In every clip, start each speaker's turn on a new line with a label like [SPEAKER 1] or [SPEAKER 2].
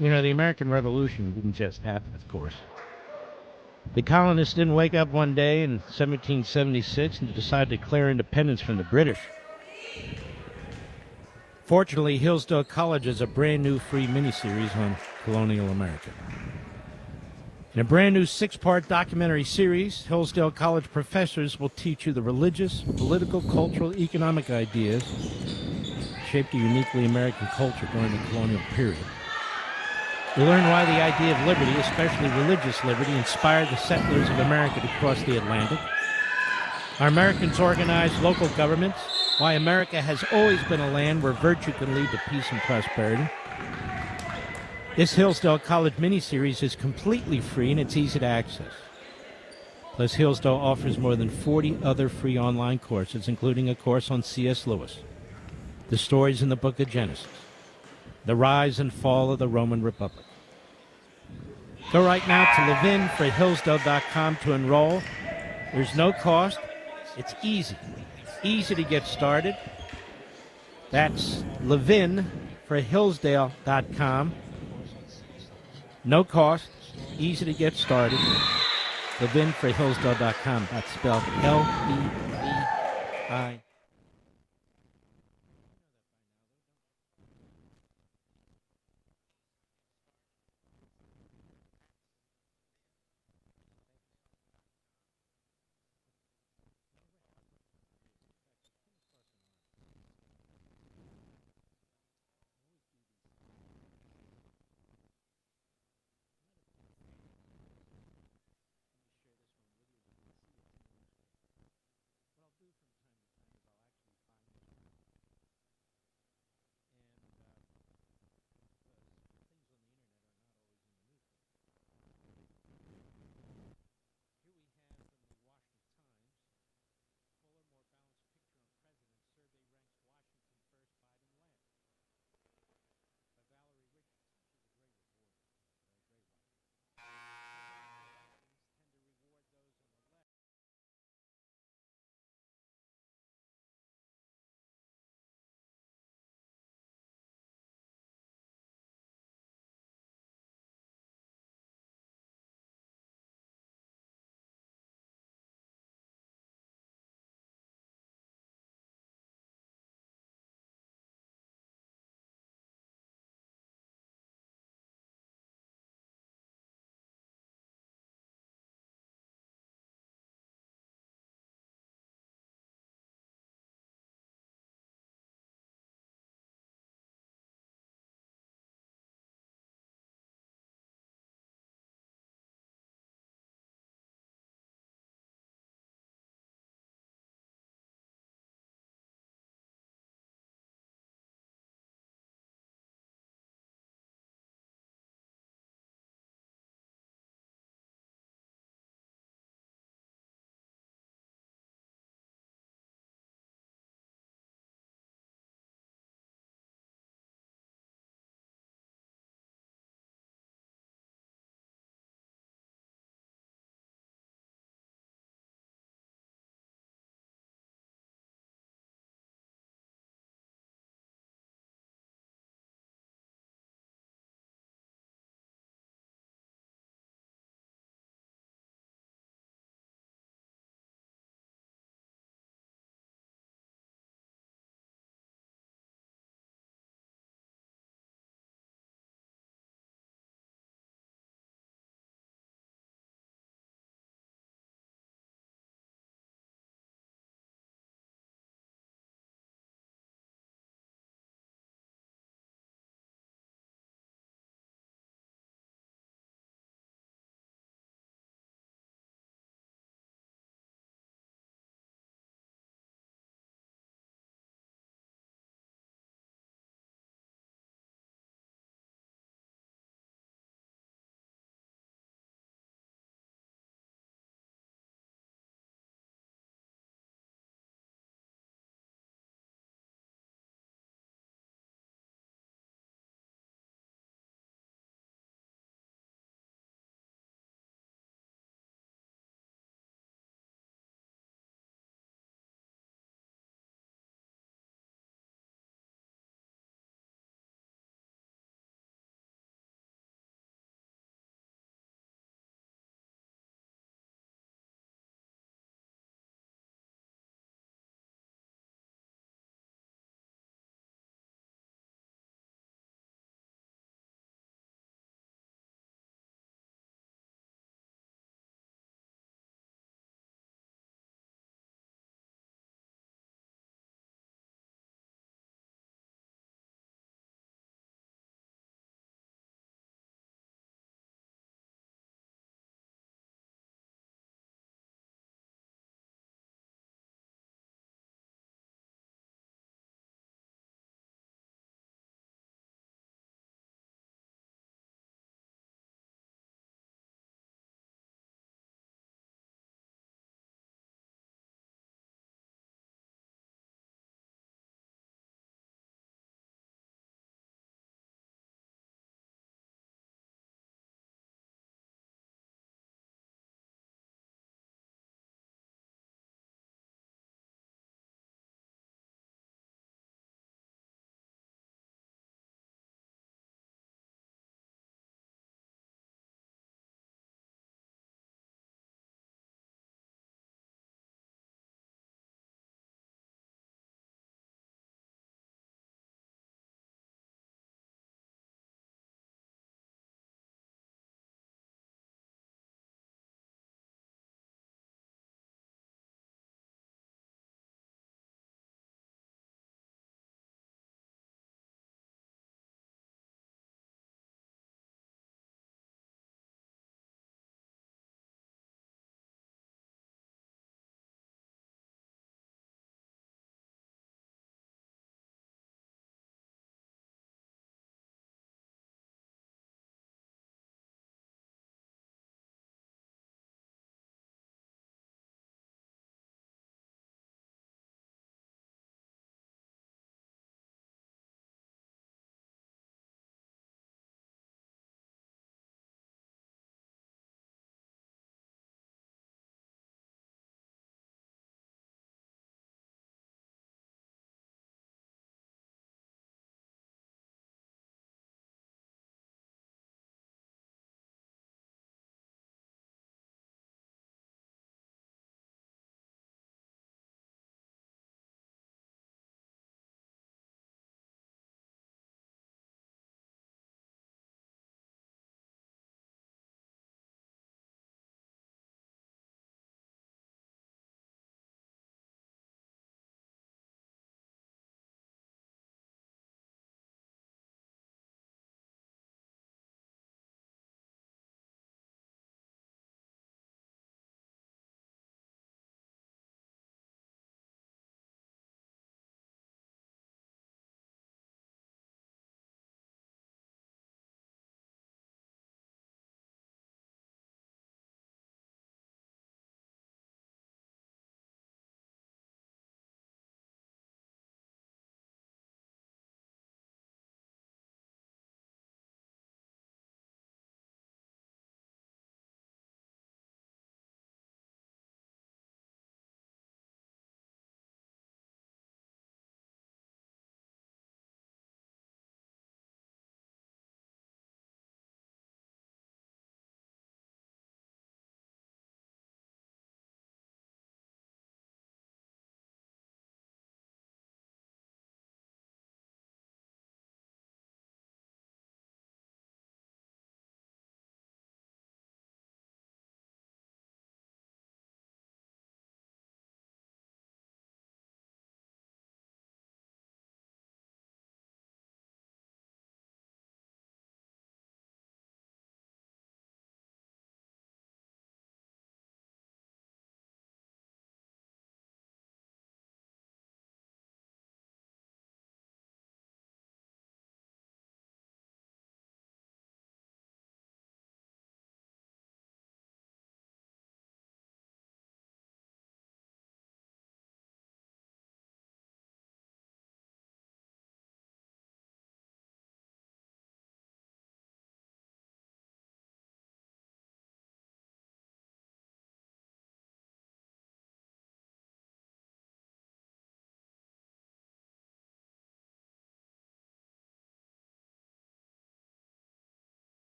[SPEAKER 1] The American Revolution didn't just happen, of course. The colonists didn't wake up one day in 1776 and decide to declare independence from the British. Fortunately, Hillsdale College is a brand new free miniseries on colonial America. In a brand new 6-part documentary series, Hillsdale College professors will teach you the religious, political, cultural, economic ideas that shaped a uniquely American culture during the colonial period. You'll learn why the idea of liberty, especially religious liberty, inspired the settlers of America to cross the Atlantic. How Americans organized local governments. Why America has always been a land where virtue can lead to peace and prosperity. This Hillsdale College miniseries is completely free and it's easy to access. Plus, Hillsdale offers more than 40 other free online courses, including a course on C.S. Lewis, the stories in the book of Genesis, the rise and fall of the Roman Republic. Go right now to levinforhillsdale.com to enroll. There's no cost. It's easy to get started. That's levinforhillsdale.com. No cost, easy to get started. levinforhillsdale.com. That's spelled L-E-V-I.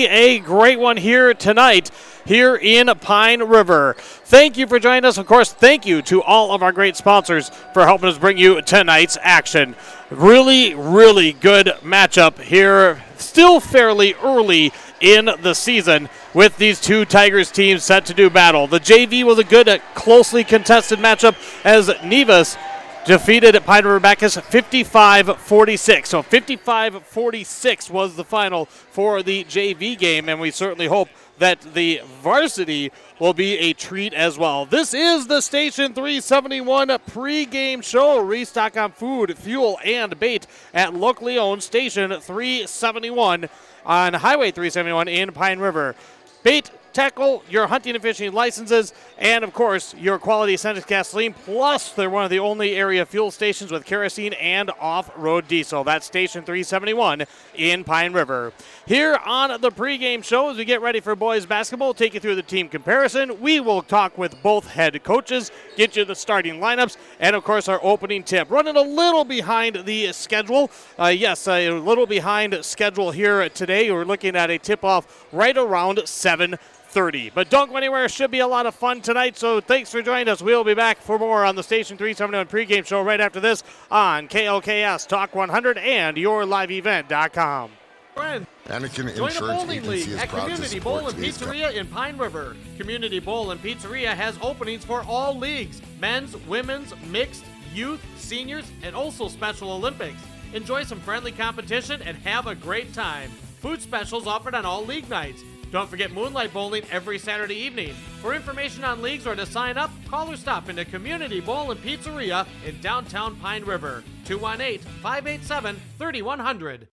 [SPEAKER 2] A great one here tonight here in Pine River. Thank you for joining us. Of course, thank you to all of our great sponsors for helping us bring you tonight's action. Really, really good matchup here. Still fairly early in the season with these two Tigers teams set to do battle. The JV was a good, closely contested matchup as Nevis defeated Pine River-Backus 55-46. So 55-46 was the final for the JV game, and we certainly hope that the varsity will be a treat as well. This is the Station 371 pregame show. Restock on food, fuel, and bait at locally owned Station 371 on Highway 371 in Pine River. Bait, tackle, your hunting and fishing licenses, and of course your quality Centex gasoline. Plus, they're one of the only area fuel stations with kerosene and off-road diesel. That's Station 371 in Pine River. Here on the pregame show, as we get ready for boys basketball, we'll take you through the team comparison. We will talk with both head coaches, get you the starting lineups, and of course our opening tip. Running a little behind the schedule. Yes, a little behind schedule here today. We're looking at a tip-off right around 7:30. But don't go anywhere. It should be a lot of fun tonight, so thanks for joining us. We'll be back for more on the Station 371 pregame show right after this on KLKS Talk 100 and YourLiveEvent.com.
[SPEAKER 3] Anakin
[SPEAKER 4] Join a
[SPEAKER 3] Insurance
[SPEAKER 4] bowling
[SPEAKER 3] Agency
[SPEAKER 4] league
[SPEAKER 3] is
[SPEAKER 4] at
[SPEAKER 3] proud to
[SPEAKER 4] Community
[SPEAKER 3] support
[SPEAKER 4] Bowl and
[SPEAKER 3] today's
[SPEAKER 4] Pizzeria in Pine River. Community Bowl and Pizzeria has openings for all leagues: men's, women's, mixed, youth, seniors, and also Special Olympics. Enjoy some friendly competition and have a great time. Food specials offered on all league nights. Don't forget Moonlight Bowling every Saturday evening. For information on leagues or to sign up, call or stop into Community Bowl and Pizzeria in downtown Pine River. 218-587-3100.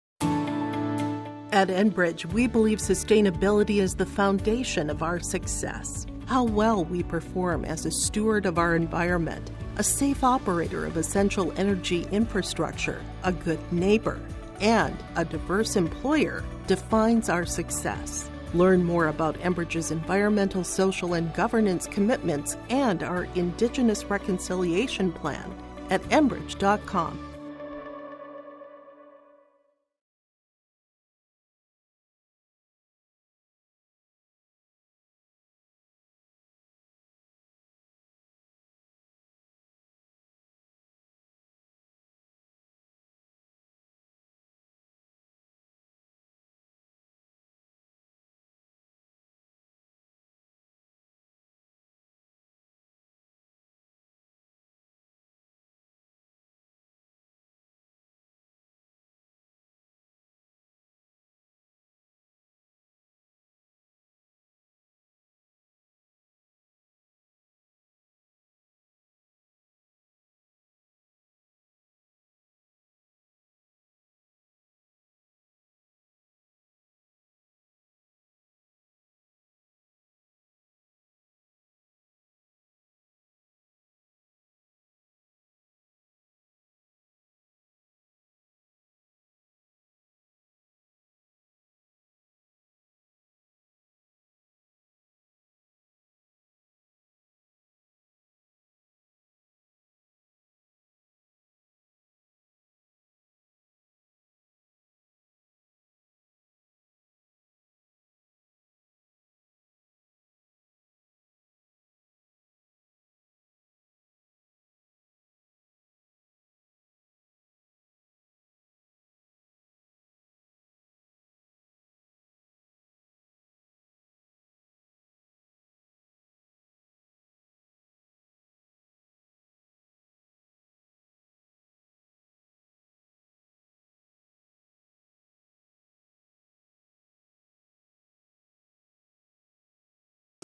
[SPEAKER 5] At Enbridge, we believe sustainability is the foundation of our success. How well we perform as a steward of our environment, a safe operator of essential energy infrastructure, a good neighbor, and a diverse employer defines our success. Learn more about Enbridge's environmental, social, and governance commitments and our Indigenous Reconciliation Plan at enbridge.com.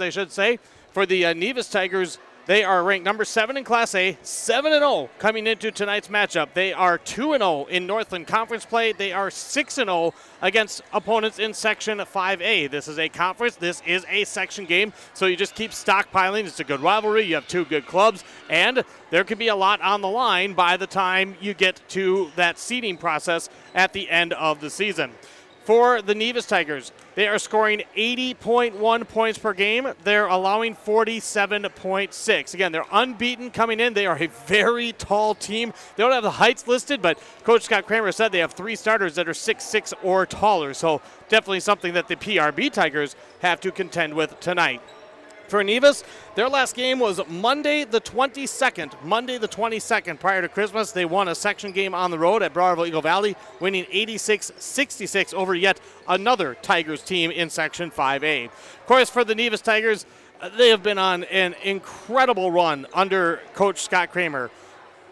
[SPEAKER 2] I should say, for the Nevis Tigers, they are ranked number 7 in Class A, 7-0 coming into tonight's matchup. They are 2-0 in Northland Conference play. They are 6-0 against opponents in Section 5A. This is a conference. This is a section game, so you just keep stockpiling. It's a good rivalry. You have two good clubs, and there could be a lot on the line by the time you get to that seeding process at the end of the season. For the Nevis Tigers, they are scoring 80.1 points per game. They're allowing 47.6. Again, they're unbeaten coming in. They are a very tall team. They don't have the heights listed, but Coach Scott Kramer said they have 3 starters that are 6'6" or taller. So definitely something that the PRB Tigers have to contend with tonight. For Nevis, their last game was Monday the 22nd. Prior to Christmas, they won a section game on the road at Browerville Eagle Valley, winning 86-66 over yet another Tigers team in Section 5A. Of course, for the Nevis Tigers, they have been on an incredible run under Coach Scott Kramer.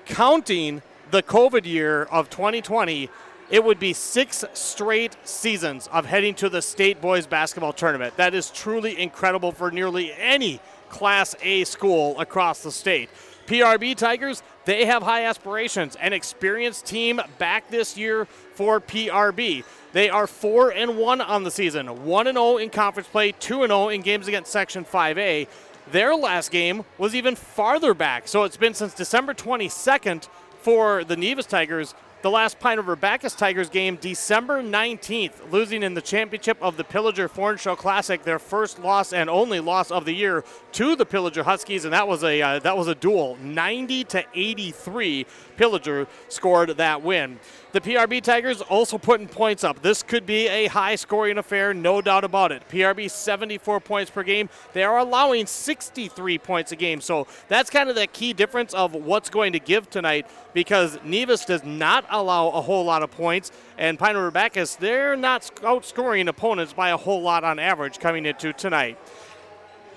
[SPEAKER 2] Counting the COVID year of 2020, it would be 6 straight seasons of heading to the state boys basketball tournament. That is truly incredible for nearly any Class A school across the state. PRB Tigers, they have high aspirations. An experienced team back this year for PRB. They are 4-1 on the season, 1-0 in conference play, 2-0 in games against Section 5A. Their last game was even farther back, so it's been since December 22nd for the Nevis Tigers. The last Pine River-Backus Tigers game, December 19th, losing in the championship of the Pillager Foreign Show Classic, their first loss and only loss of the year to the Pillager Huskies, and that was a duel. 90-83, Pillager scored that win. The PRB Tigers also putting points up. This could be a high-scoring affair, no doubt about it. PRB 74 points per game. They are allowing 63 points a game, so that's kind of the key difference of what's going to give tonight, because Nevis does not allow a whole lot of points, and Pine River-Backus, they're not outscoring opponents by a whole lot on average coming into tonight.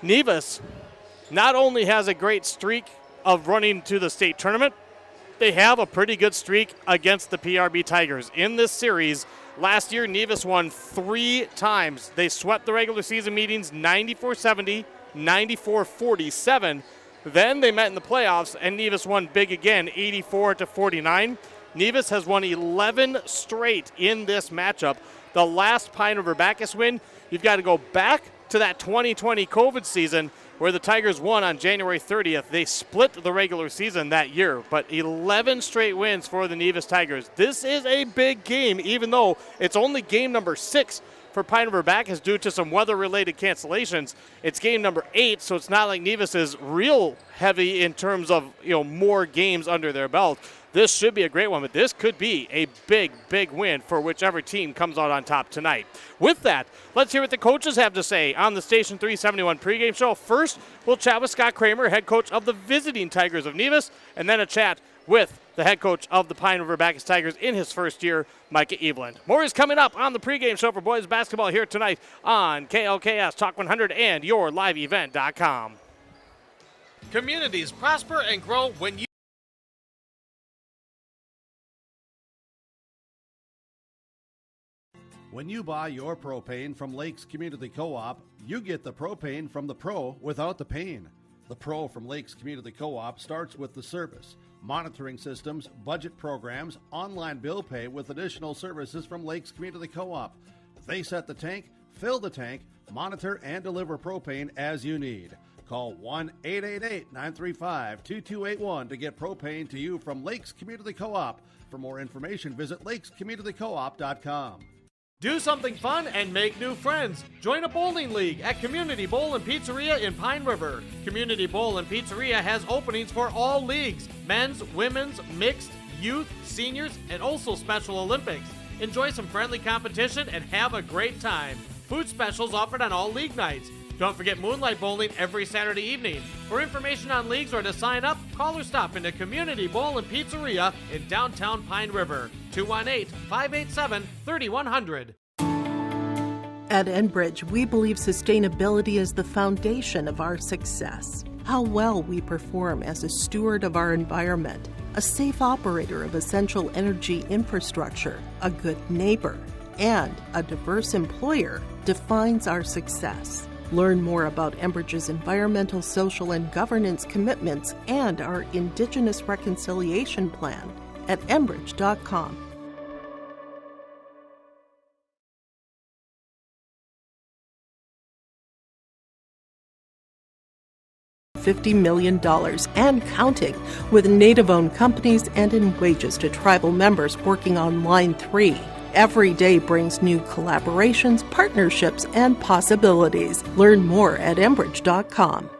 [SPEAKER 2] Nevis not only has a great streak of running to the state tournament, they have a pretty good streak against the PRB Tigers. In this series, last year, Nevis won 3 times. They swept the regular season meetings 94-70, 94-47. Then they met in the playoffs, and Nevis won big again, 84-49. Nevis has won 11 straight in this matchup. The last Pine River-Backus win, you've got to go back to that 2020 COVID season where the Tigers won on January 30th. They split the regular season that year, but 11 straight wins for the Nevis Tigers. This is a big game, even though it's only game number 6 for Pine River-Backus due to some weather-related cancellations. It's game number 8, so it's not like Nevis is real heavy in terms of more games under their belt. This should be a great one, but this could be a big, big win for whichever team comes out on top tonight. With that, let's hear what the coaches have to say on the Station 371 pregame show. First, we'll chat with Scott Kramer, head coach of the visiting Tigers of Nevis, and then a chat with the head coach of the Pine River-Backus Tigers in his first year, Micah Eveland. More is coming up on the pregame show for boys basketball here tonight on KLKS Talk 100 and YourLiveEvent.com.
[SPEAKER 4] Communities prosper and grow when you...
[SPEAKER 3] When you buy your propane from Lakes Community Co-op, you get the propane from the pro without the pain. The pro from Lakes Community Co-op starts with the service, monitoring systems, budget programs, online bill pay with additional services from Lakes Community Co-op. They set the tank, fill the tank, monitor and deliver propane as you need. Call 1-888-935-2281 to get propane to you from Lakes Community Co-op. For more information, visit lakescommunitycoop.com.
[SPEAKER 4] Do something fun and make new friends. Join a bowling league at Community Bowl and Pizzeria in Pine River. Community Bowl and Pizzeria has openings for all leagues: men's, women's, mixed, youth, seniors, and also Special Olympics. Enjoy some friendly competition and have a great time. Food specials offered on all league nights. Don't forget moonlight bowling every Saturday evening. For information on leagues or to sign up, call or stop into Community Bowl and Pizzeria in downtown Pine River. 218-587-3100.
[SPEAKER 5] At Enbridge, we believe sustainability is the foundation of our success. How well we perform as a steward of our environment, a safe operator of essential energy infrastructure, a good neighbor, and a diverse employer defines our success. Learn more about Enbridge's environmental, social, and governance commitments and our Indigenous Reconciliation Plan at enbridge.com. $50 million and counting, with Native-owned companies and in wages to tribal members working on Line 3. Every day brings new collaborations, partnerships, and possibilities. Learn more at Enbridge.com.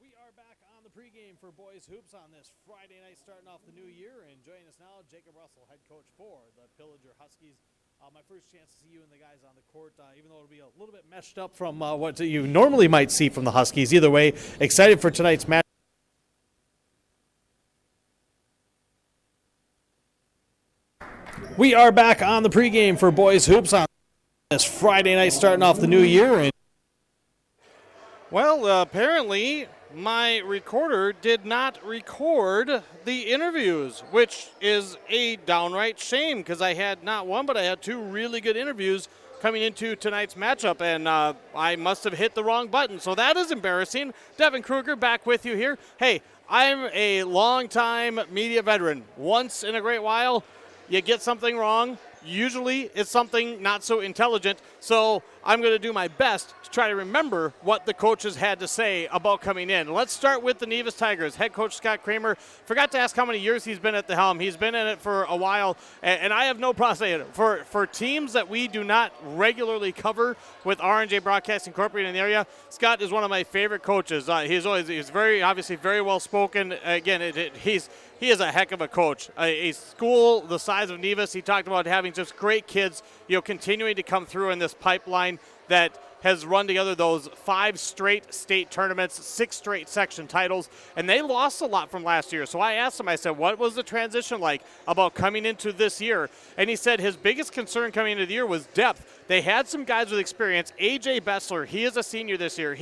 [SPEAKER 2] We are back on the pregame for Boys Hoops on this Friday night, starting off the new year. And joining us now, Jacob Russell, head coach for the Pillager Huskies. My first chance to see you and the guys on the court, even though it'll be a little bit meshed up from what you normally might see from the Huskies. Either way, excited for tonight's match. We are back on the pregame for Boys Hoops on this Friday night, starting off the new year. Well, apparently my recorder did not record the interviews, which is a downright shame because I had not one, but I had two really good interviews coming into tonight's matchup, and I must have hit the wrong button. So that is embarrassing. Devin Kruger back with you here. Hey, I'm a longtime media veteran. Once in a great while, you get something wrong. Usually it's something not so intelligent, so I'm going to do my best to try to remember what the coaches had to say about coming in. Let's start with the Nevis Tigers. Head coach Scott Kramer, forgot to ask how many years he's been at the helm. He's been in it for a while, and I have no problem saying it. For teams that we do not regularly cover with R&J Broadcast Incorporated in the area, Scott is one of my favorite coaches. He's very, obviously very well spoken. Again, he is a heck of a coach. A school the size of Nevis, he talked about having just great kids, continuing to come through in this pipeline that has run together those 5 straight state tournaments, 6 straight section titles, and they lost a lot from last year. So I asked him, I said, what was the transition like about coming into this year? And he said his biggest concern coming into the year was depth. They had some guys with experience. A.J. Bessler, he is a senior this year.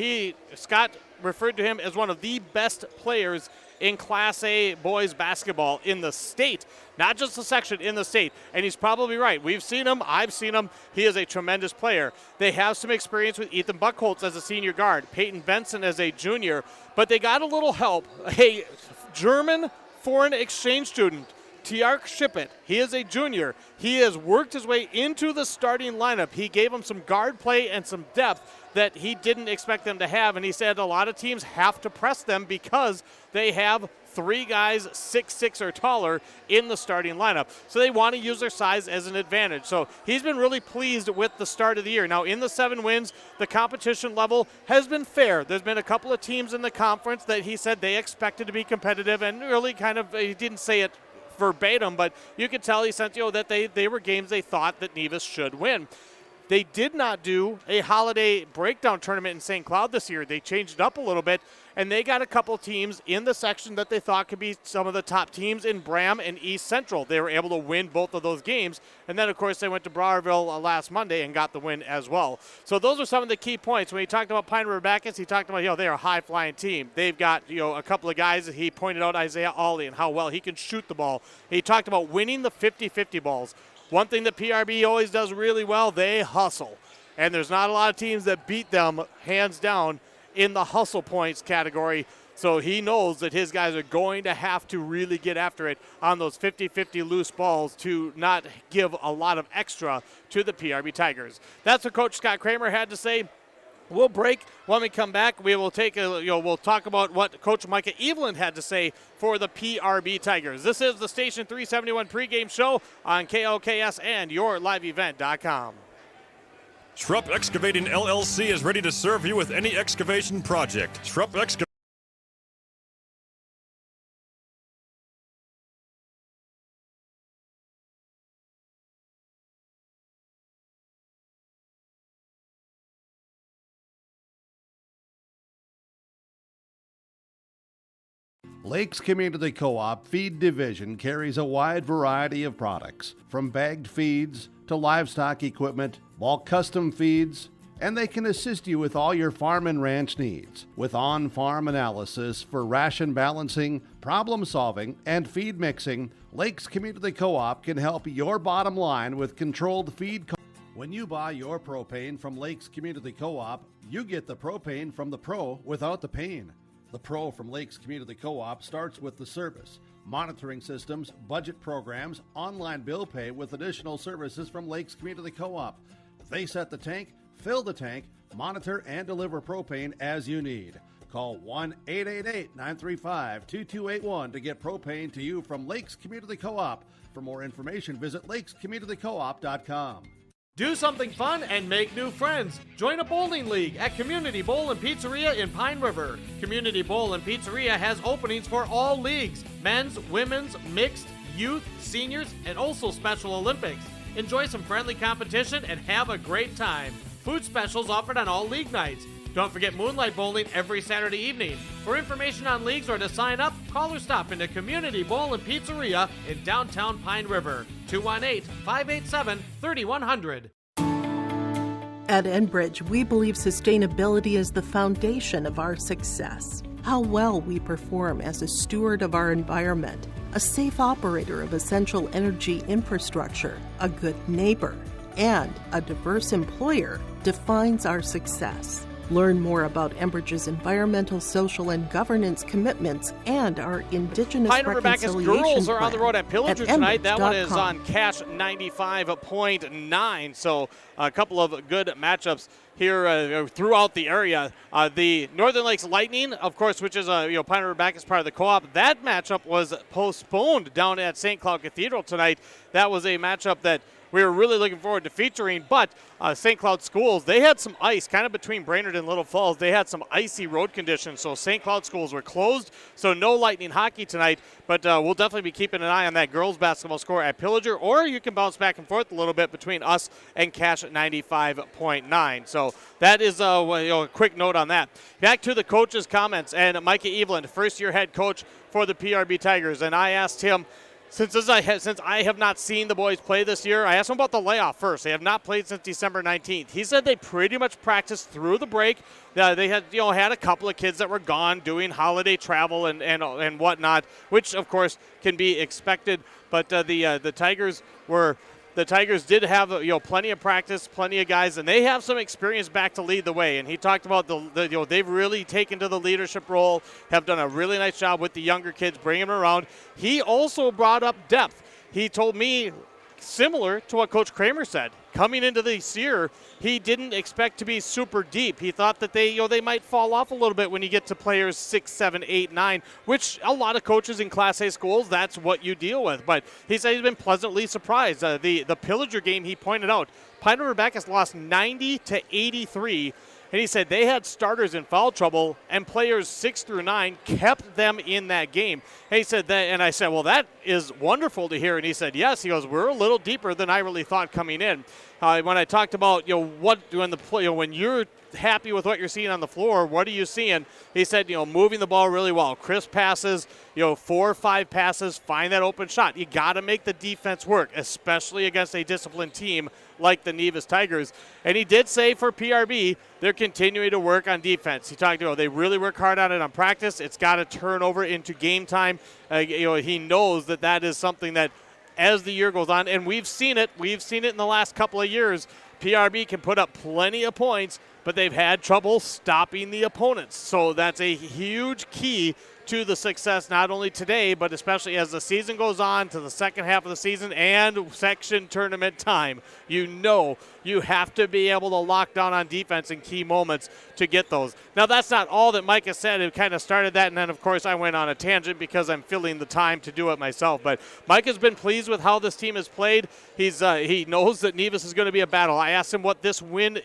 [SPEAKER 2] Scott referred to him as one of the best players in Class A boys basketball in the state, not just the section, in the state. And he's probably right. We've seen him. I've seen him. He is a tremendous player. They have some experience with Ethan Buckholtz as a senior guard, Peyton Benson as a junior, but they got a little help. A German foreign exchange student, Tjark Shippet, he is a junior. He has worked his way into the starting lineup. He gave him some guard play and some depth that he didn't expect them to have, and he said a lot of teams have to press them because they have 3 guys 6'6" or taller in the starting lineup. So they want to use their size as an advantage. So he's been really pleased with the start of the year. Now, in the 7 wins, the competition level has been fair. There's been a couple of teams in the conference that he said they expected to be competitive, and really kind of, he didn't say it verbatim, but you could tell he sent that they were games they thought that Nevis should win. They did not do a holiday breakdown tournament in St. Cloud this year. They changed it up a little bit, and they got a couple teams in the section that they thought could be some of the top teams in Bram and East Central. They were able to win both of those games, and then, of course, they went to Browerville last Monday and got the win as well. So those are some of the key points. When he talked about Pine River-Backus, he talked about, they're a high-flying team. They've got, a couple of guys. He pointed out Isaiah Ollie and how well he can shoot the ball. He talked about winning the 50-50 balls. One thing that PRB always does really well, they hustle. And there's not a lot of teams that beat them hands down in the hustle points category. So he knows that his guys are going to have to really get after it on those 50-50 loose balls to not give a lot of extra to the PRB Tigers. That's what Coach Scott Kramer had to say. We'll break. When we come back, we will we'll talk about what Coach Micah Evelyn had to say for the PRB Tigers. This is the Station 371 pregame show on KOKS and YourLiveEvent.com.
[SPEAKER 6] Schrupp Excavating LLC is ready to serve you with any excavation project. Schrupp Excavating.
[SPEAKER 3] Lakes Community Co-op Feed Division carries a wide variety of products, from bagged feeds to livestock equipment, bulk custom feeds, and they can assist you with all your farm and ranch needs. With on-farm analysis for ration balancing, problem solving, and feed mixing, Lakes Community Co-op can help your bottom line with controlled feed costs. When you buy your propane from Lakes Community Co-op, you get the propane from the pro without the pain. The Pro from Lakes Community Co-op starts with the service, monitoring systems, budget programs, online bill pay with additional services from Lakes Community Co-op. They set the tank, fill the tank, monitor and deliver propane as you need. Call 1-888-935-2281 to get propane to you from Lakes Community Co-op. For more information, visit lakescommunitycoop.com.
[SPEAKER 4] Do something fun and make new friends. Join a bowling league at Community Bowl and Pizzeria in Pine River. Community Bowl and Pizzeria has openings for all leagues: men's, women's, mixed, youth, seniors, and also Special Olympics. Enjoy some friendly competition and have a great time. Food specials offered on all league nights. Don't forget moonlight bowling every Saturday evening. For information on leagues or to sign up, call or stop into Community Bowl and Pizzeria in downtown Pine River. 218-587-3100.
[SPEAKER 5] At Enbridge, we believe sustainability is the foundation of our success. How well we perform as a steward of our environment, a safe operator of essential energy infrastructure, a good neighbor, and a diverse employer defines our success. Learn more about Enbridge's environmental, social, and governance commitments and our Indigenous
[SPEAKER 2] Pine River-Backus
[SPEAKER 5] reconciliation
[SPEAKER 2] girls are on the
[SPEAKER 5] plan
[SPEAKER 2] road at Pillager
[SPEAKER 5] at
[SPEAKER 2] tonight. That one is
[SPEAKER 5] enbridge.com.
[SPEAKER 2] on Cash 95.9. So a couple of good matchups here throughout the area. The Northern Lakes Lightning, of course, which is Pine River-Backus part of the co-op. That matchup was postponed down at St. Cloud Cathedral tonight. That was a matchup that we were really looking forward to featuring, but St. Cloud Schools, they had some ice kind of between Brainerd and Little Falls. They had some icy road conditions, so St. Cloud Schools were closed, so no Lightning hockey tonight, but we'll definitely be keeping an eye on that girls basketball score at Pillager, or you can bounce back and forth a little bit between us and Cash at 95.9. So that is a quick note on that. Back to the coach's comments, and Micah Evelyn, first-year head coach for the PRB Tigers, and I asked him, Since I have not seen the boys play this year, I asked him about the layoff first. They have not played since December 19th. He said they pretty much practiced through the break. They had had a couple of kids that were gone doing holiday travel and whatnot, which of course can be expected. But the Tigers did have plenty of practice, plenty of guys, and they have some experience back to lead the way. And he talked about they've really taken to the leadership role, have done a really nice job with the younger kids, bringing them around. He also brought up depth. He told me, similar to what Coach Kramer said, coming into this year, he didn't expect to be super deep. He thought that they might fall off a little bit when you get to players 6, 7, 8, 9, which a lot of coaches in Class A schools, that's what you deal with. But he said he's been pleasantly surprised. The Pillager game, he pointed out, Pine River-Backus lost 90-83. And he said they had starters in foul trouble, and players 6 through 9 kept them in that game. And he said that, and I said, well, that is wonderful to hear. And he said, yes. He goes, we're a little deeper than I really thought coming in. When I talked about when you're happy with what you're seeing on the floor, what are you seeing? He said, moving the ball really well, crisp passes, 4 or 5 passes, find that open shot. You got to make the defense work, especially against a disciplined team like the Nevis Tigers. And he did say for PRB, they're continuing to work on defense. He talked about they really work hard on it on practice. It's got to turn over into game time. He knows that is something that as the year goes on, and we've seen it in the last couple of years, PRB can put up plenty of points, but they've had trouble stopping the opponents. So that's a huge key to the success, not only today, but especially as the season goes on to the second half of the season and section tournament time. You have to be able to lock down on defense in key moments to get those. Now, that's not all that Micah said. It kind of started that, and then, of course, I went on a tangent because I'm filling the time to do it myself. But Micah's been pleased with how this team has played. He knows that Nevis is going to be a battle. I asked him what this win,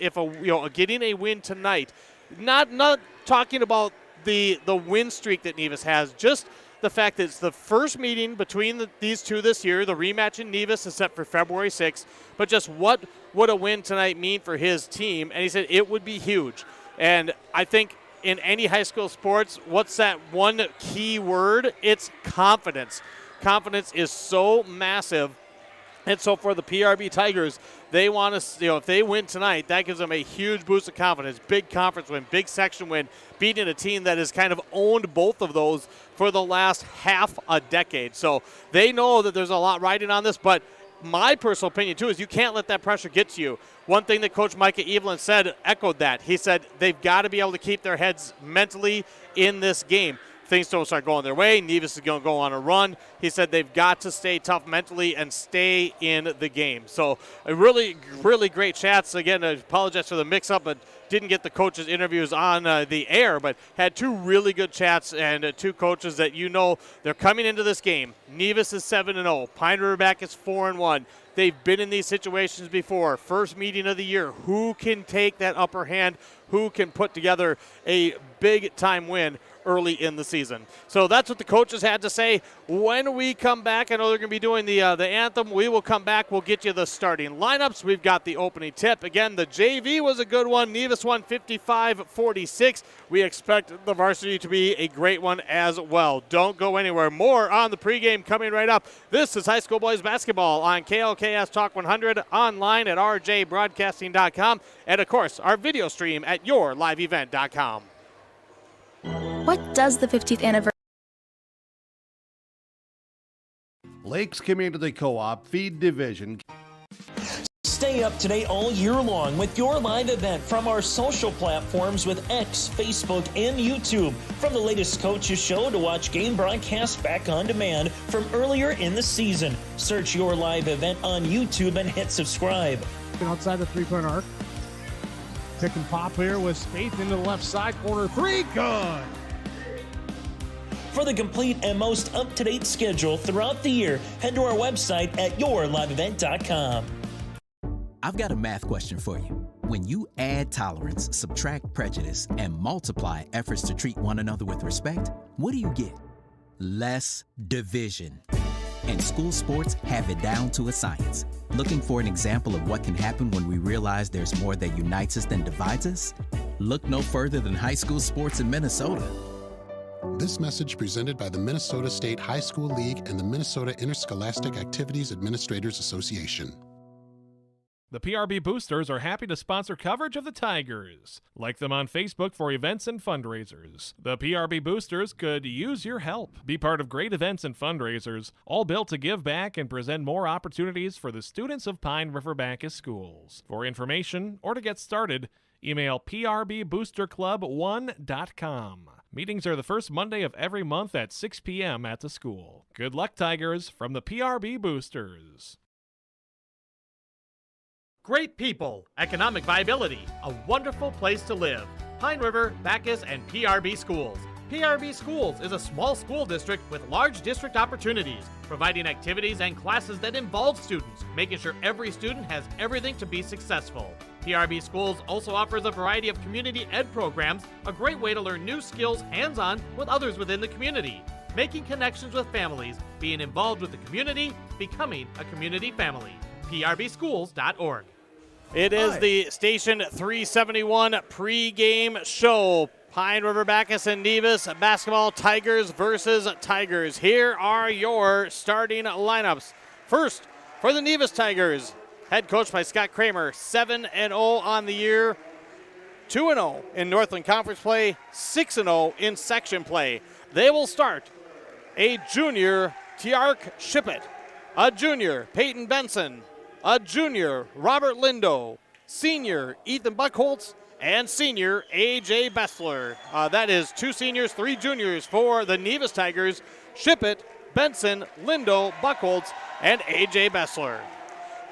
[SPEAKER 2] getting a win tonight, not talking about the win streak that Nevis has, just the fact that it's the first meeting between these two this year. The rematch in Nevis is set for February 6th, but just what would a win tonight mean for his team? And he said it would be huge. And I think in any high school sports, what's that one key word? It's confidence. Confidence is so massive. And so for the PRB Tigers, they want to, if they win tonight, that gives them a huge boost of confidence. Big conference win, big section win, beating a team that has kind of owned both of those for the last half a decade. So they know that there's a lot riding on this, but my personal opinion, too, is you can't let that pressure get to you. One thing that Coach Micah Evelyn said echoed that. He said they've got to be able to keep their heads mentally in this game. things don't start going their way, Nevis is going to go on a run. He said they've got to stay tough mentally and stay in the game. So a really, really great chats. Again, I apologize for the mix-up, but didn't get the coaches' interviews on the air, but had two really good chats and two coaches that they're coming into this game. Nevis is 7-0. Pine River-Backus is 4-1. They've been in these situations before. First meeting of the year. Who can take that upper hand? Who can put together a big-time win early in the season? So that's what the coaches had to say. When we come back, I know they're going to be doing the anthem. We will come back. We'll get you the starting lineups. We've got the opening tip. Again, the JV was a good one. Nevis won 55-46. We expect the varsity to be a great one as well. Don't go anywhere. More on the pregame coming right up. This is high school boys basketball on KLKS Talk 100, online at rjbroadcasting.com, and, of course, our video stream at yourliveevent.com.
[SPEAKER 7] What does the 50th anniversary?
[SPEAKER 3] Lakes Community Co-op Feed Division.
[SPEAKER 8] Stay up to date all year long with your live event from our social platforms with X, Facebook, and YouTube. From the latest coaches show to watch game broadcasts back on demand from earlier in the season. Search your live event on YouTube and hit subscribe.
[SPEAKER 9] Outside the three-point arc. Pick and pop here with Spaeth into the left side corner. Three, good.
[SPEAKER 8] For the complete and most up-to-date schedule throughout the year, head to our website at yourliveevent.com.
[SPEAKER 10] I've got a math question for you. When you add tolerance, subtract prejudice, and multiply efforts to treat one another with respect, what do you get? Less division. And school sports have it down to a science. Looking for an example of what can happen when we realize there's more that unites us than divides us? Look no further than high school sports in Minnesota.
[SPEAKER 11] This message presented by the Minnesota State High School League and the Minnesota Interscholastic Activities Administrators Association.
[SPEAKER 12] The PRB Boosters are happy to sponsor coverage of the Tigers. Like them on Facebook for events and fundraisers. The PRB Boosters could use your help. Be part of great events and fundraisers, all built to give back and present more opportunities for the students of Pine River-Backus schools. For information or to get started, email prboosterclub1.com. Meetings are the first Monday of every month at 6 p.m. at the school. Good luck, Tigers, from the PRB Boosters.
[SPEAKER 4] Great people, economic viability, a wonderful place to live. Pine River, Backus, and PRB Schools. PRB Schools is a small school district with large district opportunities, providing activities and classes that involve students, making sure every student has everything to be successful. PRB Schools also offers a variety of community ed programs, a great way to learn new skills hands-on with others within the community, making connections with families, being involved with the community, becoming a community family. PRBschools.org.
[SPEAKER 2] It is the Station 371 pregame show. Pine River-Backus and Nevis basketball, Tigers versus Tigers. Here are your starting lineups. First, for the Nevis Tigers, head coach by Scott Kramer, 7-0 on the year, 2-0 in Northland Conference play, 6-0 in section play. They will start a junior, Tiark Shippett, a junior, Peyton Benson, a junior, Robert Lindo, senior, Ethan Buckholtz, and senior, A.J. Bessler. That is 2 seniors, 3 juniors for the Nevis Tigers, Shippett, Benson, Lindo, Buckholtz, and A.J. Bessler.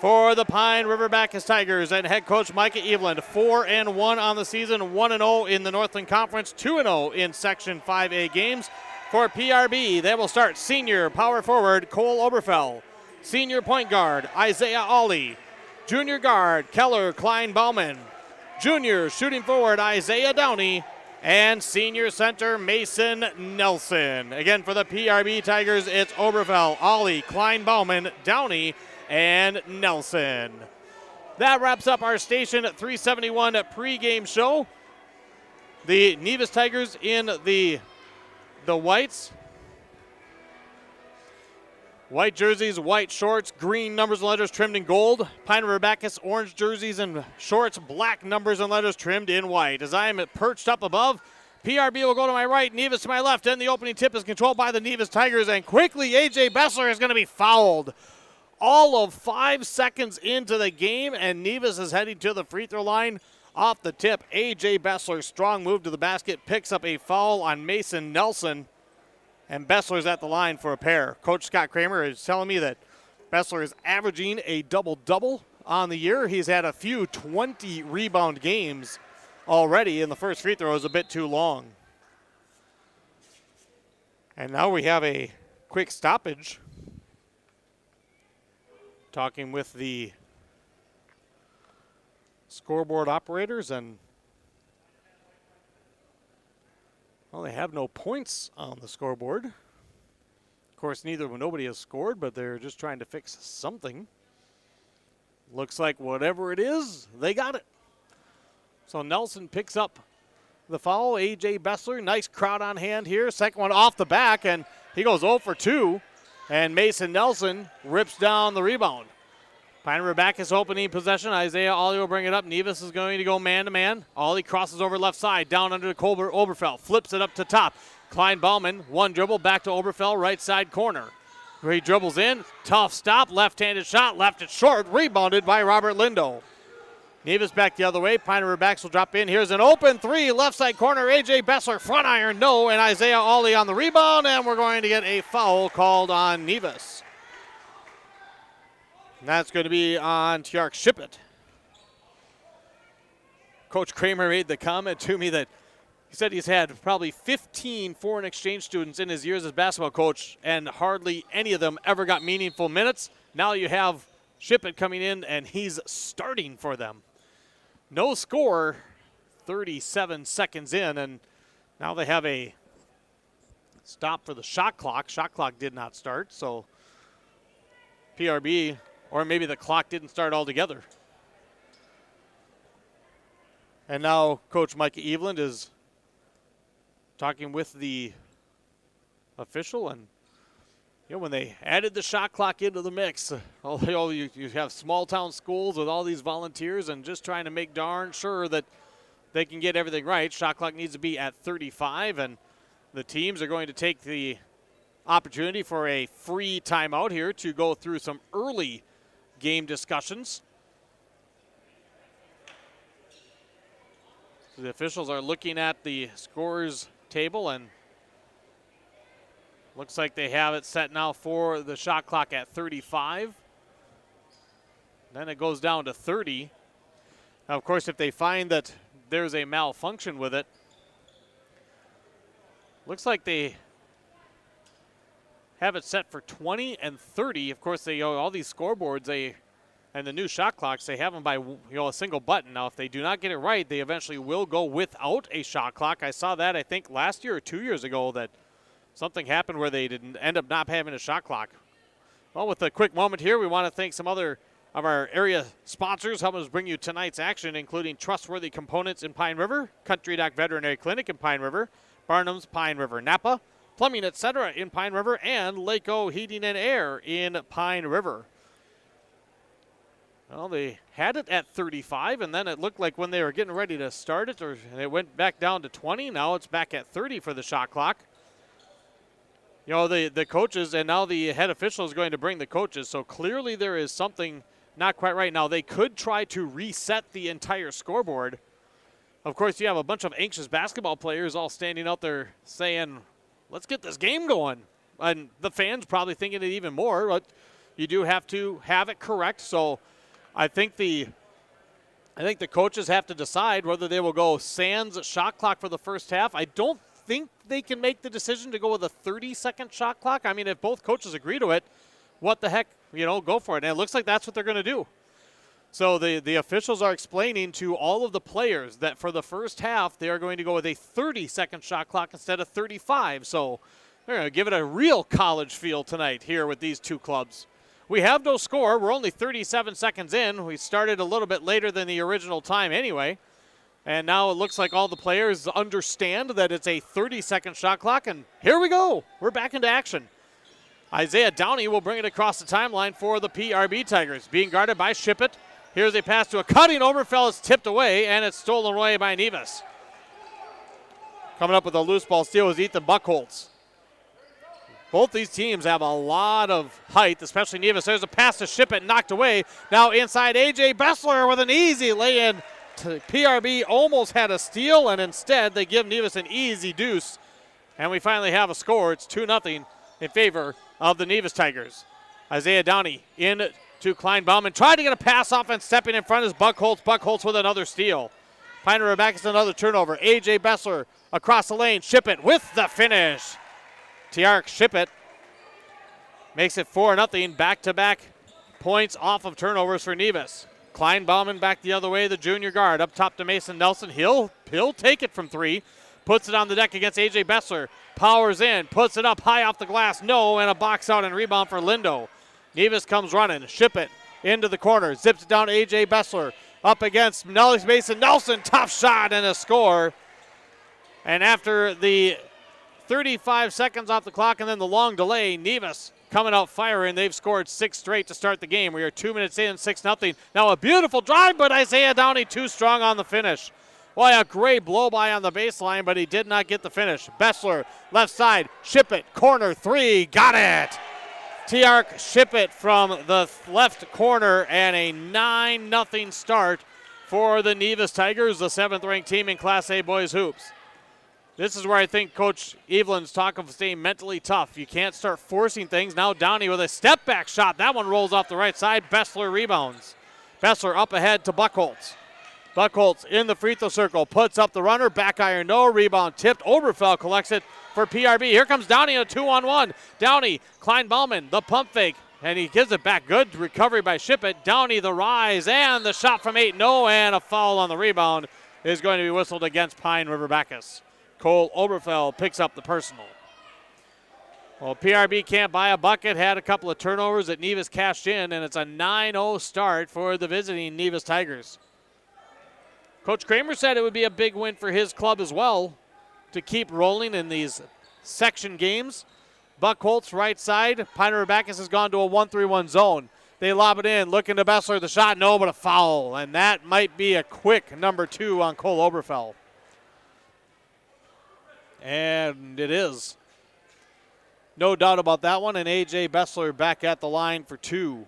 [SPEAKER 2] For the Pine River-Backus Tigers and head coach Micah Eveland, 4-1 on the season, 1-0 in the Northland Conference, 2-0 in Section 5A games. For PRB, they will start senior power forward Cole Oberfell, senior point guard Isaiah Ollie, junior guard Keller Klein-Bauman, junior shooting forward Isaiah Downey, and senior center Mason Nelson. Again, for the PRB Tigers, it's Oberfell, Ollie, Klein-Bauman, Downey, and Nelson. That wraps up our Station 371 pregame show. The Nevis Tigers in the whites. White jerseys, white shorts, green numbers and letters trimmed in gold. Pine River-Backus, orange jerseys and shorts, black numbers and letters trimmed in white. As I am perched up above, PRB will go to my right, Nevis to my left, and the opening tip is controlled by the Nevis Tigers, and quickly A.J. Bessler is going to be fouled. All of 5 seconds into the game, and Nevis is heading to the free throw line. Off the tip, A.J. Bessler, strong move to the basket, picks up a foul on Mason Nelson. And Bessler's at the line for a pair. Coach Scott Kramer is telling me that Bessler is averaging a double-double on the year. He's had a few 20-rebound games already, and the first free throw is a bit too long. And now we have a quick stoppage. Talking with the scoreboard operators, and well, they have no points on the scoreboard. Of course, nobody has scored, but they're just trying to fix something. Looks like whatever it is, they got it. So Nelson picks up the foul. A.J. Bessler, nice crowd on hand here. Second one off the back, and he goes 0 for 2. And Mason Nelson rips down the rebound. Pine River-Backus opening possession. Isaiah Ollie will bring it up. Nevis is going to go man-to-man. Ollie crosses over left side, down under to Oberfeld. Flips it up to top. Klein Bauman, one dribble, back to Oberfeld, right side corner. He dribbles in. Tough stop. Left-handed shot. Left it short. Rebounded by Robert Lindo. Nevis back the other way. Pine River-Backus will drop in. Here's an open three. Left side corner. A.J. Bessler, front iron, no. And Isaiah Ollie on the rebound. And we're going to get a foul called on Nevis. And that's going to be on Tjark Shippett. Coach Kramer made the comment to me that he said he's had probably 15 foreign exchange students in his years as basketball coach, and hardly any of them ever got meaningful minutes. Now you have Shippett coming in, and he's starting for them. No score, 37 seconds in, and now they have a stop for the shot clock. Shot clock did not start, so PRB, or maybe the clock didn't start altogether. And now Coach Mike Eveland is talking with the official, and when they added the shot clock into the mix, you have small town schools with all these volunteers and just trying to make darn sure that they can get everything right. Shot clock needs to be at 35, and the teams are going to take the opportunity for a free timeout here to go through some early game discussions. So the officials are looking at the scores table, and looks like they have it set now for the shot clock at 35. Then it goes down to 30. Now, of course, if they find that there's a malfunction with it, looks like they have it set for 20 and 30. Of course, they all these scoreboards, and the new shot clocks, they have them by a single button. Now, if they do not get it right, they eventually will go without a shot clock. I saw that, I think, last year or 2 years ago, that something happened where they didn't end up not having a shot clock. Well, with a quick moment here, we want to thank some other of our area sponsors helping us bring you tonight's action, including Trustworthy Components in Pine River, Country Dock Veterinary Clinic in Pine River, Barnum's Pine River Napa, Plumbing Etc. in Pine River, and Lako Heating and Air in Pine River. Well, they had it at 35, and then it looked like when they were getting ready to start it, or it went back down to 20. Now it's back at 30 for the shot clock. The coaches, and now the head official is going to bring the coaches, so clearly there is something not quite right. Now, they could try to reset the entire scoreboard. Of course, you have a bunch of anxious basketball players all standing out there saying, let's get this game going. And the fans probably thinking it even more, but you do have to have it correct. So I think the coaches have to decide whether they will go sans shot clock for the first half. I don't think they can make the decision to go with a 30-second shot clock. I mean, if both coaches agree to it, what the heck, go for it. And it looks like that's what they're going to do. So the officials are explaining to all of the players that for the first half, they are going to go with a 30-second shot clock instead of 35. So they're going to give it a real college feel tonight here with these two clubs. We have no score. We're only 37 seconds in. We started a little bit later than the original time anyway. And now it looks like all the players understand that it's a 30-second shot clock. And here we go. We're back into action. Isaiah Downey will bring it across the timeline for the PRB Tigers. Being guarded by Shippett. Here's a pass to a cutting Oberfeld. It's tipped away, and it's stolen away by Nevis. Coming up with a loose ball steal is Ethan Buchholz. Both these teams have a lot of height, especially Nevis. There's a pass to Shippett, knocked away. Now inside, A.J. Bessler with an easy lay-in. PRB almost had a steal, and instead they give Nevis an easy deuce. And we finally have a score. It's 2-0 in favor of the Nevis Tigers. Isaiah Downey in to Kleinbaum and tried to get a pass off, and stepping in front is Buckholz. Buckholz with another steal. Pine River-Backus another turnover. A.J. Bessler across the lane. Shippett with the finish. Tiark Shippett makes it 4-0. Back-to-back points off of turnovers for Nevis. Kleinbaum back the other way, the junior guard. Up top to Mason Nelson. He'll take it from three. Puts it on the deck against A.J. Bessler. Powers in. Puts it up high off the glass. No, and a box out and rebound for Lindo. Nevis comes running. Shippett into the corner. Zips it down to A.J. Bessler. Up against Mason Nelson. Tough shot and a score. And after the 35 seconds off the clock and then the long delay, Nevis coming out firing. They've scored 6 straight to start the game. We are 2 minutes in, 6-0. Now a beautiful drive, but Isaiah Downey too strong on the finish. Boy, a great blow-by on the baseline, but he did not get the finish. Bessler, left side, Shippett, corner three, got it! Tiark Shippett from the left corner, and a 9-0 start for the Nevis Tigers, the 7th-ranked team in Class A boys hoops. This is where I think Coach Evelyn's talk of staying mentally tough. You can't start forcing things. Now Downey with a step-back shot. That one rolls off the right side. Bessler rebounds. Bessler up ahead to Buckholz. Buckholz in the free throw circle, puts up the runner, back iron, no, rebound tipped. Oberfeld collects it for PRB. Here comes Downey in a 2-on-1. Downey, Kleinbauman, the pump fake, and he gives it back. Good recovery by Shippett. Downey the rise, and the shot from 8, no, and a foul on the rebound is going to be whistled against Pine River-Backus. Cole Oberfeld picks up the personal. Well, PRB can't buy a bucket, had a couple of turnovers that Nevis cashed in, and it's a 9-0 start for the visiting Nevis Tigers. Coach Kramer said it would be a big win for his club as well to keep rolling in these section games. Buckholz right side. Pine River-Backus has gone to a 1-3-1 zone. They lob it in, looking to Bessler. The shot, no, but a foul. And that might be a quick number 2 on Cole Oberfeld. And it is. No doubt about that one. And A.J. Bessler back at the line for 2.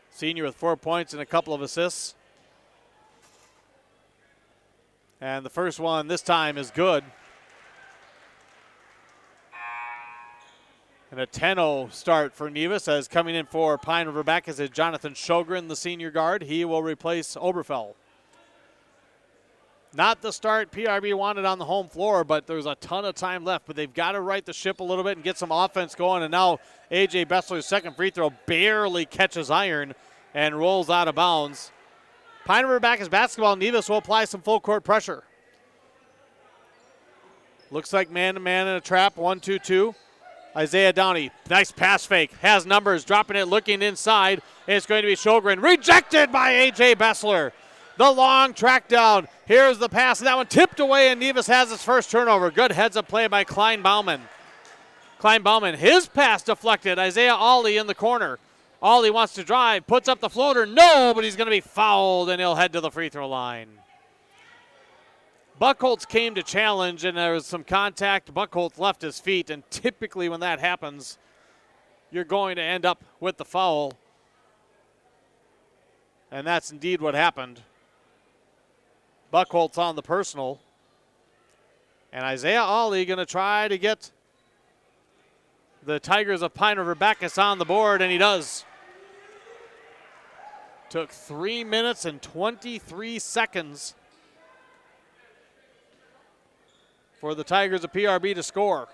[SPEAKER 2] Senior with 4 points and a couple of assists. And the first one this time is good. And a 10-0 start for Nevis, as coming in for Pine River-Backus is Jonathan Sjogren, the senior guard. He will replace Oberfeld. Not the start PRB wanted on the home floor, but there's a ton of time left. But they've got to right the ship a little bit and get some offense going. And now A.J. Bessler's second free throw barely catches iron and rolls out of bounds. Pine River-Backus basketball. Nevis will apply some full court pressure. Looks like man-to-man in a trap. 1-2-2. Isaiah Downey, nice pass fake. Has numbers, dropping it, looking inside. It's going to be Sjogren. Rejected by A.J. Bessler. The long track down. Here's the pass, and that one tipped away, and Nevis has its first turnover. Good heads-up play by Kleinbauman. Kleinbauman, his pass deflected. Isaiah Ollie in the corner. Ollie wants to drive, puts up the floater. No, but he's going to be fouled, and he'll head to the free throw line. Buckholz came to challenge, and there was some contact. Buckholz left his feet, and typically when that happens, you're going to end up with the foul. And that's indeed what happened. Buckholz on the personal. And Isaiah Ollie going to try to get the Tigers of Pine River-Backus on the board, and he does. Took 3 minutes and 23 seconds for the Tigers of PRB to score.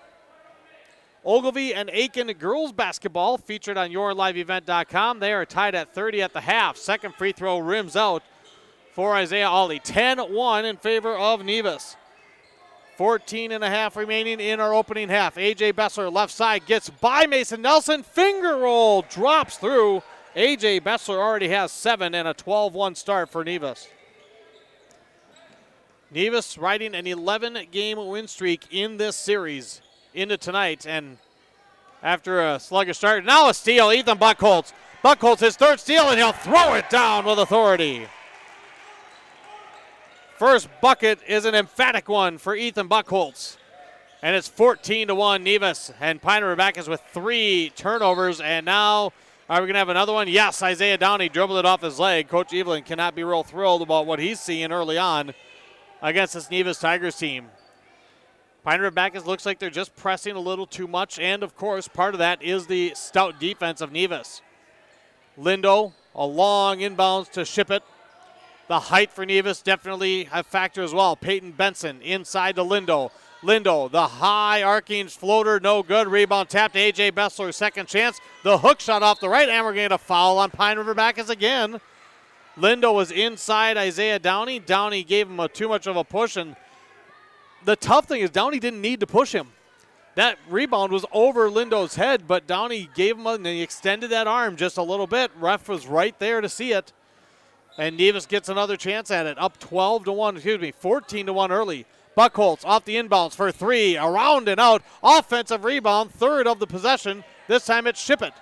[SPEAKER 2] Ogilvie and Aiken girls basketball featured on yourliveevent.com. They are tied at 30 at the half. Second free throw rims out for Isaiah Ollie. 10-1 in favor of Nevis. 14 and a half remaining in our opening half. A.J. Bessler left side gets by Mason Nelson. Finger roll drops through. A.J. Bessler already has 7 and a 12-1 start for Nevis. Nevis riding an 11-game win streak in this series into tonight. And after a sluggish start, now a steal, Ethan Buckholz. Buckholz his third steal, and he'll throw it down with authority. First bucket is an emphatic one for Ethan Buckholz. And it's 14-1 Nevis. And Pine River-Backus with 3 turnovers. And now, are we going to have another one? Yes, Isaiah Downey dribbled it off his leg. Coach Evelyn cannot be real thrilled about what he's seeing early on against this Nevis Tigers team. Pine River-Backus looks like they're just pressing a little too much, and of course, part of that is the stout defense of Nevis. Lindo, a long inbounds to Ship-It. The height for Nevis definitely a factor as well. Peyton Benson inside to Lindo. Lindo, the high arcing floater, no good. Rebound tapped to A.J. Bessler, second chance. The hook shot off the right, and we're going to get a foul on Pine River-Backus again. Lindo was inside Isaiah Downey. Downey gave him too much of a push, and the tough thing is Downey didn't need to push him. That rebound was over Lindo's head, but Downey gave him and he extended that arm just a little bit. Ref was right there to see it. And Nevis gets another chance at it. Up 14-1 early. Buckholz off the inbounds for three. Around and out. Offensive rebound. Third of the possession. This time it's Ship-It.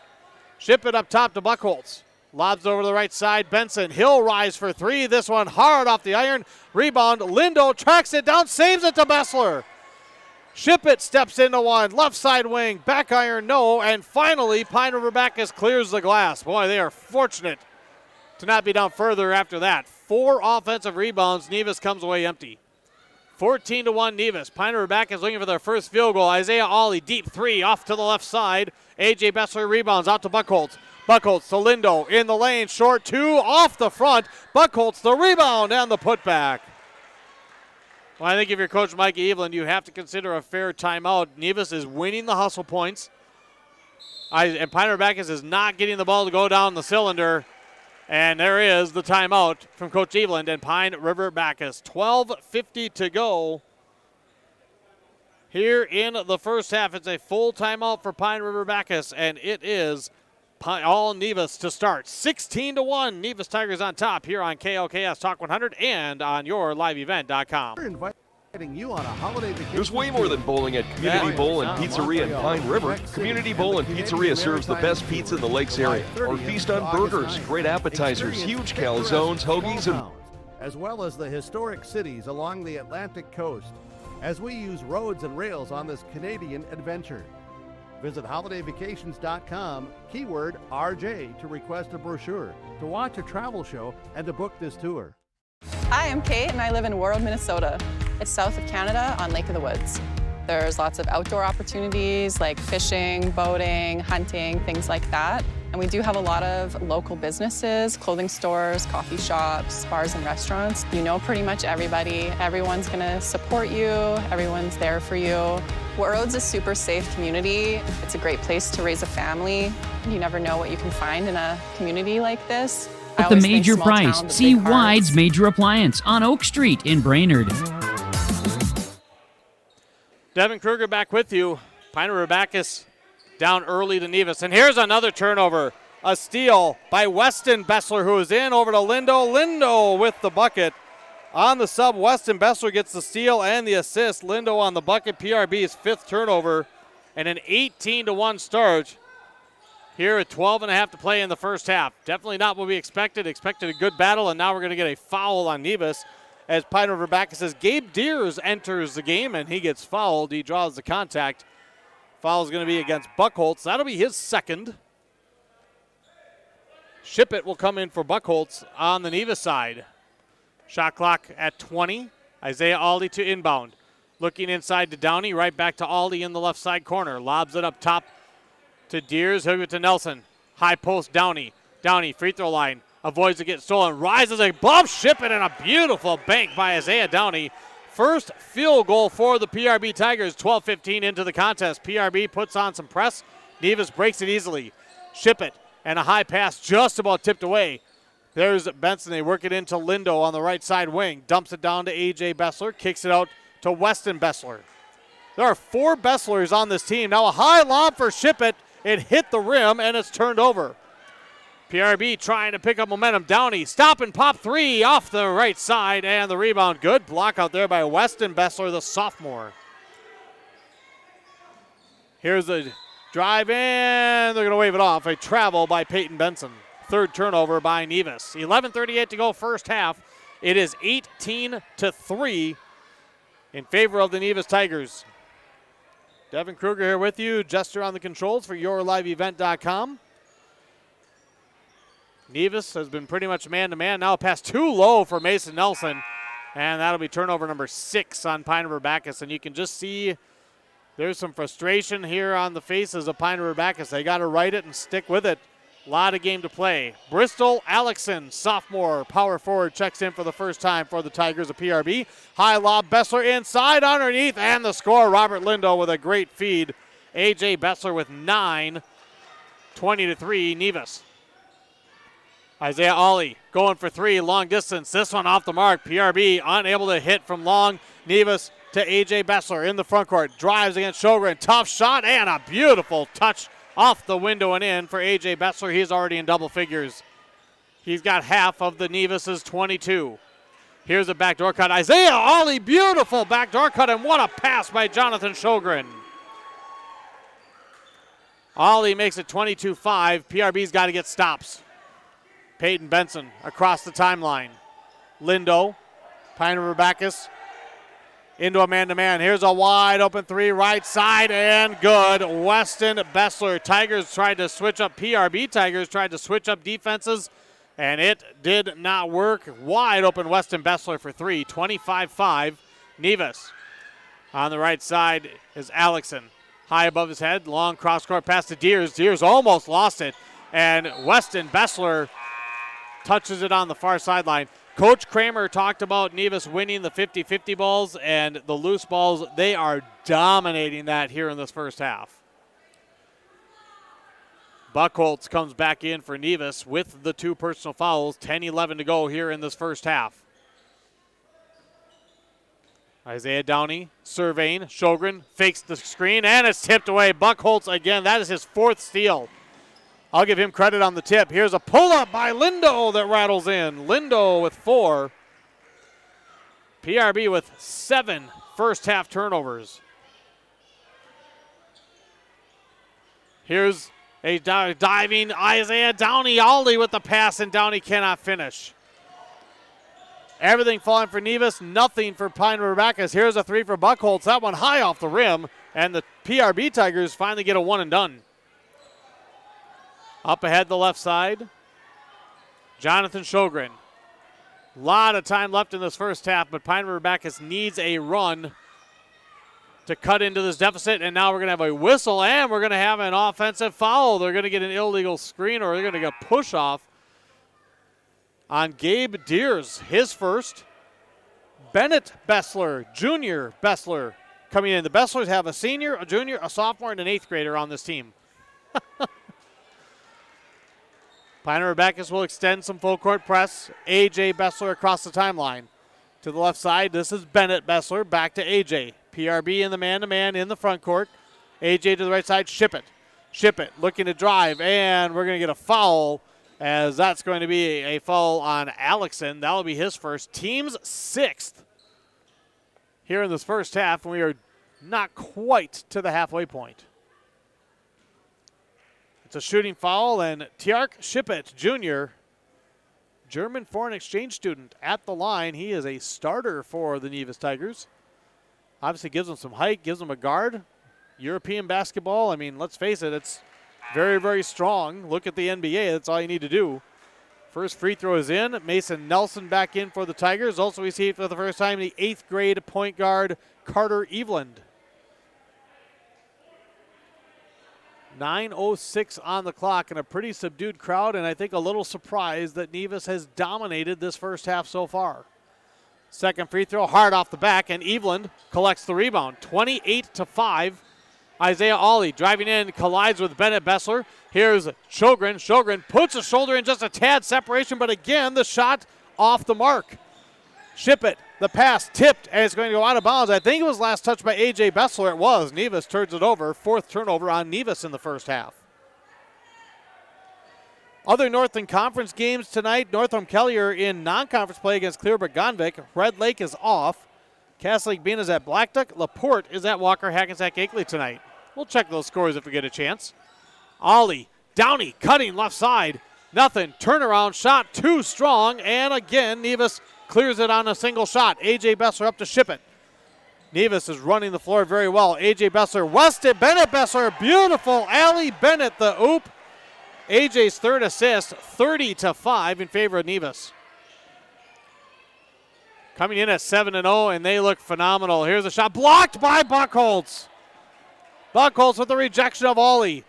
[SPEAKER 2] Ship-It up top to Buckholz. Lobs over the right side. Benson. He'll rise for three. This one hard off the iron. Rebound. Lindo tracks it down. Saves it to Bessler. Ship-It steps into one. Left side wing. Back iron no. And finally Pine River-Backus clears the glass. Boy, they are fortunate to not be down further after that. 4 offensive rebounds. Nevis comes away empty. 14-1 Nevis. Pine River-Backus looking for their first field goal. Isaiah Ollie, deep three off to the left side. A.J. Bessler rebounds out to Buckholz. Buckholz to Lindo in the lane. Short two off the front. Buckholz the rebound and the putback. Well, I think if you're Coach Mike Evelyn, you have to consider a fair timeout. Nevis is winning the hustle points. And Pine River-Backus is not getting the ball to go down the cylinder. And there is the timeout from Coach Evelyn and Pine River-Backus. 12:50 to go here in the first half. It's a full timeout for Pine River-Backus, and it is all Nevis to start. 16-1, Nevis Tigers on top here on KLKS Talk 100 and on yourliveevent.com.
[SPEAKER 3] You on a holiday vacation.
[SPEAKER 13] There's way more than bowling at Community Bowl and Pizzeria in Pine River. Community Bowl and Pizzeria serves the best pizza in the Lakes area. Or feast on burgers, great appetizers, huge calzones, hoagies, and
[SPEAKER 3] as well as the historic cities along the Atlantic coast, as we use roads and rails on this Canadian adventure. Visit holidayvacations.com, keyword RJ, to request a brochure, to watch a travel show, and to book this tour.
[SPEAKER 14] Hi, I'm Kate, and I live in World, Minnesota. It's south of Canada on Lake of the Woods. There's lots of outdoor opportunities like fishing, boating, hunting, things like that. And we do have a lot of local businesses, clothing stores, coffee shops, bars and restaurants. You know pretty much everybody. Everyone's gonna support you. Everyone's there for you. Warroad's a super safe community. It's a great place to raise a family. You never know what you can find in a community like this.
[SPEAKER 15] At the major price, see Wide's Major Appliance on Oak Street in Brainerd.
[SPEAKER 2] Devin Kruger back with you. Pine River-Backus down early to Nevis. And here's another turnover. A steal by Weston Bessler, who is in over to Lindo. Lindo with the bucket. On the sub, Weston Bessler gets the steal and the assist. Lindo on the bucket. PRB's 5th turnover. And an 18-1 start. Here at 12.5 to play in the first half. Definitely not what we expected. Expected a good battle, and now we're going to get a foul on Nevis. As Pine River-Backus says, Gabe Deers enters the game, and he gets fouled. He draws the contact. Foul is going to be against Buckholz. That'll be his second. Ship-It will come in for Buckholz on the Nevis side. Shot clock at 20. Isaiah Aldi to inbound. Looking inside to Downey, right back to Aldi in the left side corner. Lobs it up top to Deers. He'll get to Nelson. High post Downey. Downey, free throw line. Avoids it getting stolen. Rises above Ship-It, and a beautiful bank by Isaiah Downey. First field goal for the PRB Tigers. 12:15 into the contest. PRB puts on some press. Nevis breaks it easily. Ship-It and a high pass just about tipped away. There's Benson. They work it into Lindo on the right side wing. Dumps it down to A.J. Bessler. Kicks it out to Weston Bessler. There are 4 Besslers on this team. Now a high lob for Ship-It. It hit the rim, and it's turned over. PRB trying to pick up momentum. Downey, stop and pop 3 off the right side, and the rebound. Good block out there by Weston Bessler, the sophomore. Here's the drive in. They're going to wave it off. A travel by Peyton Benson. 3rd turnover by Nevis. 11:38 to go first half. It is 18-3 in favor of the Nevis Tigers. Devin Kruger here with you. Jester on the controls for yourliveevent.com. Nevis has been pretty much man-to-man. Now a pass too low for Mason Nelson. And that'll be turnover number 6 on Pine River-Backus. And you can just see there's some frustration here on the faces of Pine River-Backus. They got to write it and stick with it. A lot of game to play. Bristol Alexson, sophomore, power forward, checks in for the first time for the Tigers of PRB. High lob, Bessler inside, underneath, and the score. Robert Lindo with a great feed. A.J. Bessler with 9, 20-3, Nevis. Isaiah Ollie going for 3, long distance. This one off the mark. PRB unable to hit from long. Nevis to A.J. Bessler in the front court. Drives against Sjogren. Tough shot and a beautiful touch off the window and in for A.J. Bessler. He's already in double figures. He's got half of the Nevis's 22. Here's a backdoor cut. Isaiah Ollie, beautiful backdoor cut, and what a pass by Jonathan Sjogren. Ollie makes it 22-5. PRB's got to get stops. Peyton Benson across the timeline. Lindo, Pine River-Backus into a man-to-man. Here's a wide open 3, right side, and good. Weston Bessler. Tigers tried to switch up. PRB Tigers tried to switch up defenses, and it did not work. Wide open Weston Bessler for 3, 25-5. Nevis. On the right side is Alexson. High above his head, long cross-court pass to Deers. Deers almost lost it, and Weston Bessler touches it on the far sideline. Coach Kramer talked about Nevis winning the 50-50 balls and the loose balls. They are dominating that here in this first half. Buckholtz comes back in for Nevis with the 2 personal fouls. 10-11 to go here in this first half. Isaiah Downey surveying. Sjogren fakes the screen, and it's tipped away. Buckholtz again. That is his 4th steal. I'll give him credit on the tip. Here's a pull-up by Lindo that rattles in. Lindo with 4. PRB with 7 first-half turnovers. Here's a diving Isaiah Downey. Ollie with the pass, and Downey cannot finish. Everything falling for Nevis, nothing for Pine River-Backus. Here's a 3 for Buckholtz. That one high off the rim, and the PRB Tigers finally get a one and done. Up ahead the left side, Jonathan Sjogren. A lot of time left in this first half, but Pine River-Backus needs a run to cut into this deficit, and now we're going to have a whistle, and we're going to have an offensive foul. They're going to get an illegal screen, or they're going to get a push-off on Gabe Deers, his first. Bennett Bessler, Junior Bessler coming in. The Besslers have a senior, a junior, a sophomore, and an 8th grader on this team. Pine River-Backus will extend some full court press. A.J. Bessler across the timeline. To the left side, this is Bennett Bessler, back to A.J. PRB in the man-to-man in the front court. A.J. to the right side, Ship it, looking to drive, and we're going to get a foul, as that's going to be a foul on Alexson. That'll be his first. Team's 6th here in this first half, and we are not quite to the halfway point. It's a shooting foul, and Tjark Shippet Jr., German foreign exchange student, at the line. He is a starter for the Nevis Tigers. Obviously gives them some height, gives them a guard. European basketball, I mean, let's face it, it's very, very strong. Look at the NBA. That's all you need to do. First free throw is in. Mason Nelson back in for the Tigers. Also received for the first time the 8th grade point guard Carter Eveland. 9:06 on the clock, and a pretty subdued crowd, and I think a little surprised that Nevis has dominated this first half so far. Second free throw, hard off the back, and Eveland collects the rebound. 28-5. Isaiah Ollie driving in, collides with Bennett Bessler. Here's Sjogren. Sjogren puts a shoulder in, just a tad separation, but again, the shot off the mark. Ship it. The pass tipped, and it's going to go out of bounds. I think it was last touched by A.J. Bessler. It was. Nevis turns it over. 4th turnover on Nevis in the first half. Other Northern Conference games tonight. Northam Kellier in non-conference play against Clearbrook-Gonvick. Red Lake is off. Cass Lake Bean is at Blackduck. LaPorte is at Walker Hackensack Akeley tonight. We'll check those scores if we get a chance. Ollie, Downey, cutting left side. Nothing. Turnaround shot too strong. And again, Nevis clears it on a single shot. A.J. Bessler up to Ship it. Nevis is running the floor very well. A.J. Bessler, Weston, Bennett Bessler, beautiful. Allie Bennett, the oop. A.J.'s 3rd assist, 30-5 in favor of Nevis. coming in at 7-0, and they look phenomenal. Here's a shot blocked by Buckholz. Buckholz with the rejection of Ollie.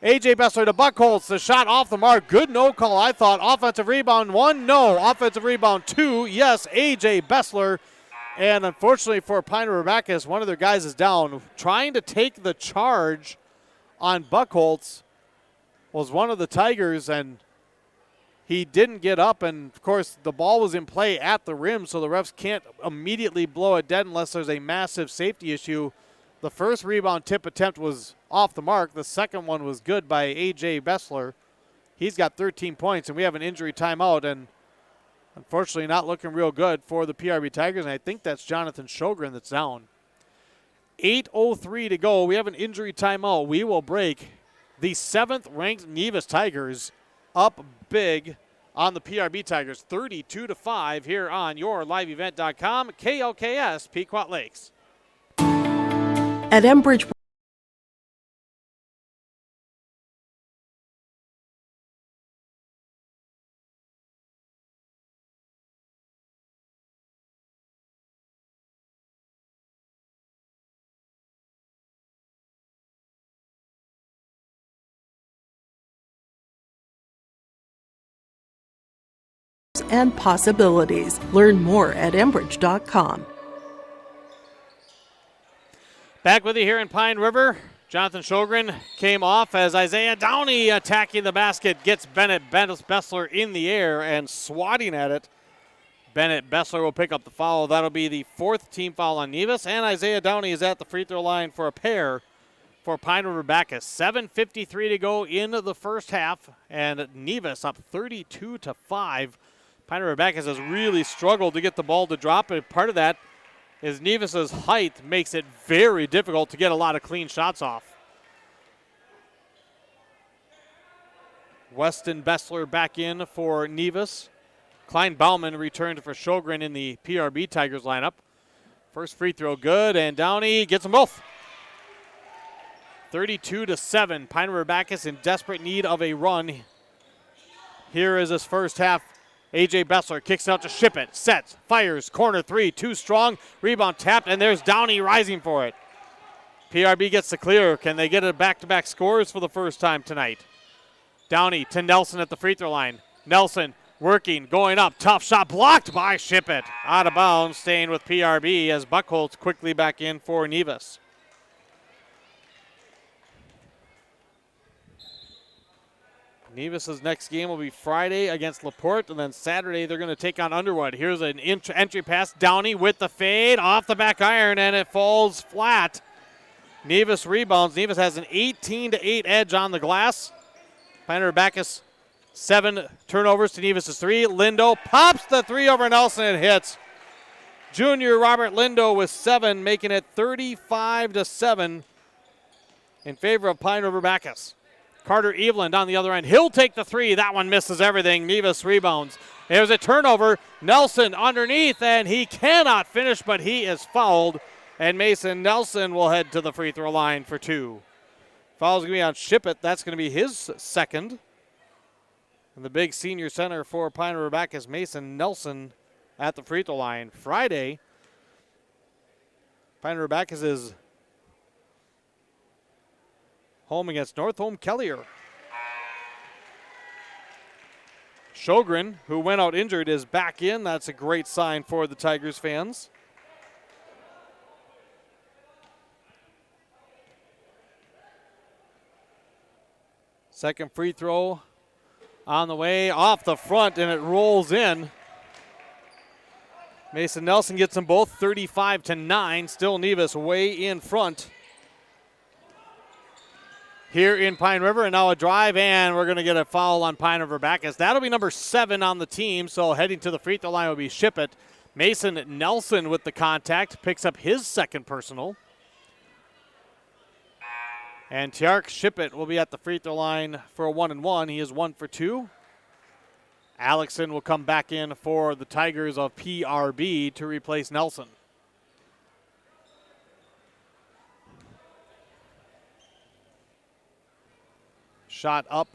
[SPEAKER 2] A.J. Bessler to Buckholz. The shot off the mark. Good no call, I thought. Offensive rebound 1, no. Offensive rebound 2, yes. A.J. Bessler. And unfortunately for Pine River-Backus, one of their guys is down. Trying to take the charge on Buckholz was one of the Tigers, and he didn't get up. And, of course, the ball was in play at the rim, so the refs can't immediately blow it dead unless there's a massive safety issue. The first rebound tip attempt was off the mark. The second one was good by A.J. Bessler. He's got 13 points, and we have an injury timeout, and unfortunately not looking real good for the PRB Tigers, and I think that's Jonathan Sjogren that's down. 8:03 to go. We have an injury timeout. We will break. The 7th-ranked Nevis Tigers up big on the PRB Tigers, 32-5 here on yourliveevent.com, KLKS Pequot Lakes.
[SPEAKER 5] At Enbridge, and possibilities. Learn more at Enbridge.com.
[SPEAKER 2] Back with you here in Pine River. Jonathan Sjogren came off as Isaiah Downey attacking the basket. Gets Bennett Bessler in the air and swatting at it. Bennett Bessler will pick up the foul. That'll be the 4th team foul on Nevis. And Isaiah Downey is at the free throw line for a pair for Pine River-Backus. 7:53 to go in the first half. And Nevis up 32-5. Pine River-Backus has really struggled to get the ball to drop. And part of that is Nevis's height makes it very difficult to get a lot of clean shots off. Weston Bessler back in for Nevis. Klein Bauman returned for Sjogren in the PRB Tigers lineup. First free throw good, and Downey gets them both. 32-7. Pine River-Backus in desperate need of a run. Here is his first half. A.J. Bessler kicks out to Ship it, sets, fires, corner 3, too strong, rebound tapped, and there's Downey rising for it. PRB gets the clear. Can they get a back-to-back scores for the first time tonight? Downey to Nelson at the free throw line. Nelson working, going up, tough shot, blocked by Ship it. Out of bounds, staying with PRB as Buckholz quickly back in for Nevis. Nevis's next game will be Friday against LaPorte, and then Saturday they're going to take on Underwood. Here's an entry pass. Downey with the fade off the back iron, and it falls flat. Nevis rebounds. Nevis has an 18-8 edge on the glass. Pine River-Backus 7 turnovers to Nevis' 3. Lindo pops the 3 over Nelson and hits. Junior Robert Lindo with 7, making it 35-7 in favor of Pine River-Backus. Carter Eveland on the other end. He'll take the 3. That one misses everything. Nevis rebounds. There's a turnover. Nelson underneath, and he cannot finish, but he is fouled. And Mason Nelson will head to the free throw line for 2. Foul's going to be on Ship it. That's going to be his second. And the big senior center for Pine River-Backus, Mason Nelson, at the free throw line. Friday, Pine River-Backus is home against North Home Kellier. Sjogren, who went out injured, is back in. That's a great sign for the Tigers fans. Second free throw on the way, off the front, and it rolls in. Mason Nelson gets them both 35-9. Still Nevis way in front here in Pine River, and now a drive, and we're going to get a foul on Pine River-Backus. That'll be number 7 on the team, so heading to the free throw line will be Ship it. Mason Nelson with the contact, picks up his second personal. And Tiark Ship it will be at the free throw line for a 1-and-1. He is 1 for 2. Alexson will come back in for the Tigers of PRB to replace Nelson. Shot up,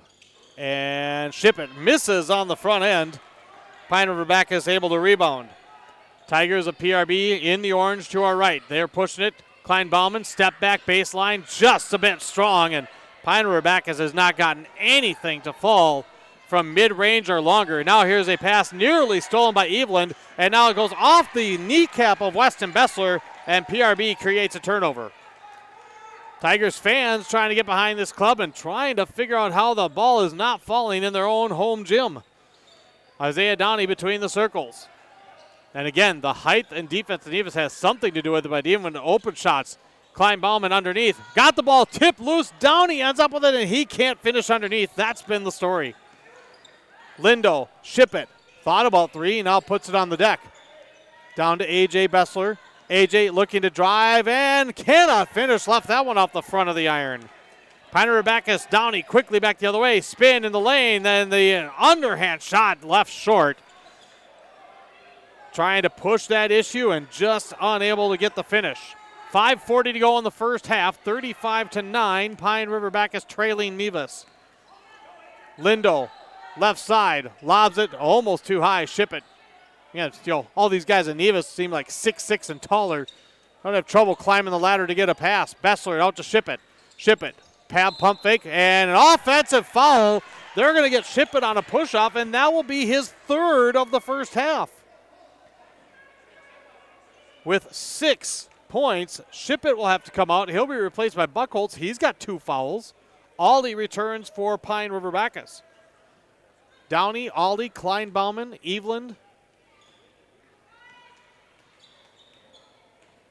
[SPEAKER 2] and Ship it misses on the front end. Pine River-Backus able to rebound. Tigers of PRB in the orange to our right. They're pushing it. Klein-Bauman, step back baseline, just a bit strong, and Pine River-Backus has not gotten anything to fall from mid-range or longer. Now here's a pass nearly stolen by Eveland, and now it goes off the kneecap of Weston Bessler, and PRB creates a turnover. Tigers fans trying to get behind this club and trying to figure out how the ball is not falling in their own home gym. Isaiah Downey between the circles. And again, the height and defense of Nevis has something to do with it, but even when the open shots, Klein-Bauman underneath. Got the ball tipped loose. Downey ends up with it, and he can't finish underneath. That's been the story. Lindo, ship it. Thought about three, now puts it on the deck. Down to A.J. Bessler. A.J. looking to drive and cannot finish. Left that one off the front of the iron. Pine River-Backus, Downey quickly back the other way. Spin in the lane, then the underhand shot left short. Trying to push that issue and just unable to get the finish. 5:40 to go in the first half. 35-9. Pine River-Backus trailing Nevis. Lindo, left side, lobs it almost too high. Ship it. Yeah, all these guys in Nevis seem like 6'6" and taller. Don't have trouble climbing the ladder to get a pass. Bessler out to ship it. Ship it. Pump fake and an offensive foul. They're going to get Ship it on a push-off, and that will be his third of the first half. With 6 points, Ship it will have to come out. He'll be replaced by Buckholz. He's got 2 fouls. Aldi returns for Pine River-Backus. Downey, Aldi, Klein-Bauman, Eveland,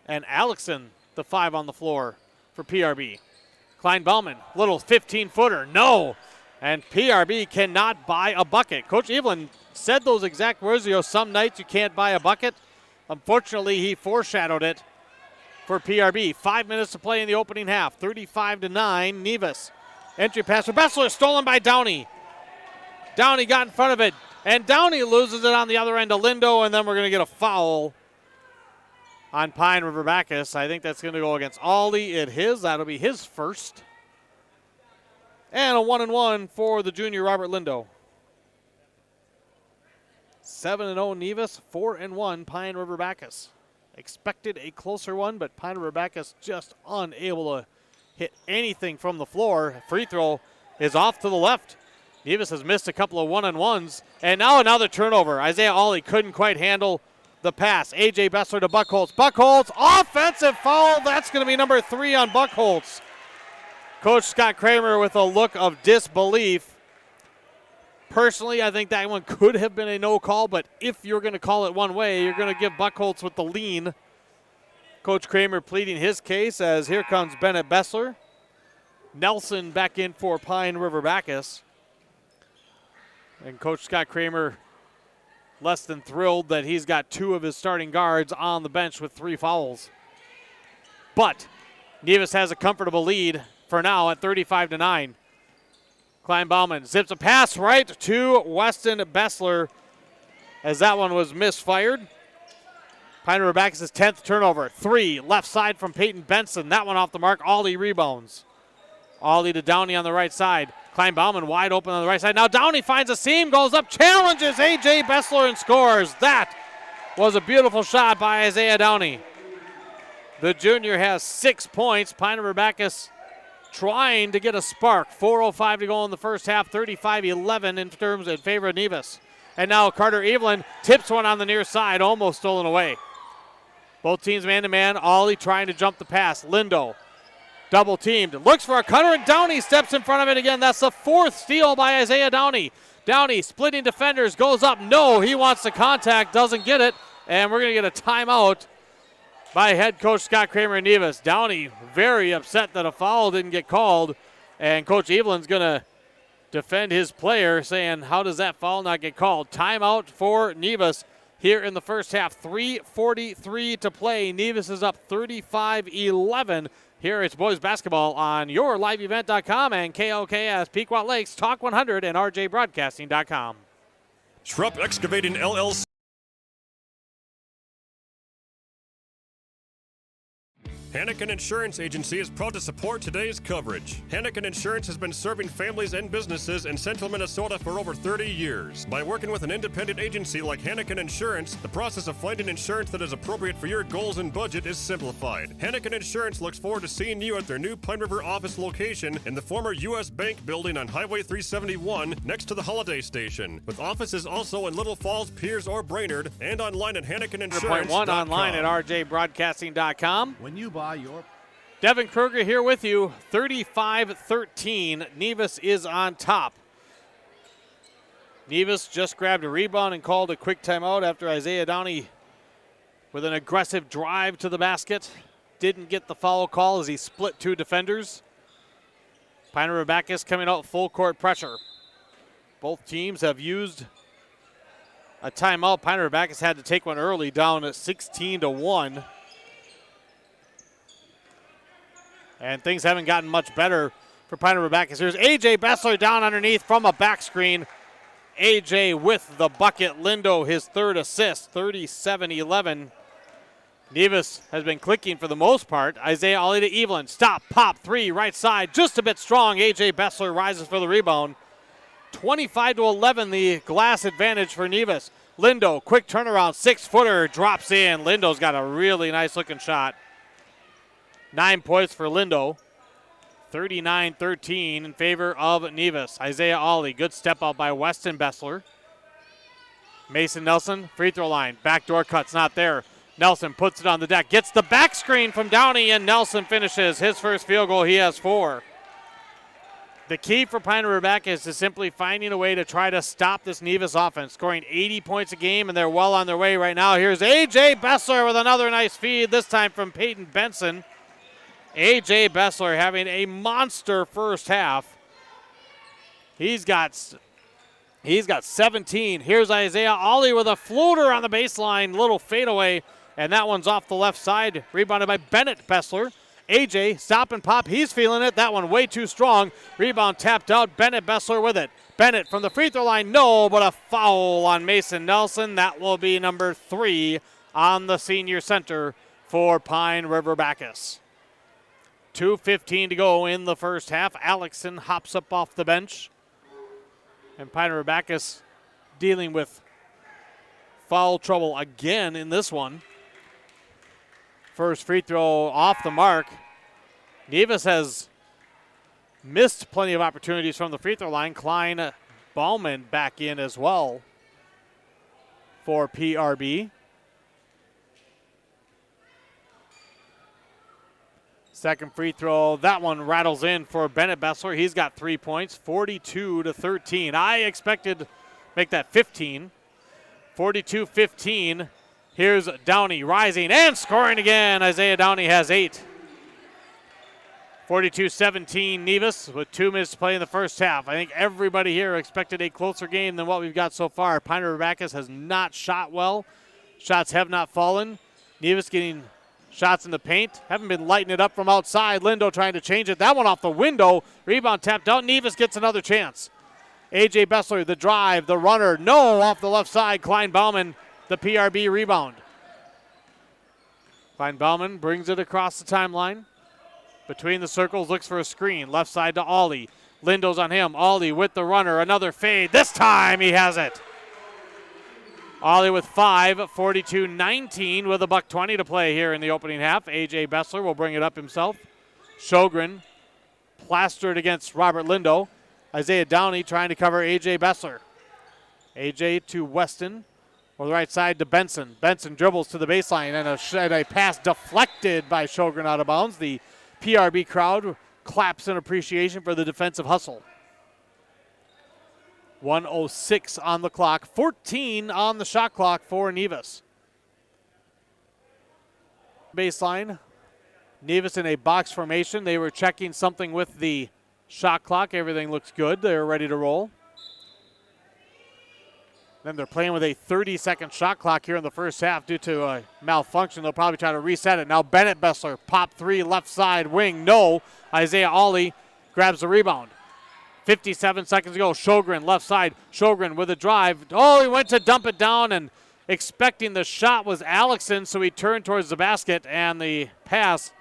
[SPEAKER 2] and Alexson, the 5 on the floor for PRB. Klein-Bauman, little 15-footer, no. And PRB cannot buy a bucket. Coach Eveland said those exact words, some nights you can't buy a bucket. Unfortunately, he foreshadowed it for PRB. 5 minutes to play in the opening half. 35-9, Nevis. Entry pass for Bessler, stolen by Downey. Downey got in front of it, and Downey loses it on the other end to Lindo, and then we're going to get a foul on Pine River-Backus. I think that's going to go against Aldi. That'll be his first. And a 1-1 for the junior Robert Lindo. 7-0 Nevis, 4-1 Pine River-Backus. Expected a closer one, but Pine River-Backus just unable to hit anything from the floor. Free throw is off to the left. Nevis has missed a couple of 1-on-1s, and now another turnover. Isaiah Aldi couldn't quite handle the pass. A.J. Bessler to Buckholz. Buckholz, offensive foul. That's going to be number 3 on Buckholz. Coach Scott Kramer with a look of disbelief. Personally, I think that one could have been a no call, but if you're going to call it one way, you're going to give Buckholz with the lean. Coach Kramer pleading his case as here comes Bennett Bessler. Nelson back in for Pine River-Backus. And Coach Scott Kramer less than thrilled that he's got 2 of his starting guards on the bench with 3 fouls. But Nevis has a comfortable lead for now at 35-9. Klein-Bauman zips a pass right to Weston Bessler as that one was misfired. Pine River-Backus' 10th turnover. 3 left side from Peyton Benson. That one off the mark. Aldi rebounds. Aldi to Downey on the right side. Klein-Bauman wide open on the right side. Now Downey finds a seam, goes up, challenges A.J. Bessler and scores. That was a beautiful shot by Isaiah Downey. The junior has 6 points. Pine River-Backus trying to get a spark. 4:05 to go in the first half. 35-11 in favor of Nevis. And now Carter Evelyn tips one on the near side, almost stolen away. Both teams man-to-man. Ollie trying to jump the pass. Lindo double teamed. Looks for a cutter, and Downey steps in front of it again. That's the 4th steal by Isaiah Downey. Downey splitting defenders, goes up. No, he wants the contact, doesn't get it. And we're going to get a timeout by head coach Scott Kramer and Nevis. Downey very upset that a foul didn't get called. And Coach Evelyn's going to defend his player, saying, how does that foul not get called? Timeout for Nevis here in the first half. 3:43 to play. Nevis is up 35-11. Here it's boys basketball on yourliveevent.com and KOKS Pequot Lakes Talk 100 and RJBroadcasting.com.
[SPEAKER 6] Schrupp Excavating LLC. Hannikin Insurance Agency is proud to support today's coverage. Hannikin Insurance has been serving families and businesses in central Minnesota for over 30 years. By working with an independent agency like Hannikin Insurance, the process of finding insurance that is appropriate for your goals and budget is simplified. Hannikin Insurance looks forward to seeing you at their new Pine River office location in the former U.S. Bank building on Highway 371 next to the Holiday Station, with offices also in Little Falls, Piers, or Brainerd, and online at HannikinInsurance.com.
[SPEAKER 2] 1 online at rjbroadcasting.com.
[SPEAKER 3] When you buy your...
[SPEAKER 2] Devin Kruger here with you, 35-13. Nevis is on top. Nevis just grabbed a rebound and called a quick timeout after Isaiah Downey with an aggressive drive to the basket. Didn't get the foul call as he split two defenders. Pine River-Backus coming out full court pressure. Both teams have used a timeout. Pine River-Backus had to take one early, down at 16-1. And things haven't gotten much better for Pine River-Backus. Here's A.J. Bessler down underneath from a back screen. A.J. with the bucket. Lindo, his third assist, 37-11. Nevis has been clicking for the most part. Isaiah Ollie to Evelyn. Stop, pop, three, right side. Just a bit strong. A.J. Bessler rises for the rebound. 25-11, the glass advantage for Nevis. Lindo, quick turnaround, 6-footer, drops in. Lindo's got a really nice-looking shot. 9 points for Lindo. 39-13 in favor of Nevis. Isaiah Ollie, good step out by Weston Bessler. Mason Nelson, free throw line. Backdoor cut's not there. Nelson puts it on the deck, gets the back screen from Downey, and Nelson finishes his first field goal. He has 4. The key for Pine River-Backus is simply finding a way to try to stop this Nevis offense, scoring 80 points a game, and they're well on their way right now. Here's A.J. Bessler with another nice feed, this time from Peyton Benson. A.J. Bessler having a monster first half. He's got 17. Here's Isaiah Ollie with a floater on the baseline, little fadeaway, and that one's off the left side, rebounded by Bennett Bessler. A.J. stop and pop, he's feeling it. That one way too strong. Rebound tapped out, Bennett Bessler with it. Bennett from the free throw line, no, but a foul on Mason Nelson. That will be number 3 on the senior center for Pine River-Backus. 2:15 to go in the first half. Alexson hops up off the bench. And Pine River-Backus dealing with foul trouble again in this one. First free throw off the mark. Nevis has missed plenty of opportunities from the free throw line. Klein Bauman back in as well for PRB. Second free throw, that one rattles in for Bennett Bessler. He's got 3 points, 42-13. I expected to make that 15. 42-15. Here's Downey rising and scoring again. Isaiah Downey has 8. 42-17 Nevis with 2 minutes to play in the first half. I think everybody here expected a closer game than what we've got so far. Pine River-Backus has not shot well. Shots have not fallen. Nevis getting shots in the paint. Haven't been lighting it up from outside. Lindo trying to change it. That one off the window. Rebound tapped out. Nevis gets another chance. A.J. Bessler, the drive, the runner. No, off the left side. Klein Bauman, the PRB rebound. Klein Bauman brings it across the timeline. Between the circles, looks for a screen. Left side to Ollie. Lindo's on him. Ollie with the runner. Another fade. This time he has it. Ollie with 5, 42-19 with a $1:20 to play here in the opening half. A.J. Bessler will bring it up himself. Sjogren plastered against Robert Lindo. Isaiah Downey trying to cover A.J. Bessler. A.J. to Weston. On the right side to Benson. Benson dribbles to the baseline and a pass deflected by Sjogren out of bounds. The PRB crowd claps in appreciation for the defensive hustle. 1:06 on the clock, 14 on the shot clock for Nevis. Baseline, Nevis in a box formation. They were checking something with the shot clock. Everything looks good. They're ready to roll. Then they're playing with a 30-second shot clock here in the first half due to a malfunction. They'll probably try to reset it. Now Bennett Bessler, pop 3, left side, wing, no. Isaiah Ollie grabs the rebound. 57 seconds to go. Sjogren, left side. Sjogren with a drive. Oh, he went to dump it down, and expecting the shot was Alexson, so he turned towards the basket, and the pass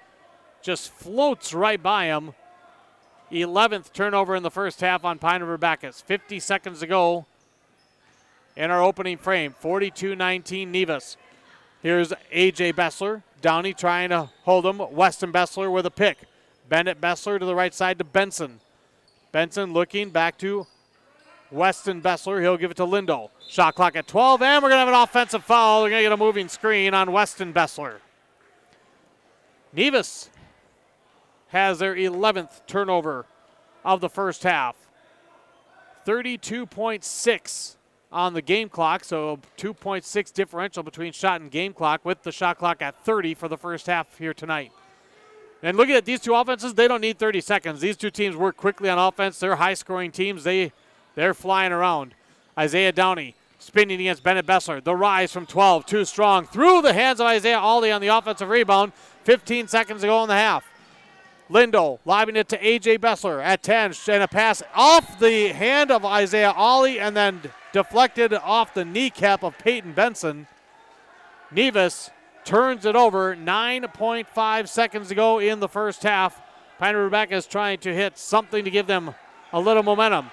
[SPEAKER 2] just floats right by him. 11th turnover in the first half on Pine River-Backus. 50 seconds to go in our opening frame. 42-19 Nevis. Here's A.J. Bessler. Downey trying to hold him. Weston Bessler with a pick. Bennett Bessler to the right side to Benson. Benson looking back to Weston Bessler. He'll give it to Lindo. Shot clock at 12, and we're going to have an offensive foul. We're going to get a moving screen on Weston Bessler. Nevis has their 11th turnover of the first half. 32.6 on the game clock, so 2.6 differential between shot and game clock, with the shot clock at 30 for the first half here tonight. And looking at these two offenses, they don't need 30 seconds. These two teams work quickly on offense. They're high-scoring teams. They're flying around. Isaiah Downey spinning against Bennett Bessler. The rise from 12, too strong. Through the hands of Isaiah Ollie on the offensive rebound. 15 seconds to go in the half. Lindo lobbing it to A.J. Bessler at 10. And a pass off the hand of Isaiah Ollie and then deflected off the kneecap of Peyton Benson. Nevis turns it over. 9.5 seconds to go in the first half. Pine River-Backus trying to hit something to give them a little momentum.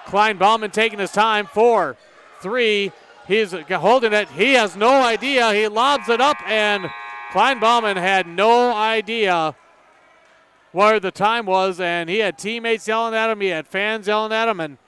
[SPEAKER 2] Klein-Bauman taking his time. 4, 3. He's holding it. He has no idea. He lobs it up, and Klein-Bauman had no idea where the time was, and he had teammates yelling at him. He had fans yelling at him, and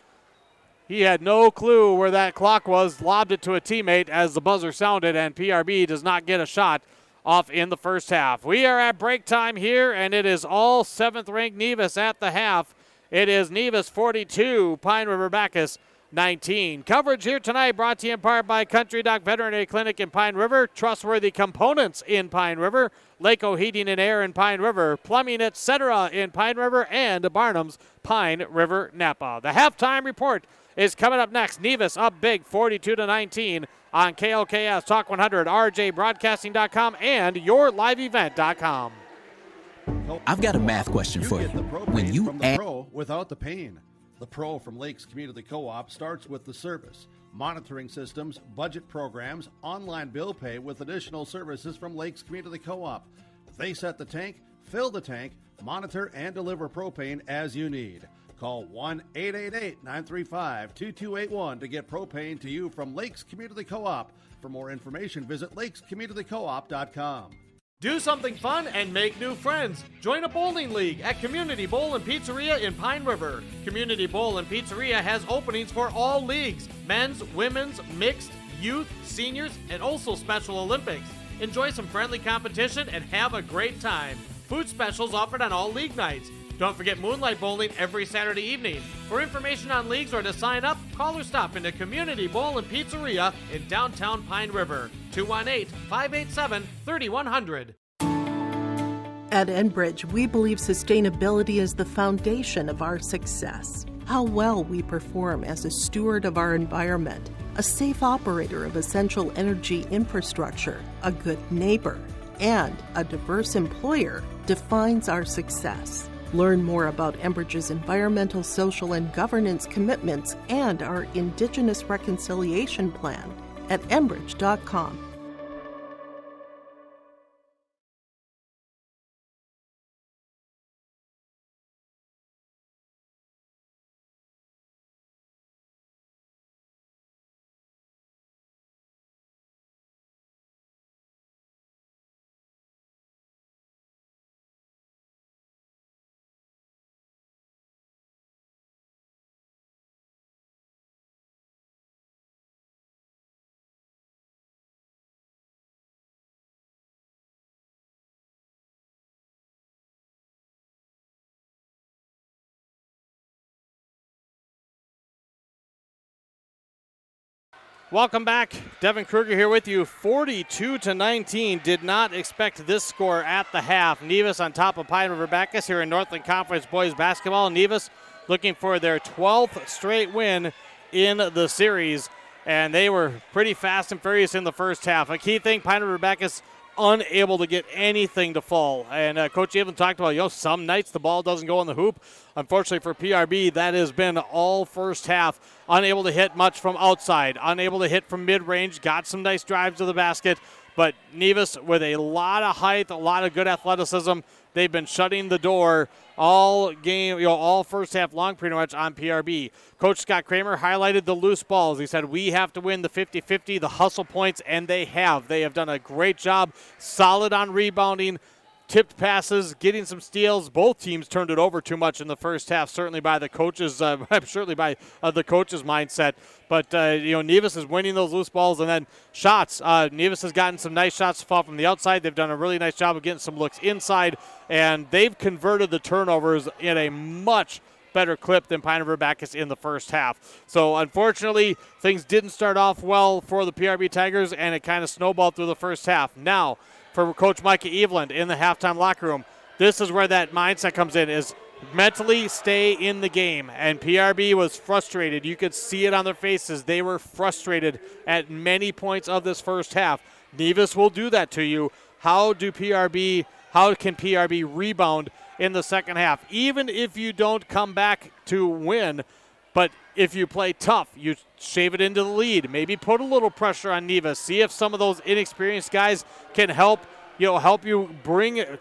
[SPEAKER 2] he had no clue where that clock was. Lobbed it to a teammate as the buzzer sounded, and PRB does not get a shot off in the first half. We are at break time here, and it is all 7th-ranked Nevis at the half. It is Nevis 42, Pine River-Backus 19. Coverage here tonight brought to you in part by Country Dock Veterinary Clinic in Pine River, Trustworthy Components in Pine River, Laco Heating and Air in Pine River, Plumbing Etc. in Pine River, and Barnum's Pine River Napa. The halftime report is coming up next. Nevis up big 42-19 on KLKS Talk 100, RJBroadcasting.com, and YourLiveEvent.com.
[SPEAKER 10] I've got a math question for you. When you
[SPEAKER 3] from the
[SPEAKER 10] add
[SPEAKER 3] Pro without the pain. The Pro from Lakes Community Co-op starts with the service, monitoring systems, budget programs, online bill pay with additional services from Lakes Community Co-op. They set the tank, fill the tank, monitor and deliver propane as you need. Call 1-888-935-2281 to get propane to you from Lakes Community Co-op. For more information, visit lakescommunitycoop.com.
[SPEAKER 4] Do something fun and make new friends. Join a bowling league at Community Bowl and Pizzeria in Pine River. Community Bowl and Pizzeria has openings for all leagues: men's, women's, mixed, youth, seniors, and also Special Olympics. Enjoy some friendly competition and have a great time. Food specials offered on all league nights. Don't forget moonlight bowling every Saturday evening. For information on leagues or to sign up, call or stop into Community Bowl and Pizzeria in downtown Pine River. 218-587-3100.
[SPEAKER 5] At Enbridge, we believe sustainability is the foundation of our success. How well we perform as a steward of our environment, a safe operator of essential energy infrastructure, a good neighbor, and a diverse employer defines our success. Learn more about Enbridge's environmental, social, and governance commitments and our Indigenous Reconciliation Plan at enbridge.com.
[SPEAKER 2] Welcome back. Devin Kruger here with you. 42-19. Did not expect this score at the half. Nevis on top of Pine River-Backus here in Northland Conference boys basketball. Nevis looking for their 12th straight win in the series. And they were pretty fast and furious in the first half. A key thing, Pine River-Backus unable to get anything to fall. And Coach Evelyn talked about, some nights the ball doesn't go in the hoop. Unfortunately for PRB, that has been all first half. Unable to hit much from outside, unable to hit from mid-range, got some nice drives to the basket, But Nevis with a lot of height, a lot of good athleticism. They've been shutting the door all game, all first half long pretty much on PRB. Coach Scott Kramer highlighted the loose balls. He said, we have to win the 50-50, the hustle points, and they have. They have done a great job, solid on rebounding, tipped passes, getting some steals. Both teams turned it over too much in the first half, certainly by the coaches, certainly by the coaches' mindset. But Nevis is winning those loose balls, and then shots. Nevis has gotten some nice shots to fall from the outside. They've done a really nice job of getting some looks inside, and they've converted the turnovers in a much better clip than Pine River-Backus in the first half. So unfortunately, things didn't start off well for the PRB Tigers, and it kind of snowballed through the first half. Now, for Coach Micah Eveland in the halftime locker room, this is where that mindset comes in, is mentally stay in the game. And PRB was frustrated. You could see it on their faces. They were frustrated at many points of this first half. Nevis will do that to you. How can PRB rebound in the second half? Even if you don't come back to win, but if you play tough, you shave it into the lead, maybe put a little pressure on Nevis, see if some of those inexperienced guys can help you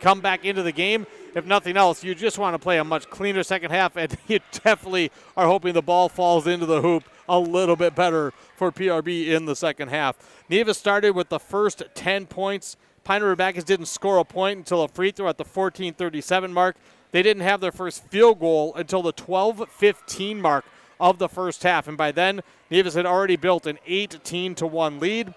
[SPEAKER 2] come back into the game. If nothing else, you just want to play a much cleaner second half, and you definitely are hoping the ball falls into the hoop a little bit better for PRB in the second half. Nevis started with the first 10 points. Pine River-Backus didn't score a point until a free throw at the 14:37 mark. They didn't have their first field goal until the 12:15 mark of the first half, and by then, Nevis had already built an 18-1 lead.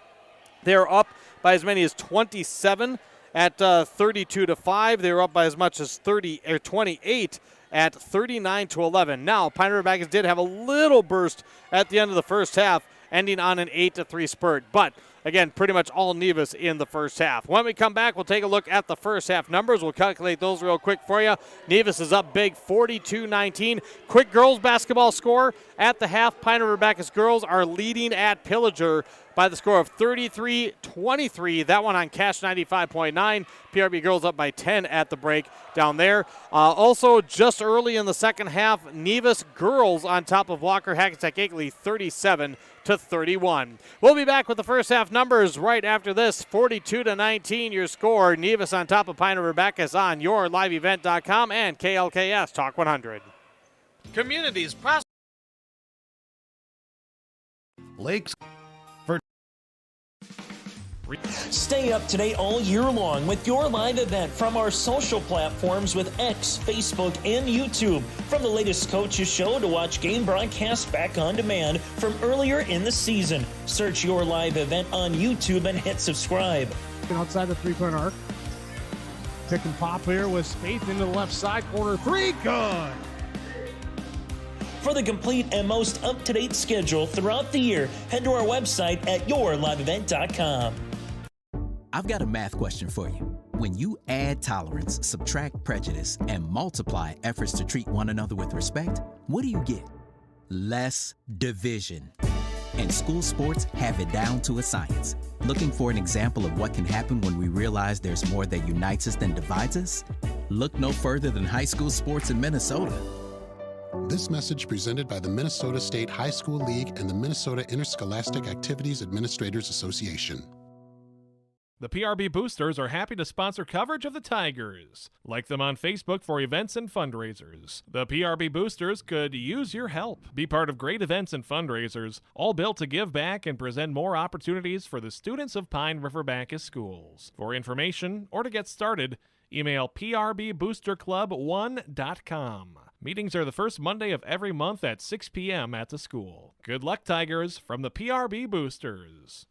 [SPEAKER 2] They're up by as many as 27 at 32-5. They were up by as much as 28 at 39-11. Now, Pine River-Backus did have a little burst at the end of the first half, ending on an 8-3 spurt, but again, pretty much all Nevis in the first half. When we come back, we'll take a look at the first half numbers. We'll calculate those real quick for you. Nevis is up big, 42-19. Quick girls basketball score at the half. Pine River-Backus girls are leading at Pillager by the score of 33-23. That one on Cash 95.9. PRB girls up by 10 at the break down there. Also, just early in the second half, Nevis girls on top of Walker Hackensack Akeley, 37-31. We'll be back with the first half numbers right after this. 42-19 your score. Nevis on top of Pine River-Backus on yourliveevent.com and KLKS Talk 100.
[SPEAKER 4] Communities
[SPEAKER 3] Lakes.
[SPEAKER 8] Stay up to date all year long with your live event from our social platforms with X, Facebook, and YouTube. From the latest coaches show to watch game broadcasts back on demand from earlier in the season. Search your live event on YouTube and hit subscribe.
[SPEAKER 9] Outside the three-point arc. Pick and pop here with Spaeth into the left side corner. Three, good.
[SPEAKER 8] For the complete and most up-to-date schedule throughout the year, head to our website at yourliveevent.com.
[SPEAKER 10] I've got a math question for you. When you add tolerance, subtract prejudice, and multiply efforts to treat one another with respect, what do you get? Less division. And school sports have it down to a science. Looking for an example of what can happen when we realize there's more that unites us than divides us? Look no further than high school sports in Minnesota.
[SPEAKER 11] This message presented by the Minnesota State High School League and the Minnesota Interscholastic Activities Administrators Association.
[SPEAKER 12] The PRB Boosters are happy to sponsor coverage of the Tigers. Like them on Facebook for events and fundraisers. The PRB Boosters could use your help. Be part of great events and fundraisers, all built to give back and present more opportunities for the students of Pine River-Backus schools. For information or to get started, email prboosterclub1.com. Meetings are the first Monday of every month at 6 p.m. at the school. Good luck, Tigers, from the PRB Boosters.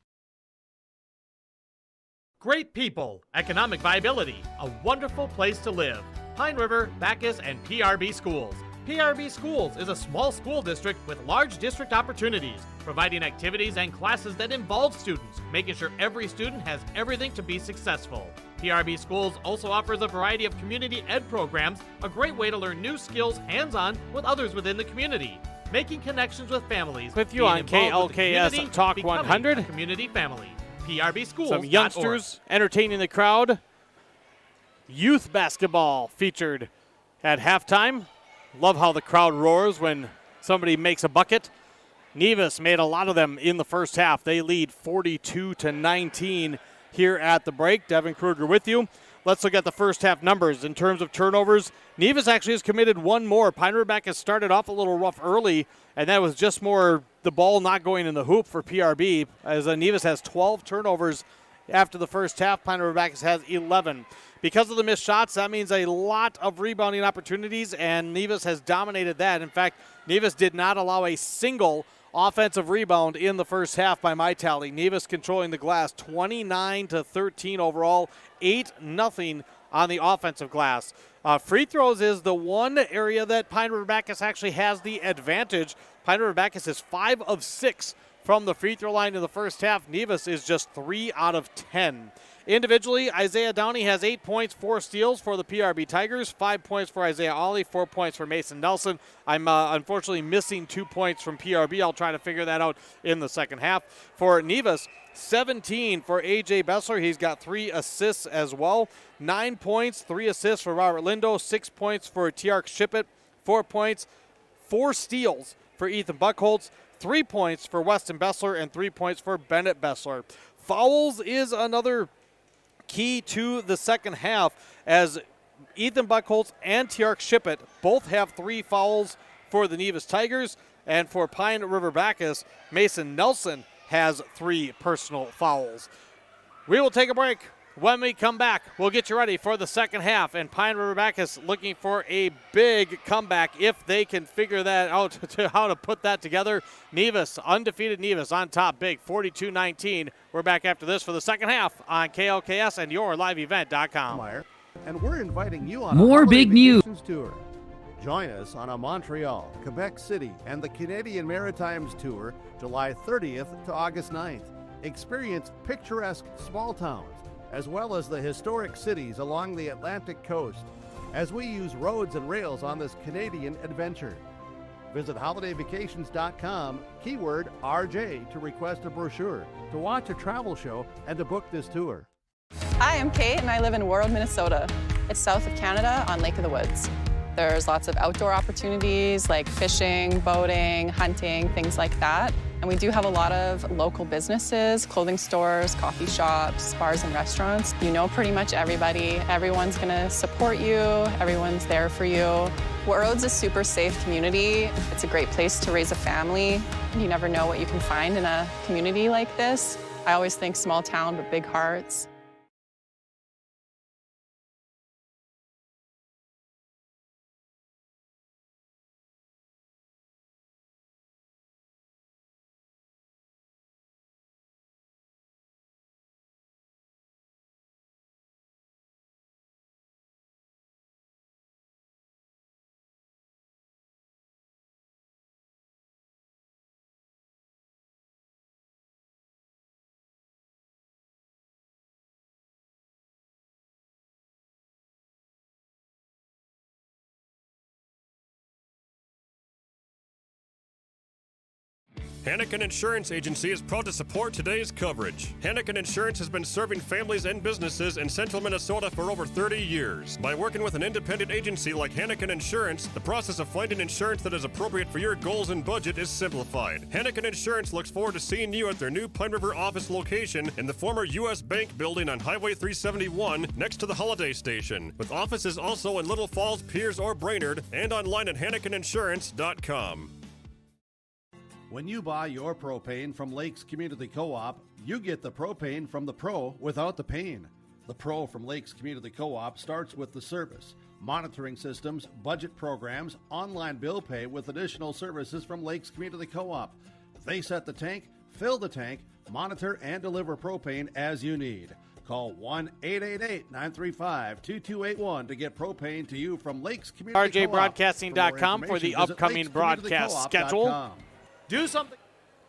[SPEAKER 4] Great people, economic viability, a wonderful place to live. Pine River, Backus, and PRB Schools. PRB Schools is a small school district with large district opportunities, providing activities and classes that involve students, making sure every student has everything to be successful. PRB Schools also offers a variety of community ed programs, a great way to learn new skills hands-on with others within the community, making connections with families.
[SPEAKER 2] With you on KLKS Talk 100.
[SPEAKER 4] Community family. PRB Schools.
[SPEAKER 2] Some youngsters entertaining the crowd. Youth basketball featured at halftime. Love how the crowd roars when somebody makes a bucket. Nevis made a lot of them in the first half. They lead 42-19 here at the break. Devin Kruger with you. Let's look at the first half numbers. In terms of turnovers, Nevis actually has committed one more. Pine River-Backus started off a little rough early, and that was just more the ball not going in the hoop for PRB, as Nevis has 12 turnovers after the first half. Pine River-Backus has 11. Because of the missed shots, that means a lot of rebounding opportunities, and Nevis has dominated that. In fact, Nevis did not allow a single offensive rebound in the first half by my tally. Nevis controlling the glass 29-13 overall, 8-0 on the offensive glass. Free throws is the one area that Pine River-Backus actually has the advantage. Pine River-Backus is 5 of 6 from the free throw line in the first half. Nevis is just 3 out of 10. Individually, Isaiah Downey has 8 points, 4 steals for the PRB Tigers, 5 points for Isaiah Ollie, 4 points for Mason Nelson. I'm unfortunately missing 2 points from PRB. I'll try to figure that out in the second half. For Nevis, 17 for A.J. Bessler. He's got 3 assists as well. 9 points, 3 assists for Robert Lindo, 6 points for Tiark Shippett, 4 points, 4 steals for Ethan Buckholtz, 3 points for Weston Bessler, and 3 points for Bennett Bessler. Fouls is another key to the second half, as Ethan Buckholtz and Tiark Shippett both have 3 fouls for the Nevis Tigers, and for Pine River-Backus, Mason Nelson has 3 personal fouls. We will take a break. When we come back, we'll get you ready for the second half, and Pine River-Backus looking for a big comeback if they can figure that out, how to put that together. Nevis, undefeated Nevis on top big, 42-19. We're back after this for the second half on KLKS and YourLiveEvent.com.
[SPEAKER 3] And we're inviting you on
[SPEAKER 15] More
[SPEAKER 3] a
[SPEAKER 15] big news
[SPEAKER 3] tour. Join us on a Montreal, Quebec City, and the Canadian Maritimes tour, July 30th to August 9th. Experience picturesque small towns, as well as the historic cities along the Atlantic coast, as we use roads and rails on this Canadian adventure. Visit holidayvacations.com, keyword RJ, to request a brochure, to watch a travel show, and to book this tour.
[SPEAKER 14] Hi, I'm Kate, and I live in World, Minnesota. It's south of Canada on Lake of the Woods. There's lots of outdoor opportunities like fishing, boating, hunting, things like that. And we do have a lot of local businesses, clothing stores, coffee shops, bars and restaurants. You know pretty much everybody. Everyone's gonna support you. Everyone's there for you. Warroad's a super safe community. It's a great place to raise a family. You never know what you can find in a community like this. I always think small town, but big hearts.
[SPEAKER 6] Hannikin Insurance Agency is proud to support today's coverage. Hannikin Insurance has been serving families and businesses in central Minnesota for over 30 years. By working with an independent agency like Hannikin Insurance, the process of finding insurance that is appropriate for your goals and budget is simplified. Hannikin Insurance looks forward to seeing you at their new Pine River office location in the former U.S. Bank building on Highway 371 next to the Holiday Station, with offices also in Little Falls, Piers, or Brainerd, and online at HannikinInsurance.com.
[SPEAKER 3] When you buy your propane from Lakes Community Co-op, you get the propane from the pro without the pain. The pro from Lakes Community Co-op starts with the service, monitoring systems, budget programs, online bill pay with additional services from Lakes Community Co-op. They set the tank, fill the tank, monitor and deliver propane as you need. Call 1-888-935-2281 to get propane to you from Lakes Community Co-op.
[SPEAKER 2] RJBroadcasting.com for the upcoming broadcast schedule.
[SPEAKER 4] Do something.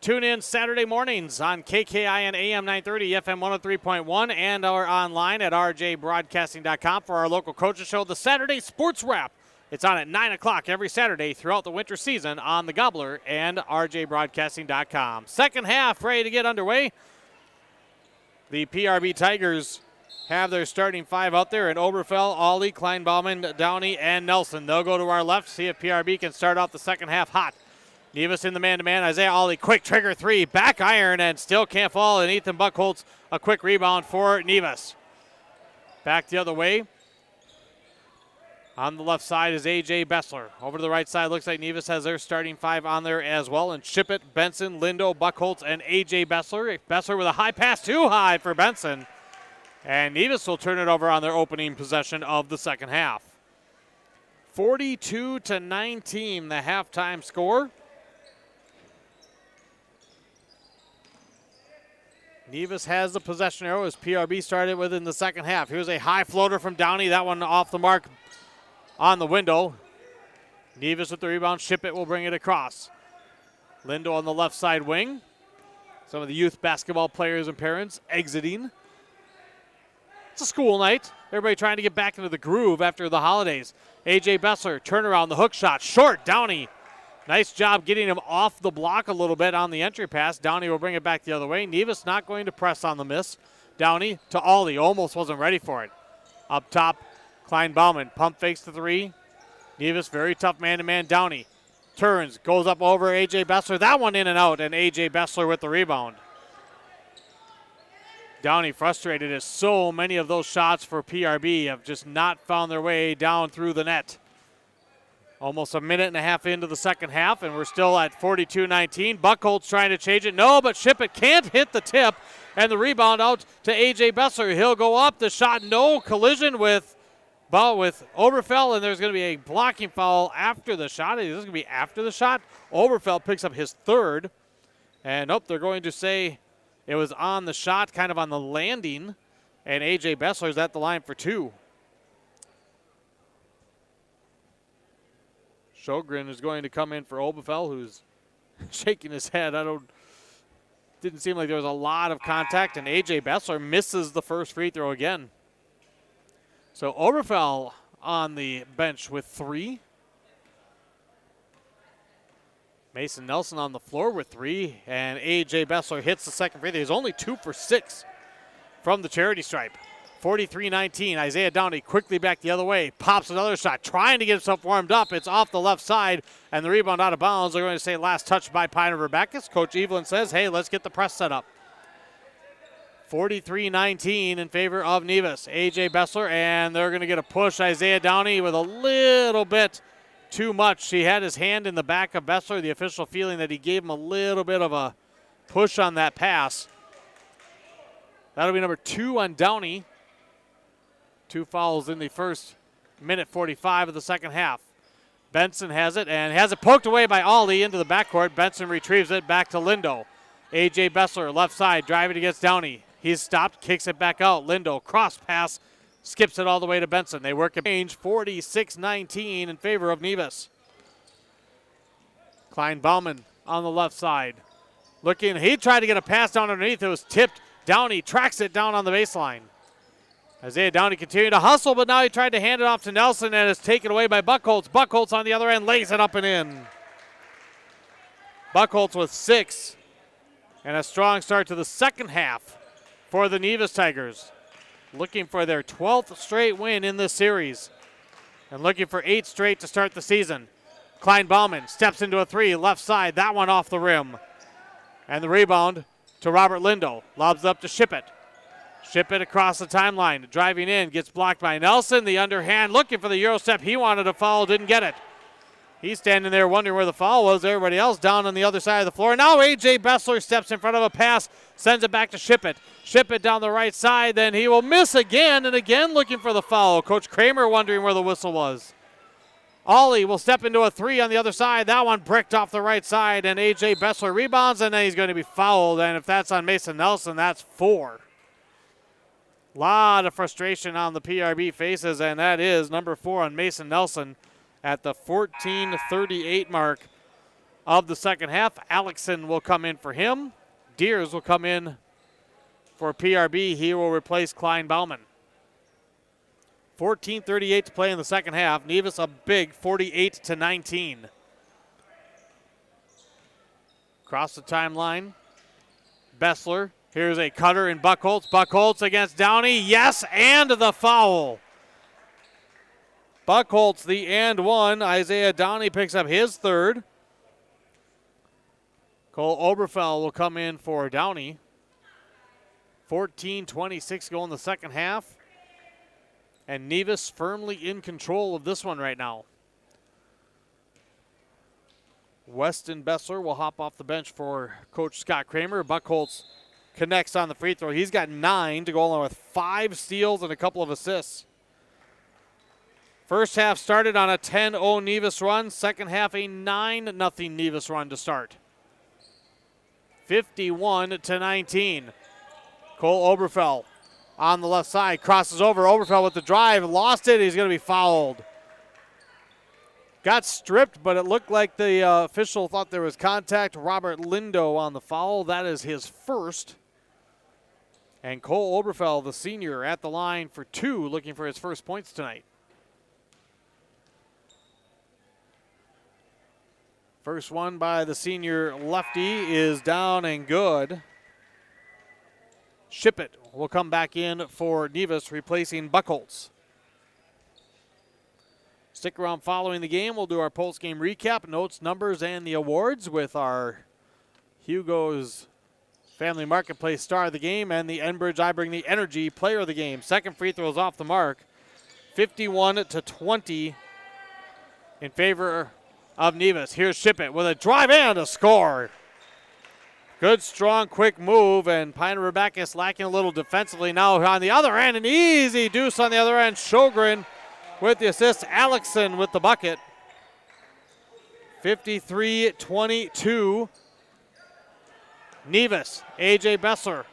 [SPEAKER 2] Tune in Saturday mornings on KKIN AM 930, FM 103.1, and or online at rjbroadcasting.com for our local coaches show, the Saturday Sports Wrap. It's on at 9 o'clock every Saturday throughout the winter season on the Gobbler and rjbroadcasting.com. Second half ready to get underway. The PRB Tigers have their starting 5 out there in Oberfell, Ollie, Kleinbauman, Downey, and Nelson. They'll go to our left, see if PRB can start off the second half hot. Nevis in the man-to-man. Isaiah Ollie, quick trigger three. Back iron and still can't fall. And Ethan Buckholz, a quick rebound for Nevis. Back the other way. On the left side is A.J. Bessler. Over to the right side, looks like Nevis has their starting five on there as well. And Shippett, Benson, Lindo, Buckholz, and A.J. Bessler. Bessler with a high pass, too high for Benson. And Nevis will turn it over on their opening possession of the second half. 42-19, the halftime score. Nevis has the possession arrow as PRB started with in the second half. Here's a high floater from Downey. That one off the mark on the window. Nevis with the rebound. Shippett will bring it across. Lindo on the left side wing. Some of the youth basketball players and parents exiting. It's a school night. Everybody trying to get back into the groove after the holidays. A.J. Bessler, turnaround, the hook shot. Short, Downey. Nice job getting him off the block a little bit on the entry pass. Downey will bring it back the other way. Nevis not going to press on the miss. Downey to Ollie. Almost wasn't ready for it. Up top, Klein Bauman. Pump fakes the three. Nevis, very tough man-to-man. Downey turns, goes up over A.J. Bessler. That one in and out, and A.J. Bessler with the rebound. Downey frustrated as so many of those shots for PRB have just not found their way down through the net. Almost a minute and a half into the second half, and we're still at 42-19. Buckholz trying to change it. No, but Shippett can't hit the tip, and the rebound out to A.J. Bessler. He'll go up. The shot, no collision with Oberfell, and there's going to be a blocking foul after the shot. This is going to be after the shot. Oberfell picks up his third, and they're going to say it was on the shot, kind of on the landing, and A.J. Bessler's at the line for two. Sjogren is going to come in for Oberfell, who's shaking his head. Didn't seem like there was a lot of contact, and A.J. Bessler misses the first free throw again. So Oberfell on the bench with three. Mason Nelson on the floor with three, and A.J. Bessler hits the second free throw. He's only 2 for 6 from the charity stripe. 43-19, Isaiah Downey quickly back the other way, pops another shot, trying to get himself warmed up. It's off the left side, and the rebound out of bounds. They're going to say last touch by Pine River-Backus. Coach Evelyn says, hey, let's get the press set up. 43-19 in favor of Nevis. A.J. Bessler, and they're going to get a push. Isaiah Downey with a little bit too much. He had his hand in the back of Bessler, the official feeling that he gave him a little bit of a push on that pass. That'll be number 2 on Downey. 2 fouls in the first minute 45 of the second half. Benson has it and has it poked away by Ollie into the backcourt. Benson retrieves it back to Lindo. A.J. Bessler, left side, driving against Downey. He's stopped, kicks it back out. Lindo, cross pass, skips it all the way to Benson. They work a change, 46-19 in favor of Nevis. Klein Bauman on the left side. Looking, he tried to get a pass down underneath. It was tipped. Downey tracks it down on the baseline. Isaiah Downey continued to hustle, but now he tried to hand it off to Nelson, and it's taken away by Buckholz. Buckholz on the other end lays it up and in. Buckholz with 6, and a strong start to the second half for the Nevis Tigers. Looking for their 12th straight win in this series, and looking for 8 straight to start the season. Klein Bauman steps into a 3, left side, that one off the rim. And the rebound to Robert Lindo, lobs up to Shippett. Shippett across the timeline, driving in, gets blocked by Nelson. The underhand, looking for the Euro step. He wanted a foul, didn't get it. He's standing there wondering where the foul was. Everybody else down on the other side of the floor. Now A.J. Bessler steps in front of a pass, sends it back to Shippett. Shippett down the right side, then he will miss again, and again looking for the foul. Coach Kramer wondering where the whistle was. Ollie will step into a 3 on the other side. That one bricked off the right side, and A.J. Bessler rebounds, and then he's going to be fouled. And if that's on Mason Nelson, that's 4. Lot of frustration on the PRB faces, and that is number 4 on Mason Nelson at the 14:38 mark of the second half. Alexson will come in for him. Deers will come in for PRB. He will replace Klein Bauman. 14:38 to play in the second half. Nevis a big 48-19. Across the timeline, Bessler. Here's a cutter in Buckholz. Buckholz against Downey. Yes, and the foul. Buckholz the and one. Isaiah Downey picks up his third. Cole Oberfell will come in for Downey. 14:26 go in the second half. And Nevis firmly in control of this one right now. Weston Bessler will hop off the bench for Coach Scott Kramer. Buckholz connects on the free throw. He's got 9 to go along with 5 steals and a couple of assists. First half started on a 10-0 Nevis run. Second half a 9-0 Nevis run to start. 51-19. Cole Oberfell on the left side. Crosses over. Oberfell with the drive. Lost it. He's going to be fouled. Got stripped, but it looked like the official thought there was contact. Robert Lindo on the foul. That is his first. And Cole Oberfell, the senior, at the line for 2, looking for his first points tonight. First one by the senior lefty is down and good. Shippett will come back in for Nevis, replacing Buckholz. Stick around following the game. We'll do our post-game recap, notes, numbers, and the awards with our Hugo's Family Marketplace star of the game and the Enbridge I Bring the Energy player of the game. Second free throw is off the mark. 51-20 in favor of Nevis. Here's Shippett with a drive and a score. Good, strong, quick move, and Pine River-Backus lacking a little defensively. Now on the other end, an easy deuce on the other end. Sjogren with the assist. Alexson with the bucket. 53-22. Nevis, A.J. Bessler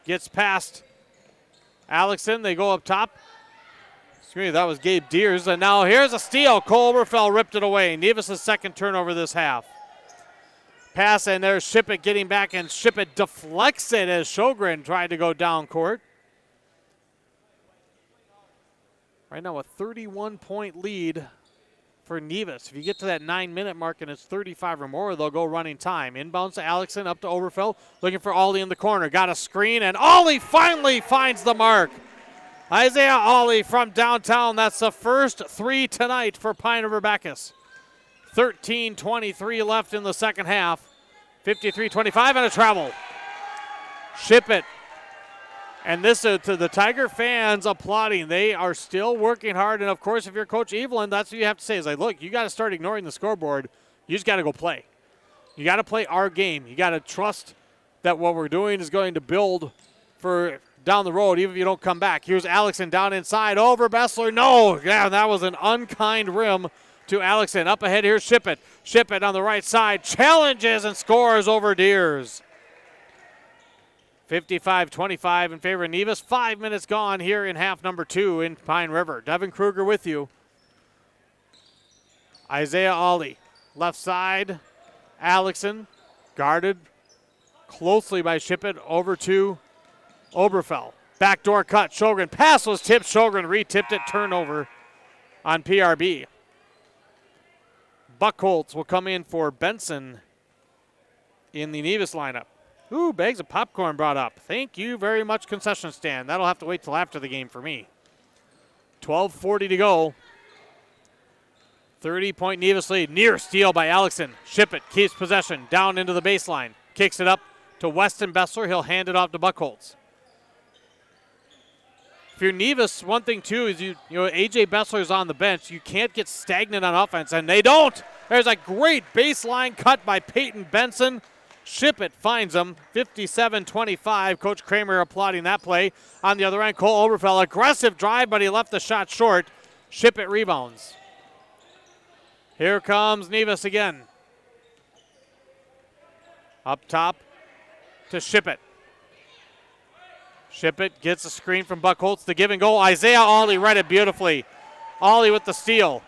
[SPEAKER 2] gets past Alexson. They go up top. Excuse me, that was Gabe Deers. And now here's a steal. Cole Oberfell ripped it away. Nevis' second turnover this half. Pass, and there's Shippett getting back, and Shippett deflects it as Sjogren tried to go down court. Right now a 31-point lead for Nevis. If you get to that 9-minute mark and it's 35 or more, they'll go running time. Inbounds to Alexson, up to Oberfell, looking for Ollie in the corner. Got a screen, and Ollie finally finds the mark. Isaiah Ollie from downtown. That's the first 3 tonight for Pine River-Backus. 13:23 left in the second half. 53-25 and a travel. Shippett. And this to the Tiger fans applauding. They are still working hard. And, of course, if you're Coach Evelyn, that's what you have to say. Is like, look, you got to start ignoring the scoreboard. You just got to go play. You got to play our game. You got to trust that what we're doing is going to build for down the road, even if you don't come back. Here's Alexson down inside. Over Bessler. No. Yeah, that was an unkind rim to Alexson. Up ahead, here's Shippett. Shippett on the right side. Challenges and scores over Deers. 55-25 in favor of Nevis. 5 minutes gone here in half number 2 in Pine River. Devin Kruger with you. Isaiah Ollie, left side. Alexson, guarded closely by Shippett, over to Oberfell. Backdoor cut. Sjogren. Pass was tipped. Sjogren re-tipped it. Turnover on PRB. Buckholz will come in for Benson in the Nevis lineup. Ooh, bags of popcorn brought up. Thank you very much, concession stand. That'll have to wait till after the game for me. 12:40 to go. 30-point Nevis lead. Near steal by Alexson. Shippett keeps possession down into the baseline. Kicks it up to Weston Bessler. He'll hand it off to Buckholz. If you're Nevis, one thing too is you know A.J. Bessler's on the bench. You can't get stagnant on offense, and they don't. There's a great baseline cut by Peyton Benson. Shippett finds him. 57-25. Coach Kramer applauding that play. On the other end, Cole Oberfell, aggressive drive, but he left the shot short. Shippett rebounds. Here comes Nevis again. Up top to Shippett. Shippett gets a screen from Buckholz. The give and go. Isaiah Ollie read it beautifully. Ollie with the steal.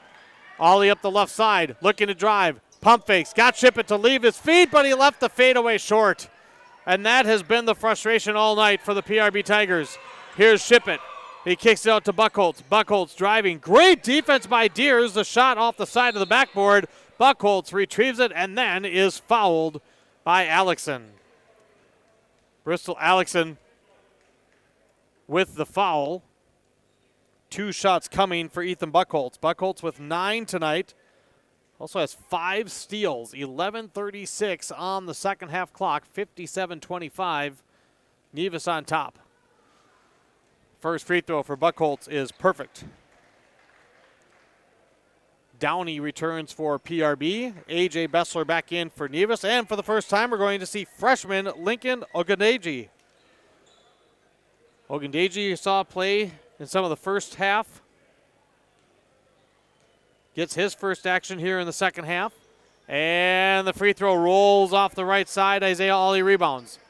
[SPEAKER 2] Ollie up the left side, looking to drive. Pump fakes. Got Shippett to leave his feet, but he left the fadeaway short. And that has been the frustration all night for the PRB Tigers. Here's Shippett. He kicks it out to Buckholz. Buckholz driving. Great defense by Deers. The shot off the side of the backboard. Buckholz retrieves it and then is fouled by Alexson. Bristol Alexson with the foul. 2 shots coming for Ethan Buckholz. Buckholz with 9 tonight. Also has 5 steals, 11:36 on the second half clock, 57-25. Nevis on top. First free throw for Buckholz is perfect. Downey returns for PRB. A.J. Bessler back in for Nevis. And for the first time, we're going to see freshman Lincoln Ogundeji. Ogundeji saw play in some of the first half. Gets his first action here in the second half. And the free throw rolls off the right side. Isaiah Ollie rebounds.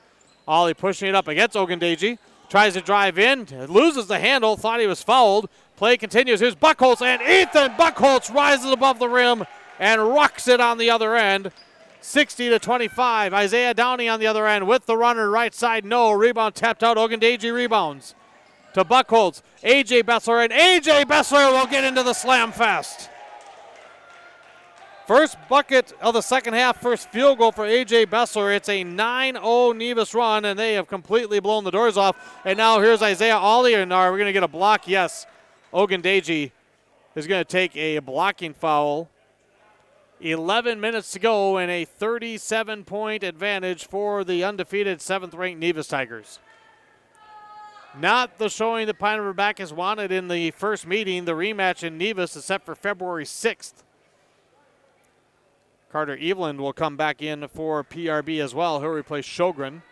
[SPEAKER 2] Ollie pushing it up against Ogundeji. Tries to drive in. Loses the handle. Thought he was fouled. Play continues. Here's Buckholz. And Ethan Buckholz rises above the rim and rocks it on the other end. 60-25. Isaiah Downey on the other end with the runner. Right side, no. Rebound tapped out. Ogundeji rebounds to Buckholz. A.J. Bessler. And A.J. Bessler will get into the slam fest. First bucket of the second half, first field goal for A.J. Bessler. It's a 9-0 Nevis run, and they have completely blown the doors off. And now here's Isaiah Ollie, and are we going to get a block? Yes. Ogundeji is going to take a blocking foul. 11 minutes to go, and a 37-point advantage for the undefeated 7th-ranked Nevis Tigers. Not the showing that Pine River-Backus wanted in the first meeting. The rematch in Nevis is set for February 6th. Carter Eveland will come back in for PRB as well. He'll replace Sjogren.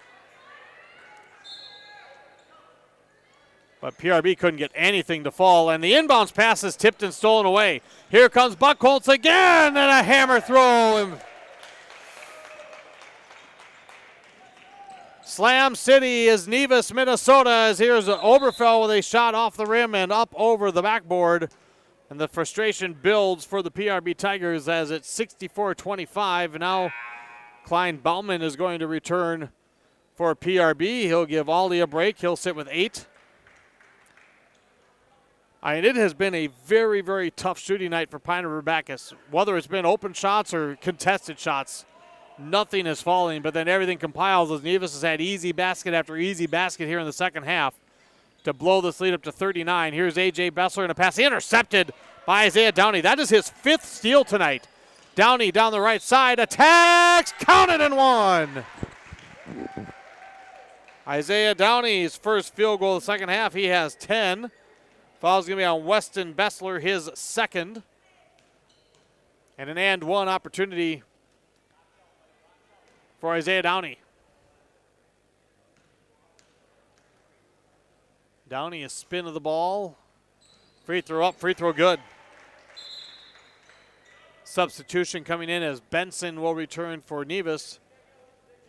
[SPEAKER 2] But PRB couldn't get anything to fall, and the inbounds pass is tipped and stolen away. Here comes Buckholz again, and a hammer throw. Slam City is Nevis, Minnesota, as here's Oberfell with a shot off the rim and up over the backboard. And the frustration builds for the PRB Tigers as it's 64-25. Now Klein Bauman is going to return for PRB. He'll give Ollie a break. He'll sit with 8. It has been a very, very tough shooting night for Pine River-Backus. Whether it's been open shots or contested shots, nothing is falling. But then everything compiles as Nevis has had easy basket after easy basket here in the second half to blow this lead up to 39. Here's A.J. Bessler in a pass intercepted by Isaiah Downey. That is his 5th steal tonight. Downey down the right side, attacks, counted and one. Isaiah Downey's first field goal of the second half. He has 10. Foul's going to be on Weston Bessler, his second. And an and one opportunity for Isaiah Downey. Downey, a spin of the ball. Free throw up, free throw good. Substitution coming in as Benson will return for Nevis.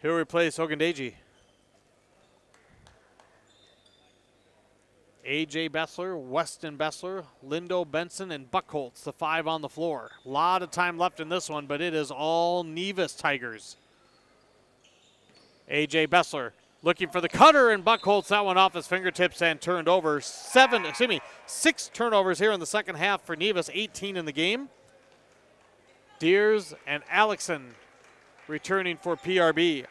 [SPEAKER 2] He'll replace Ogundeji. A.J. Bessler, Weston Bessler, Lindo Benson, and Buckholz, the 5 on the floor. A lot of time left in this one, but it is all Nevis Tigers. A.J. Bessler looking for the cutter, and Buckholz that one off his fingertips and turned over. 6 turnovers here in the second half for Nevis, 18 in the game. Deers and Alexson returning for PRB.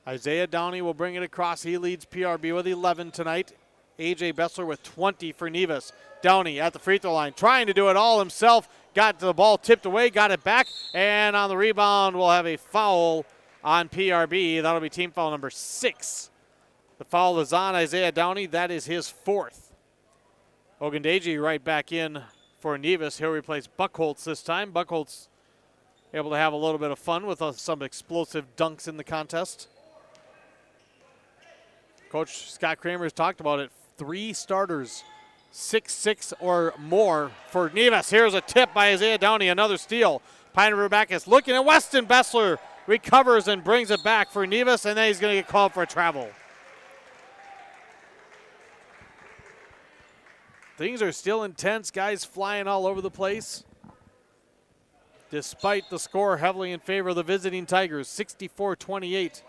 [SPEAKER 2] Isaiah Downey will bring it across. He leads PRB with 11 tonight. A.J. Bessler with 20 for Nevis. Downey at the free throw line, trying to do it all himself. Got the ball tipped away, got it back, and on the rebound we'll have a foul on PRB. That'll be team foul number 6. The foul is on Isaiah Downey. That is his 4th. Ogundeji right back in for Nevis. He'll replace Buckholz this time. Buckholz able to have a little bit of fun with some explosive dunks in the contest. Coach Scott Kramer has talked about it. 3 starters, 6'6" or more for Nevis. Here's a tip by Isaiah Downey, another steal. Pine River-Backus looking at Weston Bessler, recovers and brings it back for Nevis, and then he's going to get called for a travel. Things are still intense, guys flying all over the place. Despite the score heavily in favor of the visiting Tigers, 64-28.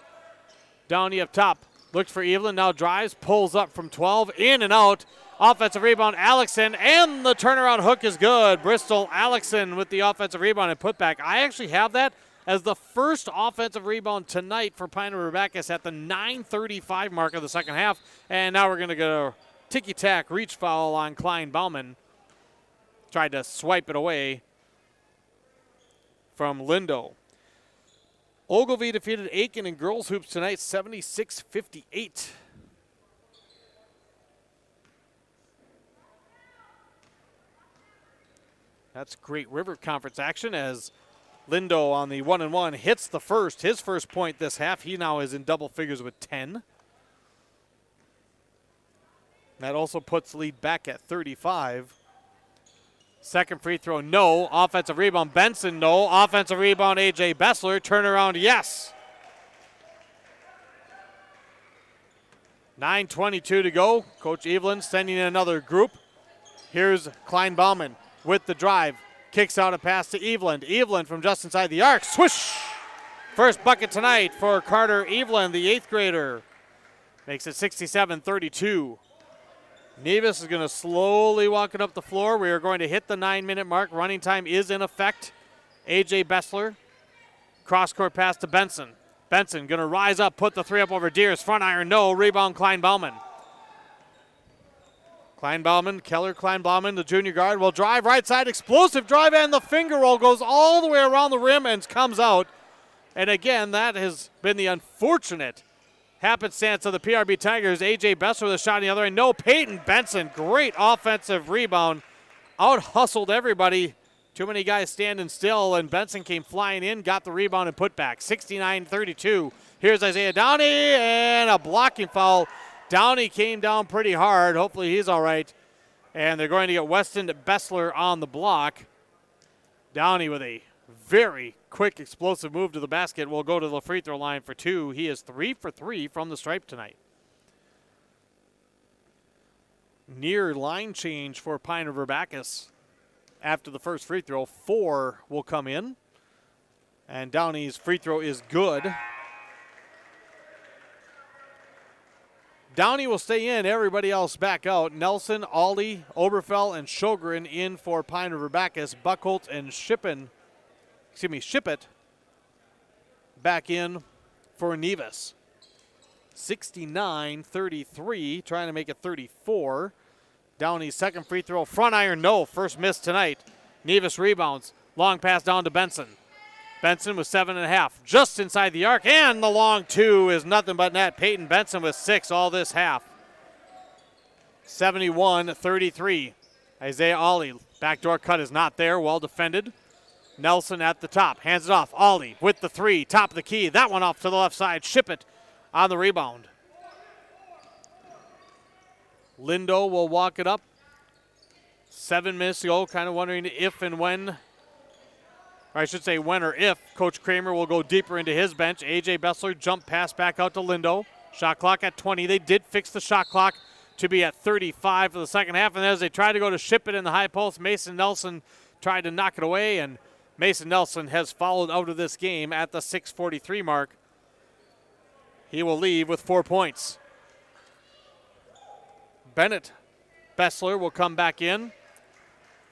[SPEAKER 2] Downey up top. Looks for Evelyn, now drives, pulls up from 12, in and out. Offensive rebound, Alexson, and the turnaround hook is good. Bristol Alexson with the offensive rebound and putback. I actually have that as the first offensive rebound tonight for Pine River-Backus at the 9:35 mark of the second half. And now we're going to go ticky-tack reach foul on Klein Bauman. tried to swipe it away from Lindo. Ogilvie defeated Aiken in girls hoops tonight, 76-58. That's great River Conference action as Lindo on the 1-and-1 hits his first point this half. He now is in double figures with 10. That also puts the lead back at 35. Second free throw, no. Offensive rebound, Benson, no. Offensive rebound, A.J. Bessler. Turnaround, yes. 9:22 to go. Coach Evelyn sending in another group. Here's Klein-Bauman with the drive. Kicks out a pass to Evelyn. Evelyn from just inside the arc. Swish! First bucket tonight for Carter Evelyn, the 8th grader. Makes it 67-32. Nevis is going to slowly walk it up the floor. We are going to hit the 9-minute mark. Running time is in effect. A.J. Bessler. Cross-court pass to Benson. Benson going to rise up, put the three up over Deers. Front iron, no. Rebound, Klein-Bauman. Keller Klein-Bauman, the junior guard, will drive right side. Explosive drive, and the finger roll goes all the way around the rim and comes out. And again, that has been the unfortunate happenstance of the PRB Tigers. A.J. Bessler with a shot on the other end. No, Peyton Benson, great offensive rebound. Out-hustled everybody. Too many guys standing still, and Benson came flying in, got the rebound and put back. 69-32. Here's Isaiah Downey, and a blocking foul. Downey came down pretty hard. Hopefully he's all right. And they're going to get Weston Bessler on the block. Downey with a very quick, explosive move to the basket will go to the free throw line for 2. He is 3 for 3 from the stripe tonight. Near line change for Pine River-Backus. After the first free throw, 4 will come in. And Downey's free throw is good. Downey will stay in, everybody else back out. Nelson, Aldi, Oberfell, and Sjogren in for Pine River-Backus. Buckholt and Shippett back in for Nevis. 69-33, trying to make it 34. Downey's second free throw, front iron, no. First miss tonight. Nevis rebounds. Long pass down to Benson. Benson with 7.5, just inside the arc, and the long 2 is nothing but net. Peyton Benson with 6 all this half. 71-33. Isaiah Ollie, backdoor cut is not there, well defended. Nelson at the top, hands it off. Ollie with the 3, top of the key. That one off to the left side. Shippett on the rebound. Lindo will walk it up. 7 minutes to go, kind of wondering if and when, or I should say when or if, Coach Kramer will go deeper into his bench. A.J. Bessler jump pass back out to Lindo. Shot clock at 20. They did fix the shot clock to be at 35 for the second half. And as they try to go to ship it in the high post, Mason Nelson tried to knock it away. And Mason Nelson has fouled out of this game at the 6:43 mark. He will leave with 4 points. Bennett Bessler will come back in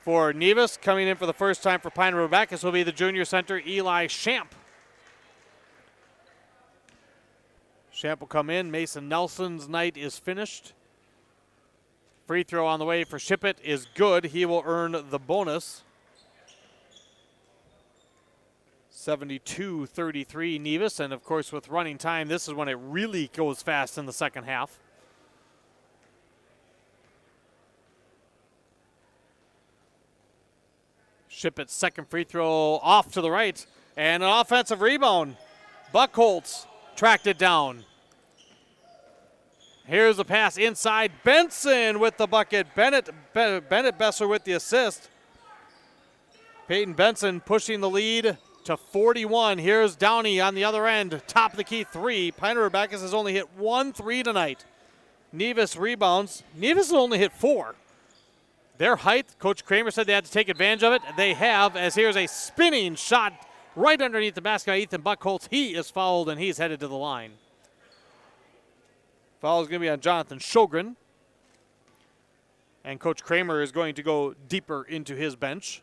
[SPEAKER 2] for Nevis. Coming in for the first time for Pine River-Backus will be the junior center, Eli Schamp. Schamp will come in. Mason Nelson's night is finished. Free throw on the way for Shippett is good. He will earn the bonus. 72-33 Nevis, and of course with running time, this is when it really goes fast in the second half. Shippett's second free throw off to the right, and an offensive rebound. Buckholz tracked it down. Here's the pass inside. Benson with the bucket. Bennett Bessler with the assist. Peyton Benson pushing the lead to 41. Here's Downey on the other end. Top of the key 3. Pine River-Backus has only hit 1 3 tonight. Nevis rebounds. Nevis has only hit 4. Their height, Coach Kramer said they had to take advantage of it. They have, as here's a spinning shot right underneath the basket by Ethan Buckholz. He is fouled, and he's headed to the line. Foul is going to be on Jonathan Sjogren. And Coach Kramer is going to go deeper into his bench.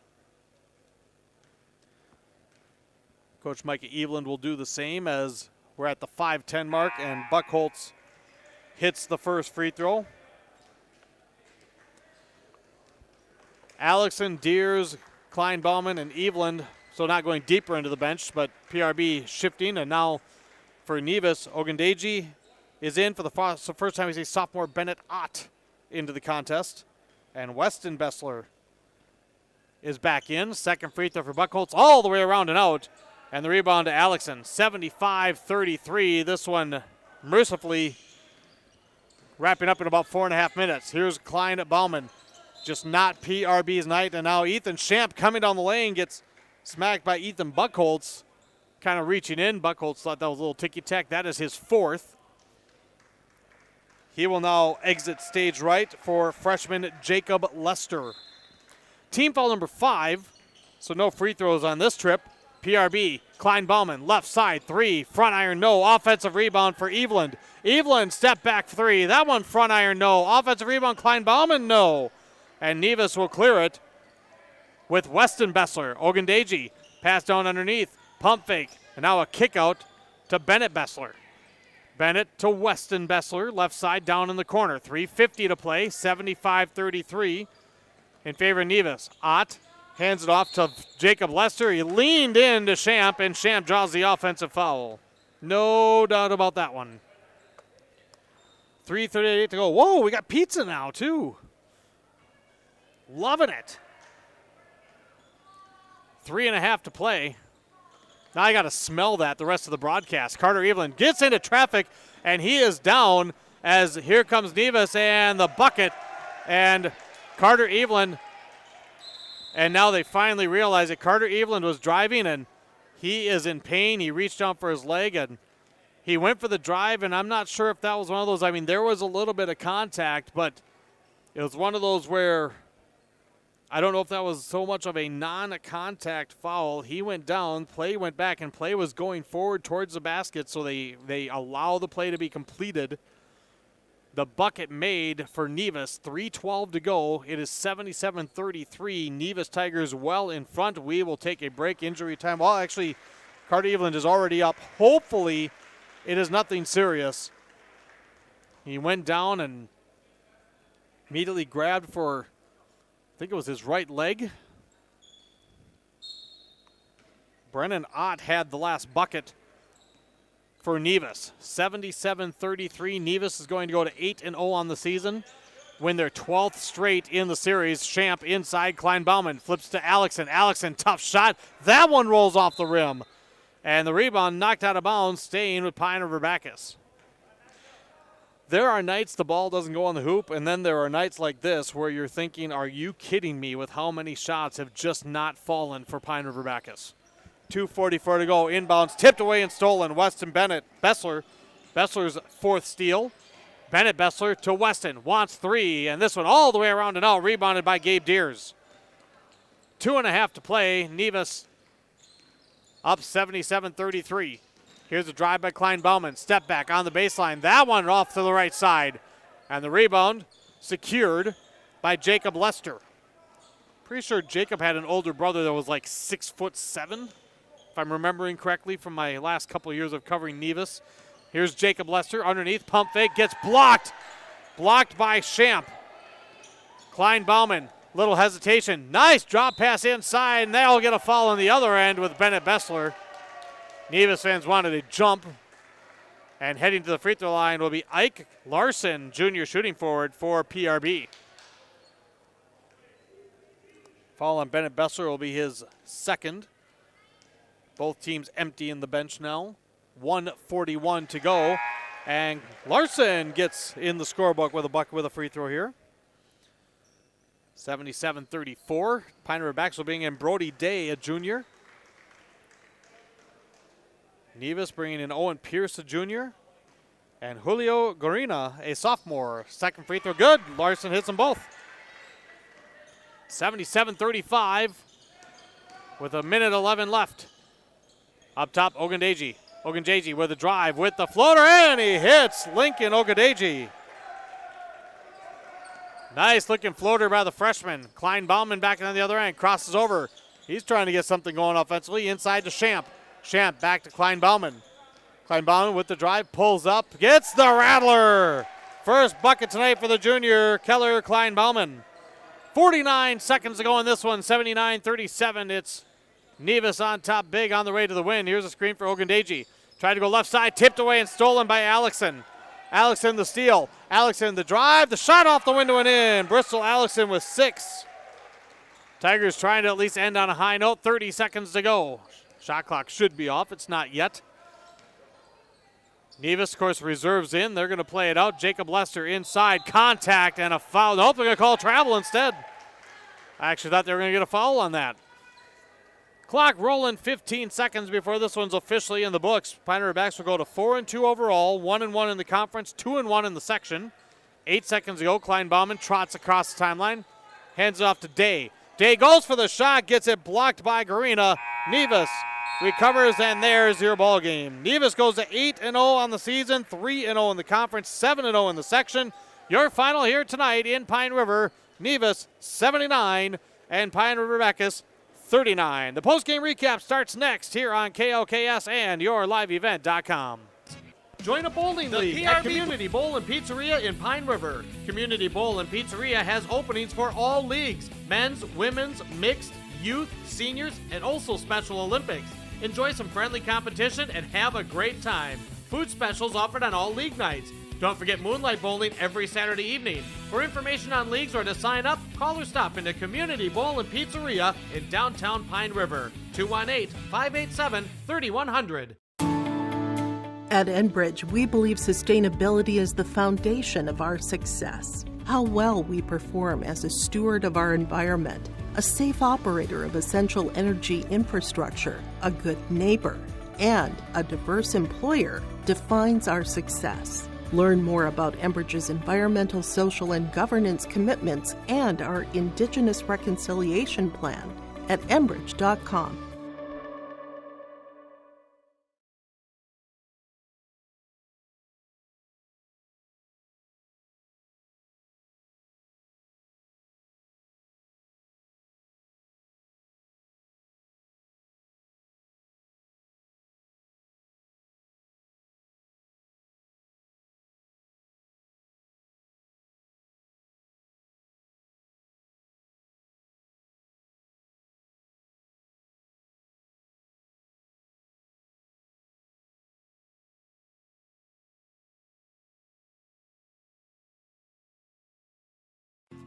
[SPEAKER 2] Coach Micah Eveland will do the same as we're at the 5:10 mark, and Buckholz hits the first free throw. Alexson, Deers, Klein Bauman, and Eveland, so not going deeper into the bench, but PRB shifting. And now for Nevis, Ogundeji is in for the first time. He's a sophomore. Bennett Ott into the contest. And Weston Bessler is back in. Second free throw for Buckholz all the way around and out. And the rebound to Alexson, 75-33. This one mercifully wrapping up in about 4.5 minutes. Here's Klein Bauman. Just not PRB's night. And now Ethan Champ coming down the lane gets smacked by Ethan Buckholz. Kind of reaching in. Buckholz thought that was a little ticky-tack. That is his fourth. He will now exit stage right for freshman Jacob Lester. Team foul number 5, so no free throws on this trip. PRB, Klein Bauman, left side, 3, front iron, no. Offensive rebound for Eveland. Eveland, step back 3. That one front iron, no. Offensive rebound, Klein Bauman, no. And Nevis will clear it with Weston Bessler. Ogundeji, pass down underneath, pump fake, and now a kick out to Bennett Bessler. Bennett to Weston Bessler, left side down in the corner. 3:50 to play, 75-33 in favor of Nevis. Ott hands it off to Jacob Lester. He leaned in to Champ, and Champ draws the offensive foul. No doubt about that one. 3:38 to go. Whoa, we got pizza now, too. Loving it. 3.5 to play. Now I got to smell that the rest of the broadcast. Carter Eveland gets into traffic, and he is down as here comes Nevis and the bucket. And Carter Eveland, and now they finally realize that Carter Eveland was driving, and he is in pain. He reached down for his leg, and he went for the drive, and I'm not sure if that was one of those. I mean, there was a little bit of contact, but it was one of those where I don't know if that was so much of a non-contact foul. He went down, play went back, and play was going forward towards the basket, so they allow the play to be completed. The bucket made for Nevis, 3:12 to go. It is 77-33. Nevis Tigers well in front. We will take a break. Injury time. Well, actually, Carter Eveland is already up. Hopefully, it is nothing serious. He went down and immediately grabbed for, I think it was his right leg. Brennan Ott had the last bucket for Nevis. 77-33. Nevis is going to go to 8-0 on the season. Win their 12th straight in the series. Champ inside. Klein Bauman flips to Alexson. Alexson, tough shot. That one rolls off the rim. And the rebound knocked out of bounds, staying with Pine River-Backus. There are nights the ball doesn't go on the hoop, and then there are nights like this where you're thinking, are you kidding me with how many shots have just not fallen for Pine River-Backus? 2:44 to go. Inbounds, tipped away and stolen. Weston Bennett, Bessler. Bessler's fourth steal. Bennett Bessler to Weston. Wants 3, and this one all the way around and out. Rebounded by Gabe Deers. 2.5 to play. Nevis up 77-33. Here's a drive by Klein Bauman. Step back on the baseline. That one off to the right side. And the rebound secured by Jacob Lester. Pretty sure Jacob had an older brother that was like 6'7", if I'm remembering correctly from my last couple of years of covering Nevis. Here's Jacob Lester underneath. Pump fake gets blocked. Blocked by Champ. Klein Bauman, little hesitation. Nice drop pass inside, and they'll get a foul on the other end with Bennett Bessler. Nevis fans wanted a jump. And heading to the free throw line will be Ike Larson, junior shooting forward for PRB. Foul on Bennett Bessler will be his second. Both teams empty in the bench now. 1:41 to go. And Larson gets in the scorebook with a bucket with a free throw here. 77-34. Pine River-Backus will bring in Brody Day, a junior. Nevis bringing in Owen Pierce, a junior. And Julio Gorina, a sophomore. Second free throw good. Larson hits them both. 77-35 with 1:11 left. Up top, Ogundeji. Ogundeji with a drive with the floater, and he hits Lincoln Ogundeji. Nice looking floater by the freshman. Klein Bauman back on the other end, crosses over. He's trying to get something going offensively. Inside to Champ. Champ back to Klein Bauman. Klein Bauman with the drive, pulls up, gets the rattler. First bucket tonight for the junior, Keller Klein Bauman. 49 seconds to go in this one, 79-37. It's Nevis on top big on the way to the win. Here's a screen for Ogundeji. Tried to go left side, tipped away and stolen by Alexson. Alexson the steal. Alexson the drive, the shot off the window and in. Bristol Alexson with 6. Tigers trying to at least end on a high note. 30 seconds to go. Shot clock should be off. It's not yet. Nevis, of course, reserves in. They're going to play it out. Jacob Lester inside. Contact and a foul. Nope, they're going to call travel instead. I actually thought they were going to get a foul on that. Clock rolling 15 seconds before this one's officially in the books. Pine River-Backus will go to 4-2 overall, 1-1 in the conference, 2-1 in the section. 8 seconds to go. Kleinbauman trots across the timeline. Hands it off to Day. Day goes for the shot, gets it blocked by Garina. Nevis recovers, and there's your ball game. Nevis goes to 8-0 on the season, 3-0 in the conference, 7-0 in the section. Your final here tonight in Pine River, Nevis 79 and Pine River-Backus 39. The postgame recap starts next here on KOKS and yourliveevent.com.
[SPEAKER 4] Join a bowling league at Community Bowl and Pizzeria in Pine River. Community Bowl and Pizzeria has openings for all leagues: men's, women's, mixed, youth, seniors, and also Special Olympics. Enjoy some friendly competition and have a great time. Food specials offered on all league nights. Don't forget Moonlight Bowling every Saturday evening. For information on leagues or to sign up, call or stop into Community Bowl and Pizzeria in downtown Pine River. 218-587-3100.
[SPEAKER 5] At Enbridge, we believe sustainability is the foundation of our success. How well we perform as a steward of our environment, a safe operator of essential energy infrastructure, a good neighbor, and a diverse employer defines our success. Learn more about Enbridge's environmental, social, and governance commitments and our Indigenous Reconciliation Plan at enbridge.com.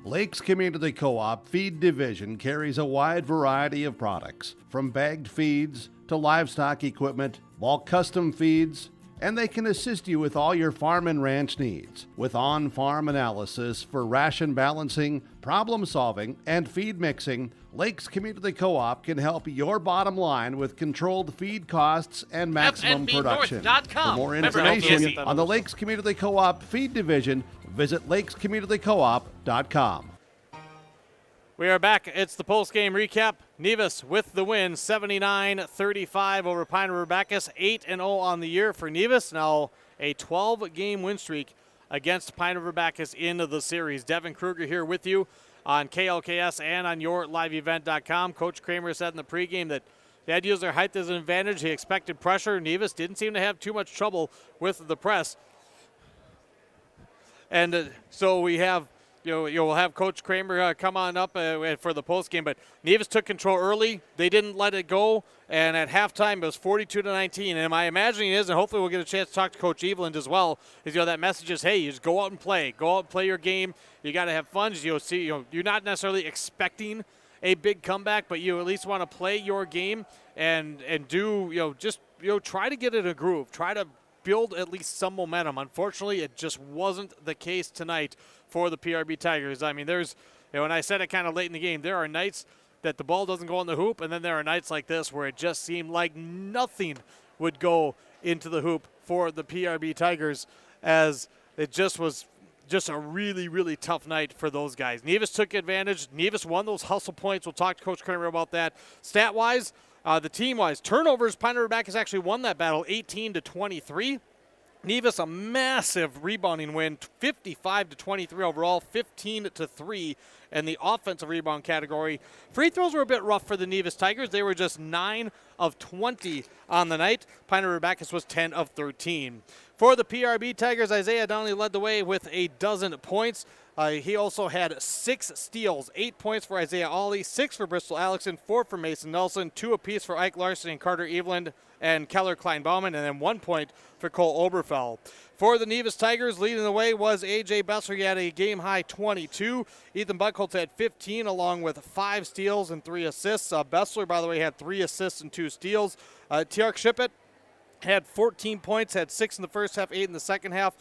[SPEAKER 3] Lakes Community Co-op Feed Division carries a wide variety of products, from bagged feeds to livestock equipment, bulk custom feeds, and they can assist you with all your farm and ranch needs with on-farm analysis for ration balancing, problem solving, and feed mixing. Lakes Community Co-op can help your bottom line with controlled feed costs and maximum production. For more information on the Lakes Community Co-op Feed Division, visit lakescommunitycoop.com.
[SPEAKER 2] We are back. It's the post-game recap. Nevis with the win, 79-35 over Pine River-Backus, 8-0 on the year for Nevis. Now a 12-game win streak against Pine River-Backus in the series. Devin Kruger here with you on KLKS and on yourliveevent.com. Coach Kramer said in the pregame that they had to use their height as an advantage. He expected pressure. Nevis didn't seem to have too much trouble with the press. And so we have, you'll have Coach Kramer come on up for the postgame. But Nevis took control early. They didn't let it go. And at halftime, it was 42-19. And my imagining is, and hopefully we'll get a chance to talk to Coach Eveland as well, is that message is, hey, you just go out and play. Go out and play your game. You got to have fun. You'll see, you're not necessarily expecting a big comeback, but you at least want to play your game and do, try to get in a groove. Try to build at least some momentum. Unfortunately, it just wasn't the case tonight for the PRB Tigers. I mean, there's, and I said it kind of late in the game, there are nights that the ball doesn't go in the hoop, and then there are nights like this where it just seemed like nothing would go into the hoop for the PRB Tigers, as it just was just a really, really tough night for those guys. Nevis took advantage. Nevis won those hustle points. We'll talk to Coach Kramer about that. Stat-wise, the team-wise, turnovers, Pine River-Backus actually won that battle 18-23. Nevis, a massive rebounding win, 55-23 overall, 15-3 in the offensive rebound category. Free throws were a bit rough for the Nevis Tigers. They were just 9 of 20 on the night. Pine River-Backus was 10 of 13. For the PRB Tigers, Isaiah Donnelly led the way with a dozen points. He also had 6 steals, 8 points for Isaiah Ollie, 6 for Bristol Alexson, 4 for Mason Nelson, 2 apiece for Ike Larson and Carter Eveland and Keller Klein-Bauman, and then 1 point for Cole Oberfell. For the Nevis Tigers, leading the way was A.J. Bessler. He had a game-high 22. Ethan Buckholz had 15, along with 5 steals and 3 assists. Bessler, by the way, had 3 assists and 2 steals. Tiark Shippett had 14 points, had 6 in the first half, 8 in the second half.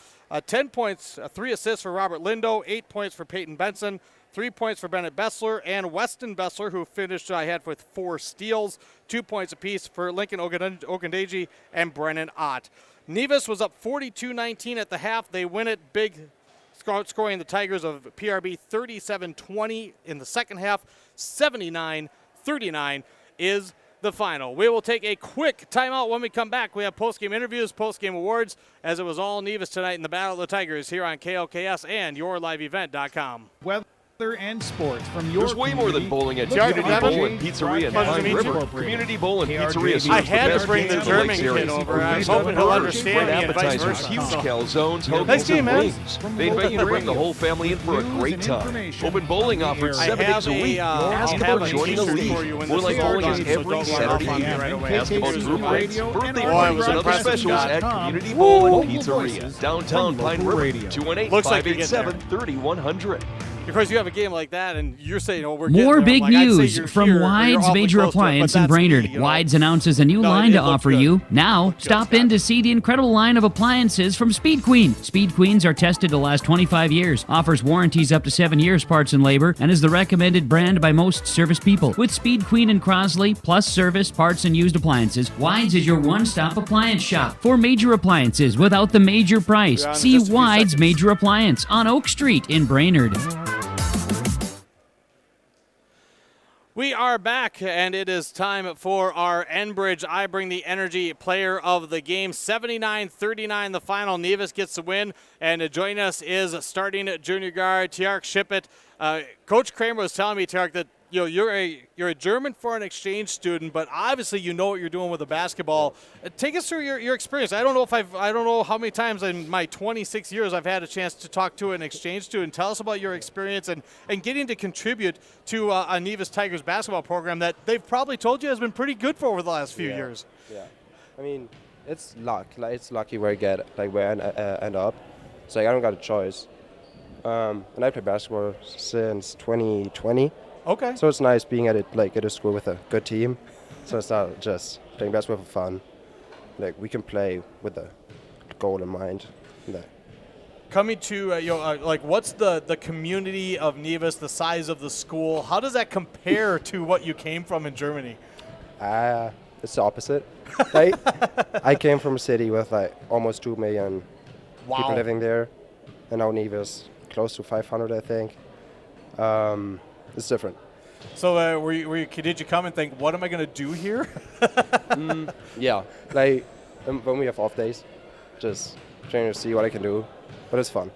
[SPEAKER 2] 10 points, 3 assists for Robert Lindo, 8 points for Peyton Benson, 3 points for Bennett Bessler, and Weston Bessler, who finished had with 4 steals, 2 points apiece for Lincoln Ogundeji and Brennan Ott. Nevis was up 42-19 at the half. They win it big, scoring the Tigers of PRB 37-20 in the second half. 79-39 is the final. We will take a quick timeout. When we come back, we have post-game interviews, post-game awards, as it was all Nevis tonight in the Battle of the Tigers here on KLKS and YourLiveEvent.com.
[SPEAKER 16] Weather and sports from your
[SPEAKER 13] There's way more than bowling at Community Bowl and Pizzeria in Pine River. Community Bowl and Pizzeria serves
[SPEAKER 2] I had
[SPEAKER 13] the
[SPEAKER 2] to
[SPEAKER 13] best
[SPEAKER 2] bring the
[SPEAKER 13] pizza
[SPEAKER 2] German
[SPEAKER 13] Lakes
[SPEAKER 2] kid
[SPEAKER 13] area.
[SPEAKER 2] over. I was hoping he'll understand me and vice
[SPEAKER 13] appetizers,
[SPEAKER 2] versa.
[SPEAKER 13] huge calzones,
[SPEAKER 2] Nice
[SPEAKER 13] hoagies,
[SPEAKER 2] game,
[SPEAKER 13] and
[SPEAKER 2] man.
[SPEAKER 13] wings. They invite you to bring the whole family in for a great time. Open bowling offered 7 days a week. Ask about joining the league. More like bowling is every Saturday evening. Ask about group rates, birthday parties, and other specials at Community Bowl and Pizzeria, downtown Pine River, 218-587-3100.
[SPEAKER 2] Of course, you have a game like that, and you're saying, "Oh, we're
[SPEAKER 15] More big
[SPEAKER 2] like,
[SPEAKER 15] news from Wides Major Appliance in Brainerd. Wides announces a new line to offer you. Now, stop in to see the incredible line of appliances from Speed Queen. Speed Queens are tested to last 25 years, offers warranties up to 7 years parts and labor, and is the recommended brand by most service people. With Speed Queen and Crosley, plus service, parts, and used appliances, Wides is your one-stop appliance shop for major appliances without the major price. See Wides Major Appliance on Oak Street in Brainerd.
[SPEAKER 2] We are back, and it is time for our Enbridge I Bring the Energy player of the game. 79-39 the final. Nevis gets the win, and joining us is starting junior guard Tiark Shippett. Coach Kramer was telling me, Tiark, that you're a German foreign exchange student, but obviously you know what you're doing with the basketball. Take us through your experience. I don't know how many times in my 26 years I've had a chance to talk to an exchange student. Tell us about your experience and getting to contribute to a Nevis Tigers basketball program that they've probably told you has been pretty good for over the last few years.
[SPEAKER 17] Yeah, I mean, it's luck. Like, it's lucky where I end up. It's like I don't got a choice. And I play basketball since 2020.
[SPEAKER 2] Okay.
[SPEAKER 17] So it's nice being at a school with a good team. So it's not just playing basketball for fun. Like, we can play with a goal in mind.
[SPEAKER 2] Coming to what's the community of Nevis, the size of the school? How does that compare to what you came from in Germany?
[SPEAKER 17] It's the opposite. I came from a city with almost 2 million people living there, and now Nevis close to 500, I think. It's different.
[SPEAKER 2] So did you come and think, what am I going to do here?
[SPEAKER 17] Yeah, when we have off days, just trying to see what I can do, but it's fun.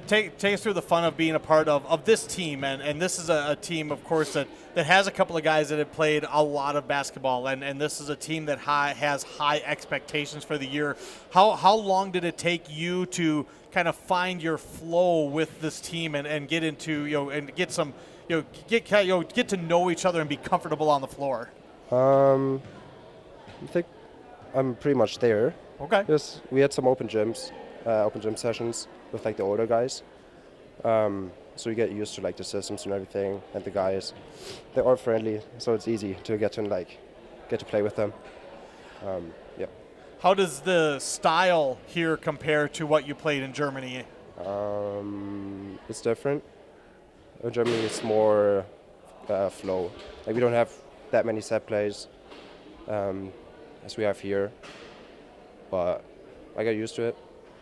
[SPEAKER 2] Take us through the fun of being a part of this team, and this is a team, of course, that has a couple of guys that have played a lot of basketball, and this is a team that has high expectations for the year. How long did it take you to kind of find your flow with this team and get into and get some get to know each other and be comfortable on the floor?
[SPEAKER 17] I think I'm pretty much there.
[SPEAKER 2] Okay.
[SPEAKER 17] Yes, we had some open gym sessions with the older guys. So you get used to the systems and everything, and the guys. They're all friendly, so it's easy to get to play with them. Yeah.
[SPEAKER 2] How does the style here compare to what you played in Germany?
[SPEAKER 17] It's different. In Germany, it's more flow. We don't have that many set plays as we have here, but I got used to it,